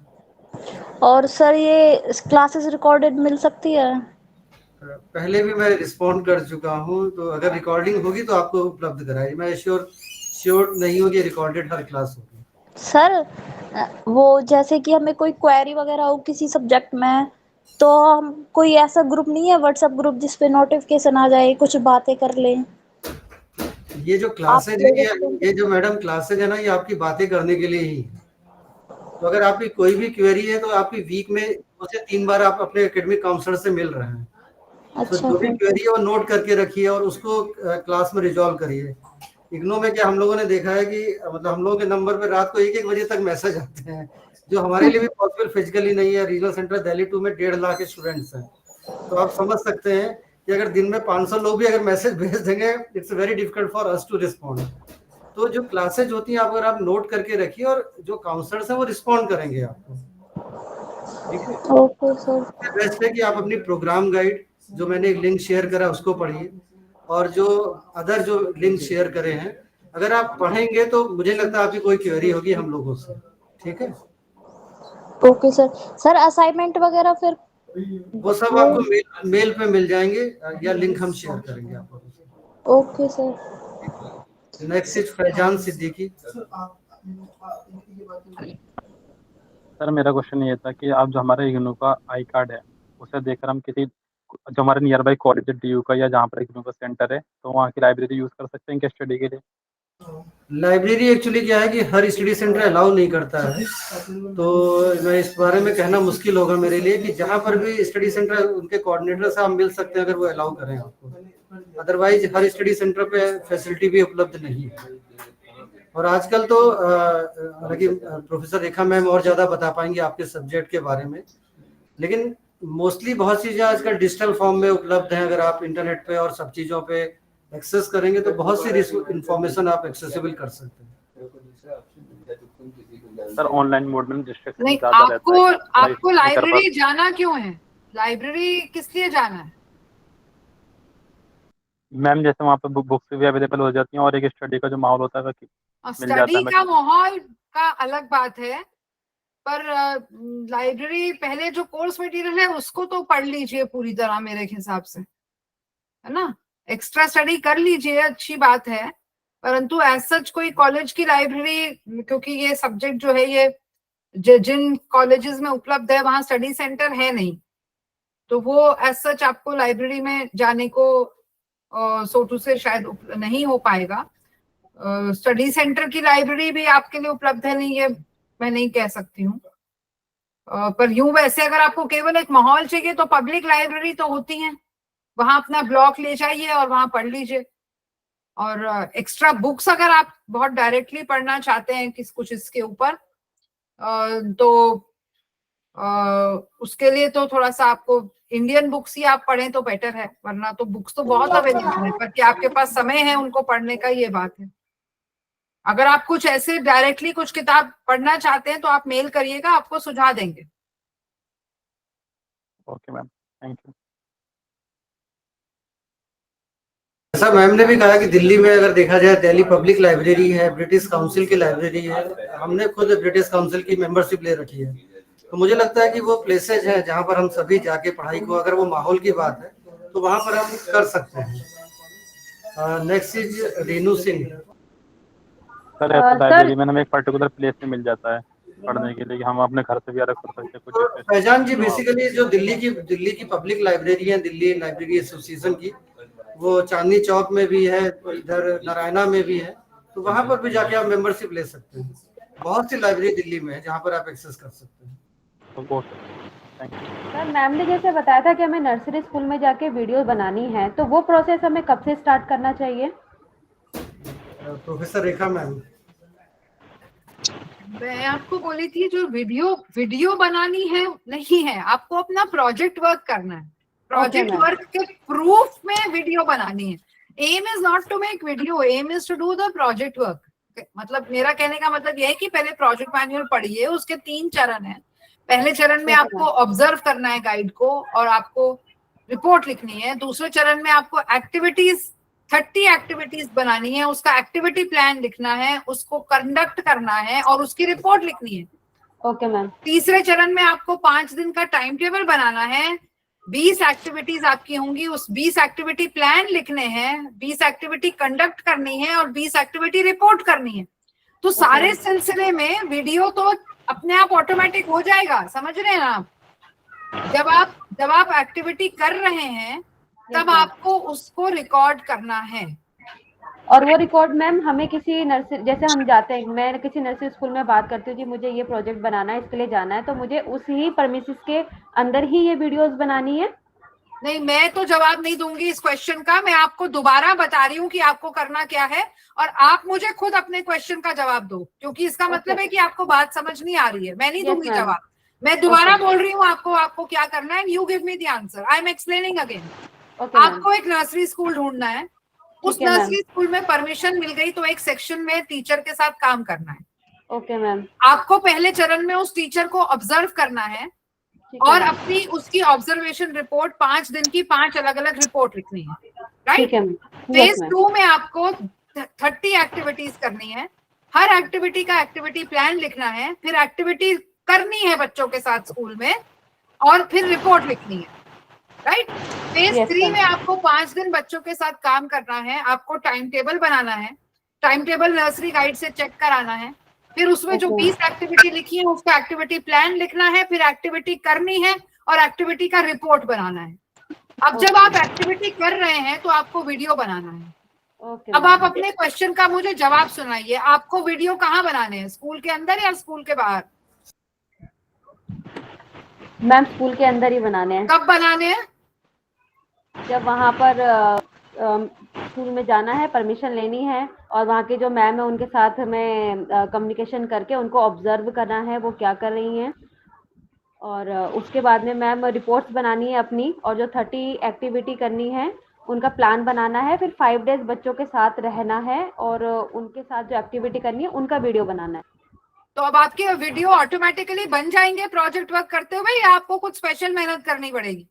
और सर ये क्लासेस रिकॉर्डेड मिल सकती है? पहले भी मैं रिस्पॉन्ड कर चुका हूँ, तो अगर रिकॉर्डिंग होगी तो आपको उपलब्ध कराई। मैं श्योर नहीं होगी रिकॉर्डेड हर क्लास होगी। सर वो जैसे कि हमें कोई क्वेरी वगैरह हो किसी सब्जेक्ट में, तो हम कोई ऐसा ग्रुप नहीं है व्हाट्सएप ग्रुप जिसपे नोटिफिकेशन आ जाए, कुछ बातें कर लें? ये जो क्लासेज है, ये जो मैडम क्लासेज है ना, ये आपकी बातें करने के लिए ही है। तो अगर आपकी कोई भी क्वेरी है तो आपकी वीक में 2 से 3 बार आप अपने एकेडमिक काउंसलर से मिल रहे हैं। अच्छा, तो जो भी क्वेरी है वो नोट करके रखिए और उसको क्लास में रिजॉल्व करिए। इग्नो में क्या हम लोगों ने देखा है कि मतलब हम लोगों के नंबर पे रात को 1-1 बजे तक मैसेज आते हैं, जो हमारे लिए भी पॉसिबल फिजिकली नहीं है। रीजनल सेंटर दिल्ली 2 में 1.5 लाख के स्टूडेंट्स हैं, तो आप समझ सकते हैं कि अगर दिन में 500 लोग भी अगर मैसेज भेज देंगे, it's very difficult for us to respond. तो जो क्लासेज होती हैं अगर आप नोट करके रखिए और जो काउंसलर्स हैं वो रिस्पॉन्ड करेंगे आपको। ठीक है, ओके सर। बेस्ट है कि आप अपनी प्रोग्राम गाइड जो मैंने एक लिंक शेयर करा उसको पढ़िए, और जो अदर जो लिंक शेयर करे हैं अगर आप पढ़ेंगे तो मुझे लगता है आपकी कोई क्वेरी होगी हम लोगों से। ठीक है, ओके सर। सर असाइनमेंट वगैरह फिर वो सब आपको मेल पे मिल जाएंगे या लिंक हम शेयर करेंगे आपको। Okay sir. Next is Faizan Siddiqui. Sir मेरा क्वेश्चन ये था कि आप जो हमारे इग्नू का आई कार्ड है उसे देखकर हम किसी जो हमारे नियर बाई कॉलेज है DU का या जहाँ पर इग्नू का सेंटर है, तो वहाँ की लाइब्रेरी यूज़ कर सकते हैं क्या स्टडी के लिए? लाइब्रेरी एक्चुअली क्या है कि हर स्टडी सेंटर अलाउ नहीं करता है, तो मैं इस बारे में कहना मुश्किल होगा मेरे लिए कि जहाँ पर भी स्टडी सेंटर उनके कोऑर्डिनेटर से आप मिल सकते हैं अगर वो अलाउ करें आपको। अदरवाइज हर स्टडी सेंटर पे फैसिलिटी भी उपलब्ध नहीं है। और आजकल तो हालांकि प्रोफेसर रेखा मैम और ज़्यादा बता पाएंगे आपके सब्जेक्ट के बारे में, लेकिन मोस्टली बहुत चीज़ें आजकल डिजिटल फॉर्म में उपलब्ध हैं। अगर आप इंटरनेट पे और सब चीज़ों पे एक्सेस करेंगे तो बहुत सी इंफॉर्मेशन आप एक्सेसिबल कर सकते हैं। सर ऑनलाइन मोड में डिस्ट्रैक्शन नहीं, ज़्यादा रहता है। आपको लाइब्रेरी जाना क्यों है? लाइब्रेरी किस लिए जाना है? मैम जैसे वहाँ पे बुक्स भी अवेलेबल हो जाती हैं और एक स्टडी का जो माहौल होता है स्टडी का माहौल का अलग बात है, पर लाइब्रेरी पहले जो कोर्स मटेरियल है उसको तो पढ़ लीजिए पूरी तरह मेरे हिसाब से, है ना। एक्स्ट्रा स्टडी कर लीजिए, अच्छी बात है, परंतु एज सच कोई कॉलेज की लाइब्रेरी, क्योंकि ये सब्जेक्ट जो है ये जिन कॉलेजेस में उपलब्ध है वहां स्टडी सेंटर है नहीं, तो वो एज सच आपको लाइब्रेरी में जाने को सो टू से शायद नहीं हो पाएगा। स्टडी सेंटर की लाइब्रेरी भी आपके लिए उपलब्ध है नहीं, ये मैं नहीं कह सकती हूँ। पर यूं वैसे अगर आपको केवल एक माहौल चाहिए तो पब्लिक लाइब्रेरी तो होती है, वहां अपना ब्लॉक ले जाइए और वहां पढ़ लीजिए। और एक्स्ट्रा बुक्स अगर आप बहुत डायरेक्टली पढ़ना चाहते हैं कुछ इसके ऊपर, तो उसके लिए तो थोड़ा सा आपको इंडियन बुक्स ही आप पढ़ें तो बेटर है, वरना तो बुक्स तो बहुत अवेलेबल है, पर क्या आपके पास समय है उनको पढ़ने का, ये बात है। अगर आप कुछ ऐसे डायरेक्टली कुछ किताब पढ़ना चाहते हैं तो आप मेल करिएगा, आपको सुझा देंगे। Okay ma'am, thank you. ऐसा मैम ने भी कहा कि दिल्ली में अगर देखा जाए दिल्ली पब्लिक लाइब्रेरी है, ब्रिटिश काउंसिल की लाइब्रेरी है, हमने खुद ब्रिटिश काउंसिल की मेंबरशिप ले रखी है, तो मुझे लगता है कि वो प्लेसेज है जहाँ पर हम सभी जाके पढ़ाई को, अगर वो माहौल की बात है तो वहां पर हम कर सकते हैं। Next is Renu Singh. Sir ऐसा लाइब्रेरी में हमें एक पर्टिकुलर प्लेस में मिल जाता है पढ़ने के लिए, हम अपने घर से भी अलग कर सकते हैं कुछ? फैजान जी बेसिकली जो दिल्ली की पब्लिक लाइब्रेरी है, दिल्ली लाइब्रेरी एसोसिएशन की, वो चांदनी चौक में भी है, इधर नारायणा में भी है, तो वहां पर भी जाके आप मेंबरशिप ले सकते हैं। बहुत सी लाइब्रेरी दिल्ली में है जहाँ पर आप एक्सेस कर सकते हैं। सर मैम ने जैसे बताया था कि हमें नर्सरी स्कूल में जाके वीडियो बनानी है, तो वो प्रोसेस हमें कब से स्टार्ट करना चाहिए? प्रोफेसर रेखा मैम, मैं आपको बोली थी जो वीडियो बनानी है नहीं है, आपको अपना प्रोजेक्ट वर्क करना है। प्रोजेक्ट वर्क के प्रूफ में वीडियो बनानी है। Aim is not to make video, aim is to do the project work. मतलब मेरा कहने का मतलब यह है कि पहले प्रोजेक्ट मैनुअल पढ़िए, उसके 3 चरण हैं। पहले चरण में आपको ऑब्जर्व करना है गाइड को और आपको रिपोर्ट लिखनी है। दूसरे चरण में आपको एक्टिविटीज 30 एक्टिविटीज बनानी है, उसका एक्टिविटी प्लान लिखना है, उसको कंडक्ट करना है और उसकी रिपोर्ट लिखनी है। Okay ma'am. तीसरे चरण में आपको 5 दिन का टाइम टेबल बनाना है, 20 एक्टिविटीज आपकी होंगी, उस 20 एक्टिविटी प्लान लिखने हैं, 20 एक्टिविटी कंडक्ट करनी है और 20 एक्टिविटी रिपोर्ट करनी है। तो सारे सिलसिले में वीडियो तो अपने आप ऑटोमेटिक हो जाएगा, समझ रहे हैं आप? जब आप एक्टिविटी कर रहे हैं तब आपको उसको रिकॉर्ड करना है। और वो रिकॉर्ड मैम हमें किसी नर्सरी, जैसे हम जाते हैं, मैं किसी नर्सरी स्कूल में बात करती हूँ जी मुझे ये प्रोजेक्ट बनाना है, इसके लिए जाना है, तो मुझे उसी परमिसेस के अंदर ही ये वीडियोस बनानी है? नहीं, मैं तो जवाब नहीं दूंगी इस क्वेश्चन का। मैं आपको दोबारा बता रही हूँ कि आपको करना क्या है और आप मुझे खुद अपने क्वेश्चन का जवाब दो, क्योंकि इसका मतलब है कि आपको बात समझ नहीं आ रही है। मैं नहीं दूंगी जवाब, मैं दोबारा बोल रही हूँ आपको क्या करना है। You give me the answer, I am explaining again. आपको एक नर्सरी स्कूल ढूंढना है, उस नर्सरी स्कूल में परमिशन मिल गई तो एक सेक्शन में टीचर के साथ काम करना है। Okay ma'am. आपको पहले चरण में उस टीचर को ऑब्जर्व करना है और अपनी उसकी ऑब्जर्वेशन रिपोर्ट 5 दिन की 5 अलग अलग रिपोर्ट लिखनी है, राइट? फेज 2 में आपको 30 एक्टिविटीज करनी है, हर एक्टिविटी का एक्टिविटी प्लान लिखना है, फिर एक्टिविटी करनी है बच्चों के साथ स्कूल में और फिर रिपोर्ट लिखनी है, राइट? फेज 3 में आपको 5 दिन बच्चों के साथ काम करना है, आपको टाइम टेबल बनाना है, टाइम टेबल नर्सरी गाइड से चेक कराना है, फिर उसमें जो 20 एक्टिविटी लिखी है उसका एक्टिविटी प्लान लिखना है, फिर एक्टिविटी करनी है और एक्टिविटी का रिपोर्ट बनाना है। अब जब आप एक्टिविटी कर रहे हैं तो आपको वीडियो बनाना है। अब आप अपने क्वेश्चन का मुझे जवाब सुनाइए, आपको वीडियो कहाँ बनाने हैं, स्कूल के अंदर या स्कूल के बाहर? मैम स्कूल के अंदर ही बनाने हैं। कब बनाने हैं? जब वहाँ पर स्कूल में जाना है, परमिशन लेनी है और वहाँ के जो मैम है उनके साथ हमें कम्युनिकेशन करके उनको ऑब्जर्व करना है वो क्या कर रही हैं, और उसके बाद में मैम रिपोर्ट्स बनानी है अपनी, और जो 30 एक्टिविटी करनी है उनका प्लान बनाना है, फिर 5 डेज बच्चों के साथ रहना है और उनके साथ जो एक्टिविटी करनी है उनका वीडियो बनाना है। तो अब आपके वीडियो ऑटोमेटिकली बन जाएंगे प्रोजेक्ट वर्क करते हुए या आपको कुछ स्पेशल मेहनत करनी पड़ेगी?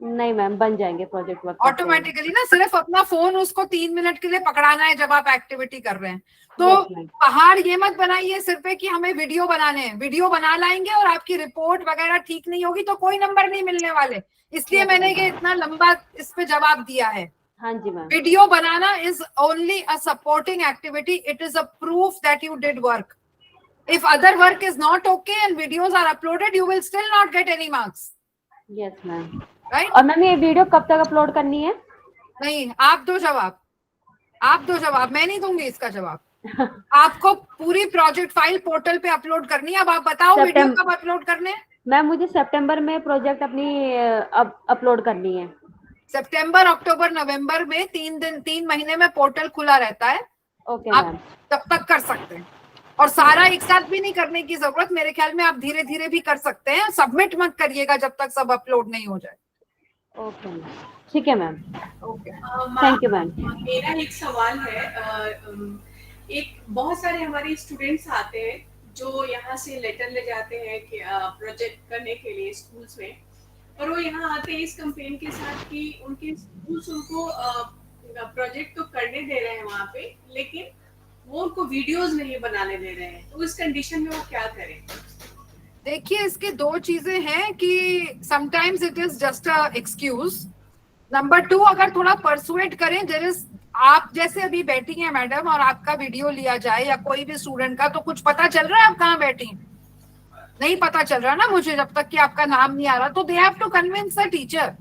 नहीं मैम, बन जाएंगे प्रोजेक्ट वर्क ऑटोमेटिकली ना, सिर्फ अपना फोन उसको 3 मिनट के लिए पकड़ाना है जब आप एक्टिविटी कर रहे हैं। तो पहाड़ ये मत बनाइए सिर पे कि हमें वीडियो बनाने हैं, वीडियो बना लाएंगे और आपकी रिपोर्ट वगैरह ठीक नहीं होगी तो कोई नंबर नहीं मिलने वाले, इसलिए मैंने ये इतना लंबा इस पे जवाब दिया है। हाँ जी मैम। वीडियो बनाना is only a supporting activity, it is a proof that you did work. If other work is not okay and videos are uploaded, you will still not get any marks. Yes, ma'am. Right? और ma'am ये video कब तक upload करनी है? नहीं, आप दो जवाब, मैं नहीं दूंगी इसका जवाब। आपको पूरी प्रोजेक्ट फाइल पोर्टल पे अपलोड करनी है। अब आप बताओ वीडियो कब अपलोड करने हैं? मैम मुझे सितंबर में प्रोजेक्ट अपनी अपलोड करनी है। सितंबर, अक्टूबर, नवंबर में 3 महीने में पोर्टल खुला रहता है। ओके आप मैम। तब तक कर सकते हैं और सारा एक साथ भी नहीं करने की जरूरत, मेरे ख्याल में आप धीरे धीरे भी कर सकते हैं। सबमिट मत करिएगा जब तक सब अपलोड नहीं हो जाए। ओके मैम, ठीक है ma'am. Okay, thank you ma'am. मेरा एक सवाल है, एक बहुत सारे हमारे स्टूडेंट्स आते हैं जो यहाँ से लेटर ले जाते हैं कि प्रोजेक्ट करने के लिए स्कूल्स में, और वो यहाँ आते हैं इस कंप्लेन के साथ कि उनके स्कूल्स उनको प्रोजेक्ट तो करने दे रहे हैं वहाँ पे, लेकिन वो उनको वीडियोस नहीं बनाने दे रहे हैं। तो इस कंडीशन में वो क्या करें? देखिए, इसकी 2 चीजें हैं कि sometimes it is just a excuse. Number 2, अगर थोड़ा परसुएट करें, देयर इज, आप जैसे अभी बैठी हैं मैडम और आपका वीडियो लिया जाए या कोई भी स्टूडेंट का, तो कुछ पता चल रहा है आप कहाँ बैठी हैं? नहीं पता चल रहा ना मुझे, जब तक कि आपका नाम नहीं आ रहा। तो they have to convince the teacher.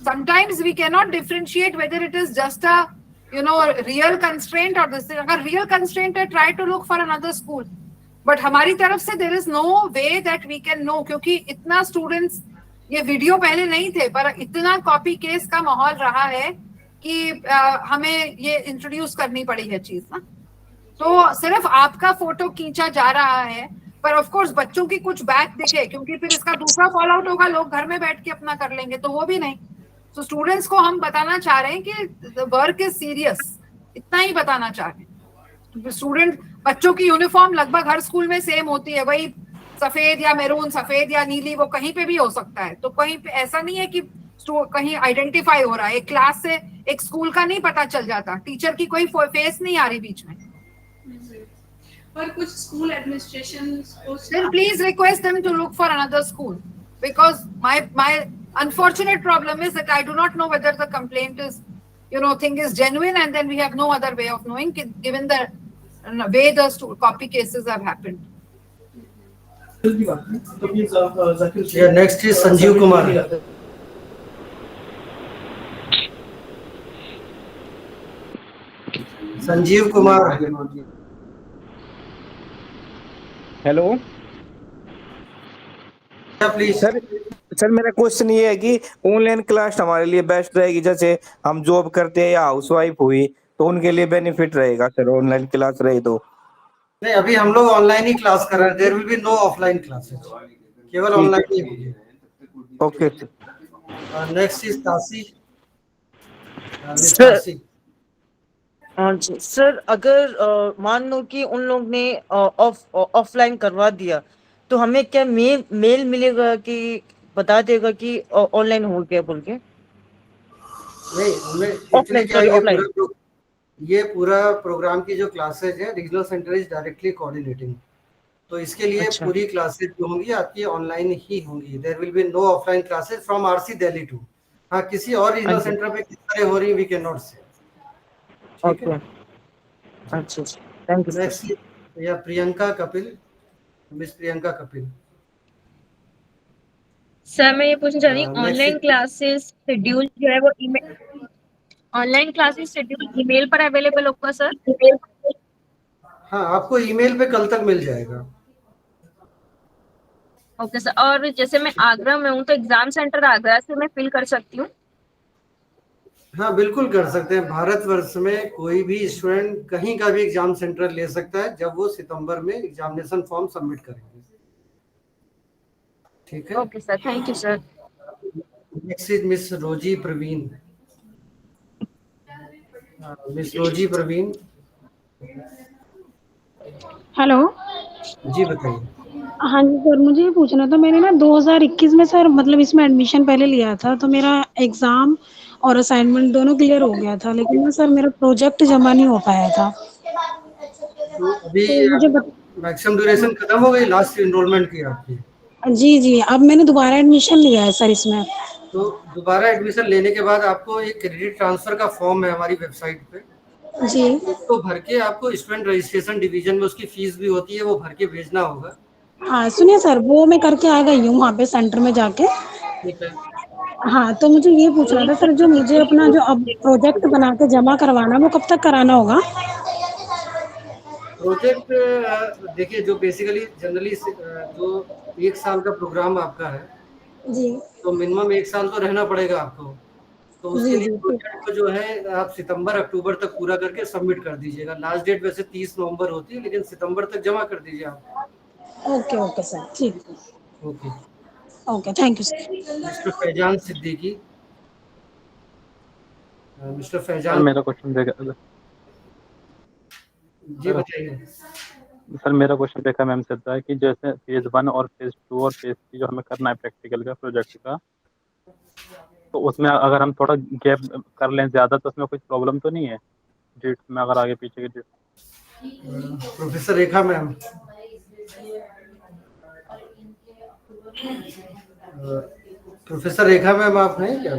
Sometimes we can not differentiate whether it is just a real constraint or this thing. अगर real constraint है, try to look for another school. But हमारी तरफ से there is no way that we can know, क्योंकि इतना students, ये video पहले नहीं थे पर इतना कॉपी केस का माहौल रहा है कि हमें ये इंट्रोड्यूस करनी पड़ी है चीज ना। तो सिर्फ आपका फोटो खींचा जा रहा है, पर ऑफ कोर्स बच्चों की कुछ बैक दिखे, क्योंकि फिर इसका दूसरा फॉल आउट होगा, लोग घर में बैठ के अपना कर लेंगे, तो वो भी नहीं। तो स्टूडेंट्स को हम बताना चाह रहे हैं कि वर्क इज सीरियस, इतना ही बताना चाह रहे हैं। स्टूडेंट, बच्चों की यूनिफॉर्म लगभग हर स्कूल में सेम होती है, वही सफेद या मैरून, सफेद या नीली, वो कहीं पे भी हो सकता है। तो कहीं पे ऐसा नहीं है कि कहीं आइडेंटिफाई हो रहा है। एक क्लास से एक स्कूल का नहीं पता चल जाता, टीचर की कोई फेस नहीं आ रही बीच में। पर कुछ school administration, then please request them to look for another school, because my unfortunate problem is that I do not know whether the complaint is, thing is genuine, and then we have no other way of knowing given the way the copy cases have happened. Yeah, next is Sanjeev Kumar. Sanjeev Kumar. Hello please. Sir मेरा question ये है कि online class हमारे लिए best रहेगी, जैसे हम job करते हैं या हाउसवाइफ हुई तो उनके लिए बेनिफिट रहेगा सर ऑनलाइन क्लास रहे तो? नहीं, अभी हम लोग ऑनलाइन ही क्लास कर रहे हैं। There will be no offline classes, केवल ऑनलाइन ही होगी। Okay next is Tasi. Sir अगर मान लो कि उन लोग ने ऑफलाइन करवा दिया तो हमें क्या मेल मिलेगा कि बता देगा कि ऑनलाइन हो गया बोल के? नहीं, हमें एक्चुअली क्या ये पूरा प्रोग्राम की जो क्लासेज है regional centre is directly coordinating, तो इसके लिए पूरी क्लासेज जो होंगी आपकी ऑनलाइन ही होंगी। There will be no offline classes from RC Delhi two. हाँ, किसी और रीजनल सेंटर पे किस तरह हो रही वी कैन नॉट से। ओके, अच्छा, थैंक यू। नेक्स्ट या प्रियंका कपिल, मिस प्रियंका कपिल। सर मैं ये पूछना चाह रही हूँ, ऑनलाइन क्लासेस शेड्यूल जो है वो ऑनलाइन क्लासेस शेड्यूल ईमेल पर अवेलेबल होगा सर? हाँ, आपको ईमेल पे कल तक मिल जाएगा। ओके सर, और जैसे मैं आगरा में हूँ तो एग्जाम सेंटर आगरा से मैं फिल कर सकती हूँ? हाँ, बिल्कुल कर सकते हैं। भारतवर्ष में कोई भी स्टूडेंट कहीं का भी एग्जाम सेंटर ले सकता है जब वो सितंबर में एग्जामिनेशन फॉर्म सबमिट करेंगे। ठीक है, okay sir, thank you sir. Next is miss Rosie Praveen. Miss Rosie Praveen. Hello जी बताइए। हाँ जी सर, मुझे ये पूछना था, मैंने ना 2021 में सर मतलब इसमें एडमिशन पहले लिया था, तो मेरा एग्ज़ाम और असाइनमेंट दोनों क्लियर हो गया था, लेकिन ना सर मेरा प्रोजेक्ट जमा नहीं हो पाया था। तो अभी तो मुझे मैक्सिमम ड्यूरेशन खत्म हो गई लास्ट एनरोलमेंट की आपकी? जी, अब मैंने दोबारा एडमिशन लिया है सर इसमें। तो दोबारा एडमिशन लेने के बाद आपको एक क्रेडिट ट्रांसफर का फॉर्म है हमारी वेबसाइट पे जी, उसको भर के आपको स्टूडेंट रजिस्ट्रेशन डिवीजन में उसकी फीस भी होती है, वो भर के भेजना होगा। हाँ सुनिए सर, वो मैं करके आ गई हूँ वहाँ पे सेंटर में जाके। ठीक है। हाँ, तो मुझे ये पूछना था सर, जो मुझे अपना जो अब प्रोजेक्ट बना के जमा करवाना वो कब तक कराना होगा? प्रोजेक्ट देखिए, जो बेसिकली जनरली जो 1 साल का प्रोग्राम आपका है जी, तो मिनिमम 1 साल तो रहना पड़ेगा आपको। तो उसके लिए प्रोजेक्ट को जो है आप सितंबर अक्टूबर तक पूरा करके सबमिट कर दीजिएगा। लास्ट डेट वैसे 30 नवंबर होती है, लेकिन सितंबर तक जमा कर दीजिए आप। ओके सर, ठीक। Okay, thank you sir. Mister Faizan Siddiqui. Mister sir Faizan, मेरा क्वेश्चन देखा जी बताइए। सर मेरा क्वेश्चन देखा मैम से था कि जैसे फेज 1 और फेज 2 और फेज 3 जो हमें करना है प्रैक्टिकल का प्रोजेक्ट का, तो उसमें अगर हम थोड़ा गैप कर लें ज़्यादा तो उसमें कोई प्रॉब्लम तो नहीं है डेट में, अगर आगे पीछे की date? Professor Rekha ma'am. Professor Rekha ma'am आप हैं क्या?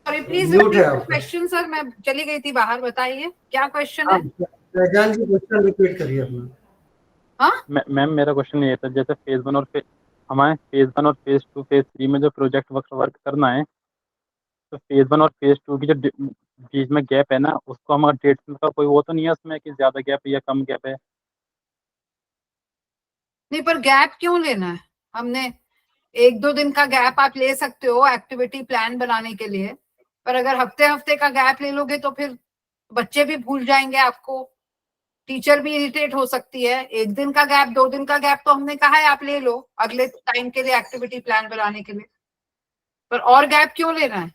सॉरी प्लीज, म्यूट है आपका। क्वेश्चन सर, मैं चली गई थी बाहर, बताइए क्या क्वेश्चन है? फैजान जी क्वेश्चन रिपीट करिए अपना। हाँ मैम मेरा क्वेश्चन ये था, जैसे फेज 1 और हमारे फेज 1 और फेज 2 फेज 3 में जो प्रोजेक्ट वर्क करना है, तो फेज 1 और फेज 2 की जो बीच में गैप है ना, उसको हमारा डेट्स का कोई वो तो नहीं है उसमें कि ज़्यादा गैप है या कम गैप है? नहीं, पर गैप क्यों लेना है? हमने 1-2 दिन का गैप आप ले सकते हो एक्टिविटी प्लान बनाने के लिए, पर अगर हफ्ते का गैप ले लोगे तो फिर बच्चे भी भूल जाएंगे आपको, टीचर भी इरिटेट हो सकती है। 1 दिन का गैप, 2 दिन का गैप तो हमने कहा है आप ले लो अगले टाइम के लिए एक्टिविटी प्लान बनाने के लिए। पर और गैप क्यों लेना है?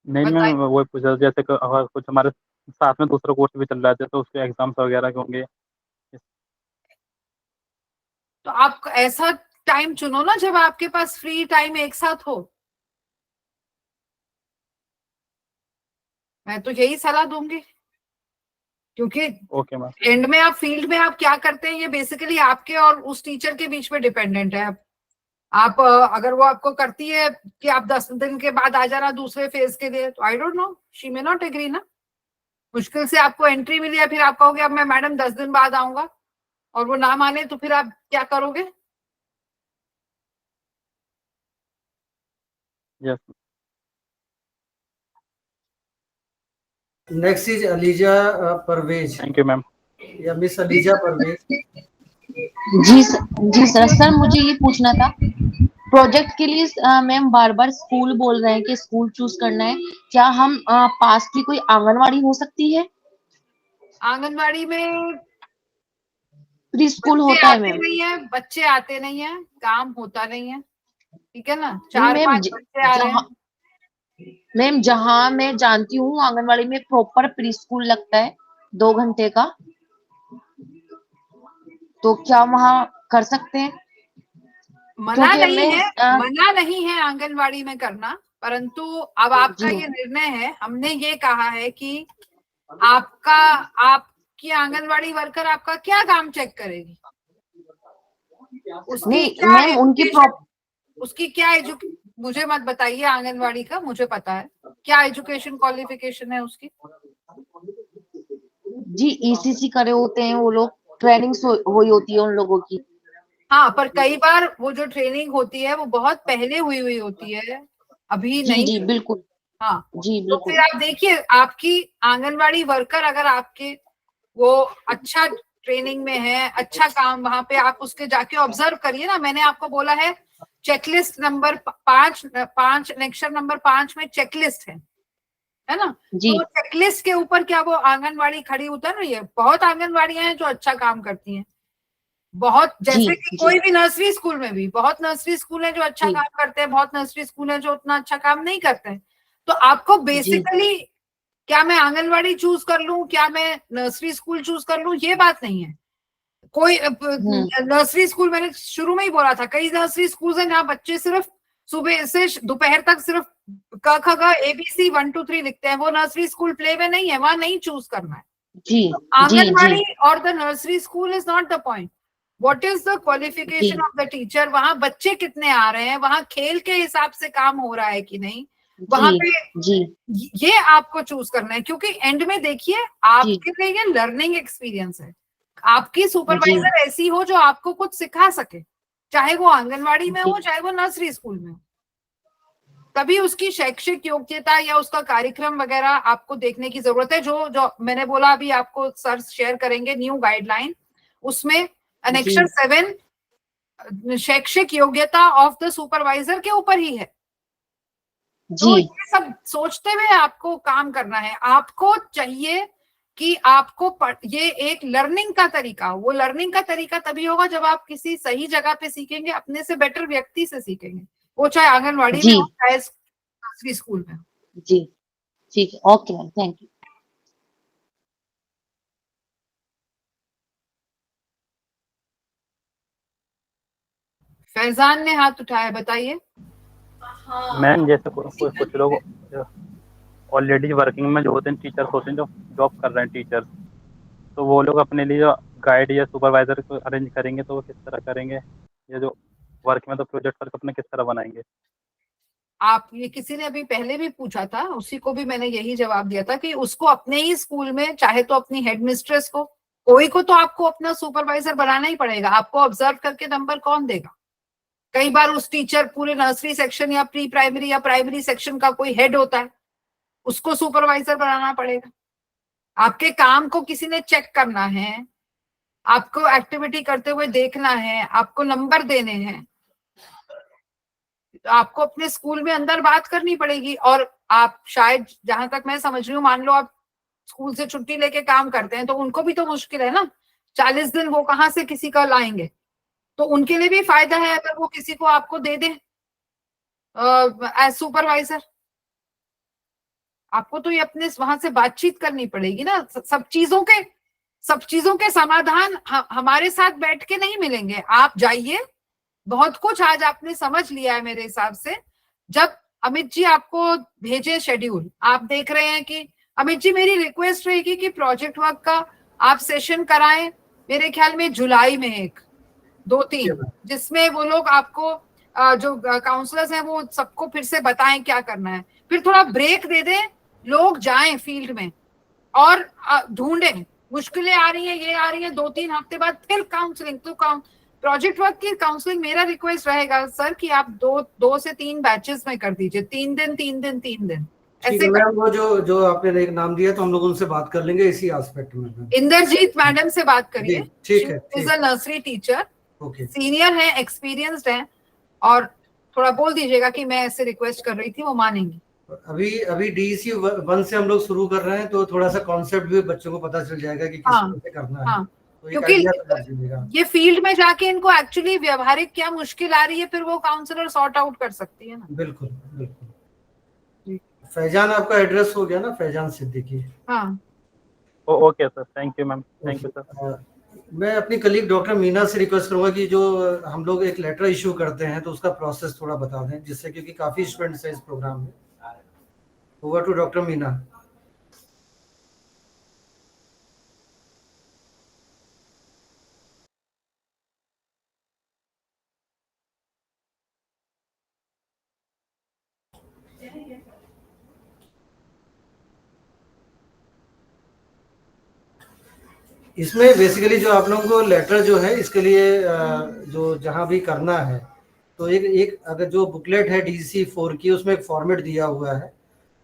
नहीं मैम, वो पूछ रहा था जैसे कि अगर कुछ हमारे साथ में दूसरा कोर्स भी चल रहा है तो उसके एग्जाम्स वगैरह के होंगे। तो आप ऐसा टाइम चुनो ना जब आपके पास फ्री टाइम एक साथ हो। मैं तो यही सलाह दूंगी, क्योंकि ओके मैम। एंड में आप फील्ड में आप क्या करते हैं ये बेसिकली आपके और उस टीचर के बीच में डिपेंडेंट है। आप अगर वो आपको करती है कि आप 10 दिन के बाद आ जाना दूसरे फेज के लिए, तो I don't know, she may not agree ना। मुश्किल से आपको एंट्री मिली है, फिर आप कहोगे अब मैं मैडम 10 दिन बाद आऊंगा, और वो ना माने तो फिर आप क्या करोगे? Yes. Next is Aliza Parvez. Thank you ma'am. या मिस अलीजा परवेज। जी सर, सर मुझे ये पूछना था, प्रोजेक्ट के लिए मैम बार बार स्कूल बोल रहे हैं कि स्कूल चूज करना है, क्या हम पास की कोई आंगनवाड़ी हो सकती है? आंगनवाड़ी में प्री स्कूल होता है मैम? नहीं है, बच्चे आते नहीं है, काम होता नहीं है, ठीक है ना। नहीं मैम, 4-5 बच्चे आ रहे हैं। मैम जहाँ मैं जानती हूँ आंगनवाड़ी में प्रॉपर प्री स्कूल लगता है 2 घंटे का, तो क्या वहाँ कर सकते हैं? मना नहीं है आंगनवाड़ी में करना, परंतु अब आपका ये निर्णय है। हमने ये कहा है कि आपकी आंगनवाड़ी वर्कर आपका क्या काम चेक करेगी? उसकी क्या मुझे मत बताइए आंगनवाड़ी का, मुझे पता है क्या एजुकेशन क्वालिफिकेशन है उसकी। जी ईसीसी करे होते हैं वो लोग, ट्रेनिंग हुई होती है उन लोगों की। हाँ, पर कई बार वो जो ट्रेनिंग होती है वो बहुत पहले हुई होती है, अभी नहीं। जी बिल्कुल। हाँ जी तो बिल्कुल। फिर आप देखिए, आपकी आंगनवाड़ी वर्कर अगर आपके वो अच्छा ट्रेनिंग में है, अच्छा काम, वहां पे आप उसके जाके ऑब्जर्व करिए ना। मैंने आपको बोला है चेकलिस्ट नंबर 5 लेक्चर नंबर 5 में चेकलिस्ट है ना। तो चेकलिस्ट के ऊपर क्या वो आंगनवाड़ी खड़ी उतर रही है? बहुत आंगनवाड़ियां हैं जो अच्छा काम करती हैं, बहुत, जैसे कि कोई भी नर्सरी स्कूल में भी बहुत नर्सरी स्कूल है जो अच्छा काम करते हैं, बहुत नर्सरी स्कूल है जो उतना अच्छा काम नहीं करते हैं। तो आपको बेसिकली क्या मैं आंगनवाड़ी चूज कर लूं, क्या मैं नर्सरी स्कूल चूज कर लूं, ये बात नहीं है। कोई नर्सरी स्कूल, मैंने शुरू में ही बोला था, कई नर्सरी स्कूल हैं जहाँ बच्चे सिर्फ सुबह से दोपहर तक सिर्फ क ख ग ABC 1 2 3 लिखते हैं। वो नर्सरी स्कूल प्ले वे नहीं है, वहां नहीं चूज करना है। जी आंगनवाड़ी और the nursery school is not the point, what is the qualification of the teacher. वहां बच्चे कितने आ रहे हैं, वहां खेल के हिसाब से काम हो रहा है कि नहीं, वहां पे ये आपको चूज करना है। क्योंकि एंड में देखिए, आपके लिए ये लर्निंग एक्सपीरियंस है। आपकी सुपरवाइजर ऐसी हो जो आपको कुछ सिखा सके, चाहे वो आंगनवाड़ी में हो चाहे वो नर्सरी स्कूल में हो। तभी उसकी शैक्षिक योग्यता या उसका कार्यक्रम वगैरह आपको देखने की जरूरत है। जो मैंने बोला अभी आपको सर शेयर करेंगे न्यू गाइडलाइन, उसमें एनेक्सर 7 शैक्षिक योग्यता ऑफ द सुपरवाइजर के ऊपर ही है। तो ये सब सोचते हुए आपको काम करना है। आपको चाहिए कि आपको ये एक लर्निंग का तरीका हो। वो लर्निंग का तरीका तभी होगा जब आप किसी सही जगह पे सीखेंगे, अपने से बेटर व्यक्ति से सीखेंगे, वो चाहे आंगनवाड़ी में हो चाहे नर्सरी स्कूल में। जी ठीक है, okay ma'am, thank you. Faizan ने हाथ उठाया, बताइए। मैम जैसे कुछ लोग ऑलरेडी वर्किंग में जो होते हैं, टीचर्स होते हैं जो जॉब कर रहे हैं टीचर्स, तो वो लोग अपने लिए गाइड या सुपरवाइजर को अरेंज करेंगे तो वो किस तरह करेंगे? ये जो वर्क में तो प्रोजेक्ट वर्क अपने किस तरह बनाएंगे? आप ये किसी ने अभी पहले भी पूछा था, उसी को भी मैंने यही जवाब दिया था कि उसको अपने ही स्कूल में, चाहे तो अपनी हेडमिस्ट्रेस को, कोई को तो आपको अपना सुपरवाइजर बनाना ही पड़ेगा। आपको ऑब्जर्व करके नंबर कौन देगा? कई बार उस टीचर पूरे नर्सरी सेक्शन या प्री प्राइमरी या प्राइमरी सेक्शन का कोई हेड होता है, उसको सुपरवाइजर बनाना पड़ेगा। आपके काम को किसी ने चेक करना है, आपको एक्टिविटी करते हुए देखना है, आपको नंबर देने हैं, आपको अपने स्कूल में अंदर बात करनी पड़ेगी। और आप शायद, जहां तक मैं समझ रही हूँ, मान लो आप स्कूल से छुट्टी लेके काम करते हैं, तो उनको भी तो मुश्किल है ना, 40 दिन वो कहाँ से किसी का लाएंगे। तो उनके लिए भी फायदा है अगर वो किसी को आपको दे दे एज सुपरवाइजर। आपको तो ये अपने वहां से बातचीत करनी पड़ेगी ना, सब चीजों के समाधान हमारे साथ बैठ के नहीं मिलेंगे। आप जाइए, बहुत कुछ आज आपने समझ लिया है मेरे हिसाब से। जब अमित जी आपको भेजे शेड्यूल, आप देख रहे हैं कि अमित जी मेरी रिक्वेस्ट रहेगी कि प्रोजेक्ट वर्क का आप सेशन कराएं, मेरे ख्याल में जुलाई में 1-2-3, जिसमें वो लोग आपको जो काउंसलर्स हैं वो सबको फिर से बताएं क्या करना है। फिर थोड़ा ब्रेक दे दें, लोग जाएं फील्ड में और ढूंढें, मुश्किलें आ रही हैं, ये आ रही है, 2-3 हफ्ते बाद फिर काउंसलिंग। तो प्रोजेक्ट वर्क की काउंसलिंग मेरा रिक्वेस्ट रहेगा सर कि आप 2 से 3 बैचेस में कर दीजिए, 3 दिन ऐसे। मैम वो जो आपने एक नाम दिया तो हम लोग उनसे बात कर लेंगे इसी एस्पेक्ट में। इंद्रजीत मैडम से बात करिए, ठीक है। Is a nursery teacher, senior है, एक्सपीरियंस्ड है, और थोड़ा बोल दीजिएगा कि मैं ऐसे रिक्वेस्ट कर रही थी, वो मानेंगी। अभी DEC 1 से हम लोग शुरू कर रहे हैं, तो थोड़ा सा कॉन्सेप्ट भी बच्चों को पता चल जाएगा कि किस तरह से करना है। तो क्योंकि ये फील्ड में जाके इनको एक्चुअली व्यवहारिक क्या मुश्किल आ रही है, फिर वो काउंसलर सॉर्ट आउट कर सकती है ना। बिल्कुल। फैजान, आपका एड्रेस हो गया ना, फैजान सिद्दीकी। हाँ, okay sir, thank you ma'am, thank you sir. मैं अपनी कलीग डॉक्टर मीना से रिक्वेस्ट करूंगा कि जो हम लोग एक लेटर इशू करते हैं तो उसका प्रोसेस थोड़ा बता दें, जिससे क्योंकि काफी स्टूडेंट्स हैं इस प्रोग्राम में। Over to doctor Meena. इसमें बेसिकली जो आप लोगों को लेटर जो है इसके लिए जो जहां भी करना है, तो एक अगर जो बुकलेट है DEC 4 की, उसमें एक फॉर्मेट दिया हुआ है,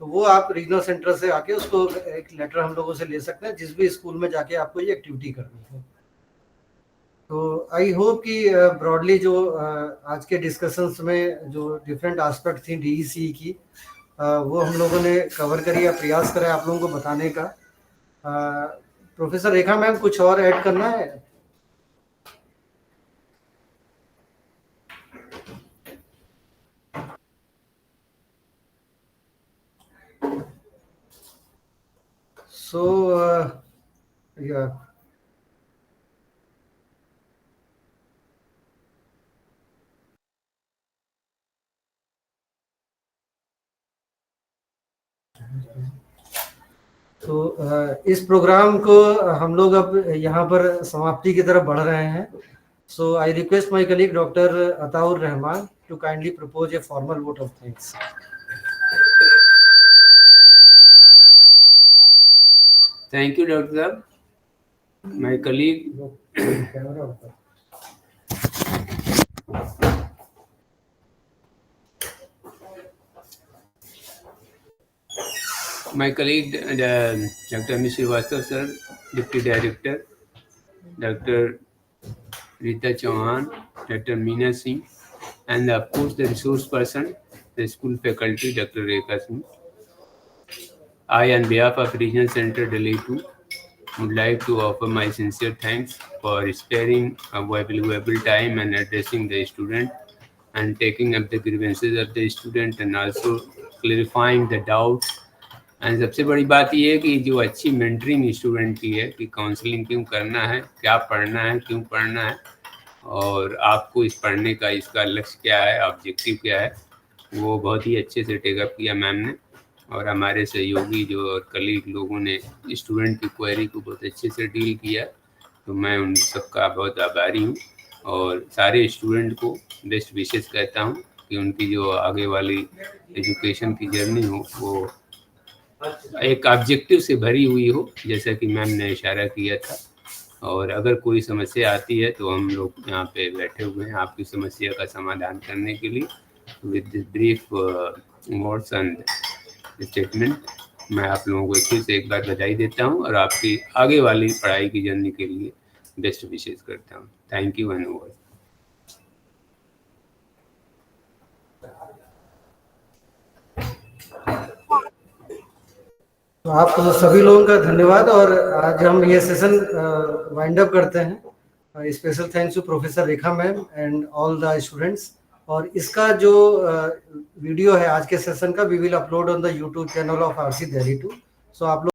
तो वो आप रीजनल सेंटर से आके उसको एक लेटर हम लोगों से ले सकते हैं, जिस भी स्कूल में जाके आपको ये एक्टिविटी करनी है। तो आई होप कि ब्रॉडली जो आज के डिस्कशंस में जो डिफरेंट एस्पेक्ट थी DEC की, वो हम लोगों ने कवर करी या प्रयास करा आप लोगों को बताने का। प्रोफेसर रेखा मैम, कुछ और ऐड करना है? Yeah. तो इस प्रोग्राम को हम लोग अब यहाँ पर समाप्ति की तरफ बढ़ रहे हैं। So I request my colleague doctor Ataur Rahman to kindly propose a formal vote of thanks. Thank you, Dr. Saab. My colleague, Dr. Amit Srivastava sir, Deputy Director, Dr. Rita Chauhan, Dr. Meena Singh, and of course the resource person, the school faculty, Dr. Rekha Singh. I, on behalf of Regional Center Delhi 2, would like to offer my sincere thanks for sparing a valuable time and addressing the student and taking up the grievances of the student and also clarifying the doubts. And सबसे बड़ी बात ये है कि जो अच्छी mentoring student की है कि काउंसलिंग क्यों करना है, क्या पढ़ना है, क्यों पढ़ना है, और आपको इस पढ़ने का इसका लक्ष्य क्या है, ऑब्जेक्टिव क्या है, वो बहुत ही अच्छे से टेकअप किया मैम ने। और हमारे सहयोगी जो और कलीग लोगों ने स्टूडेंट की क्वेरी को बहुत अच्छे से डील किया, तो मैं उन सबका बहुत आभारी हूँ और सारे स्टूडेंट को बेस्ट विशेस कहता हूँ कि उनकी जो आगे वाली एजुकेशन की जर्नी हो वो एक ऑब्जेक्टिव से भरी हुई हो, जैसा कि मैम ने इशारा किया था। और अगर कोई समस्या आती है तो हम लोग यहाँ पे बैठे हुए हैं आपकी समस्या का समाधान करने के लिए। With this brief words and statement मैं आप लोगों को फिर से एक बार बधाई देता हूँ और आपकी आगे वाली पढ़ाई की जर्नी के लिए बेस्ट विशेष करता हूँ। Thank you and over. तो आप सभी लोगों का धन्यवाद और आज हम ये सेशन वाइंड अप करते हैं। Special thanks to professor Rekha ma'am and all the students. और इसका जो वीडियो है आज के सेशन का, we will upload on the YouTube channel of RC Delhi 2। सो आप लोग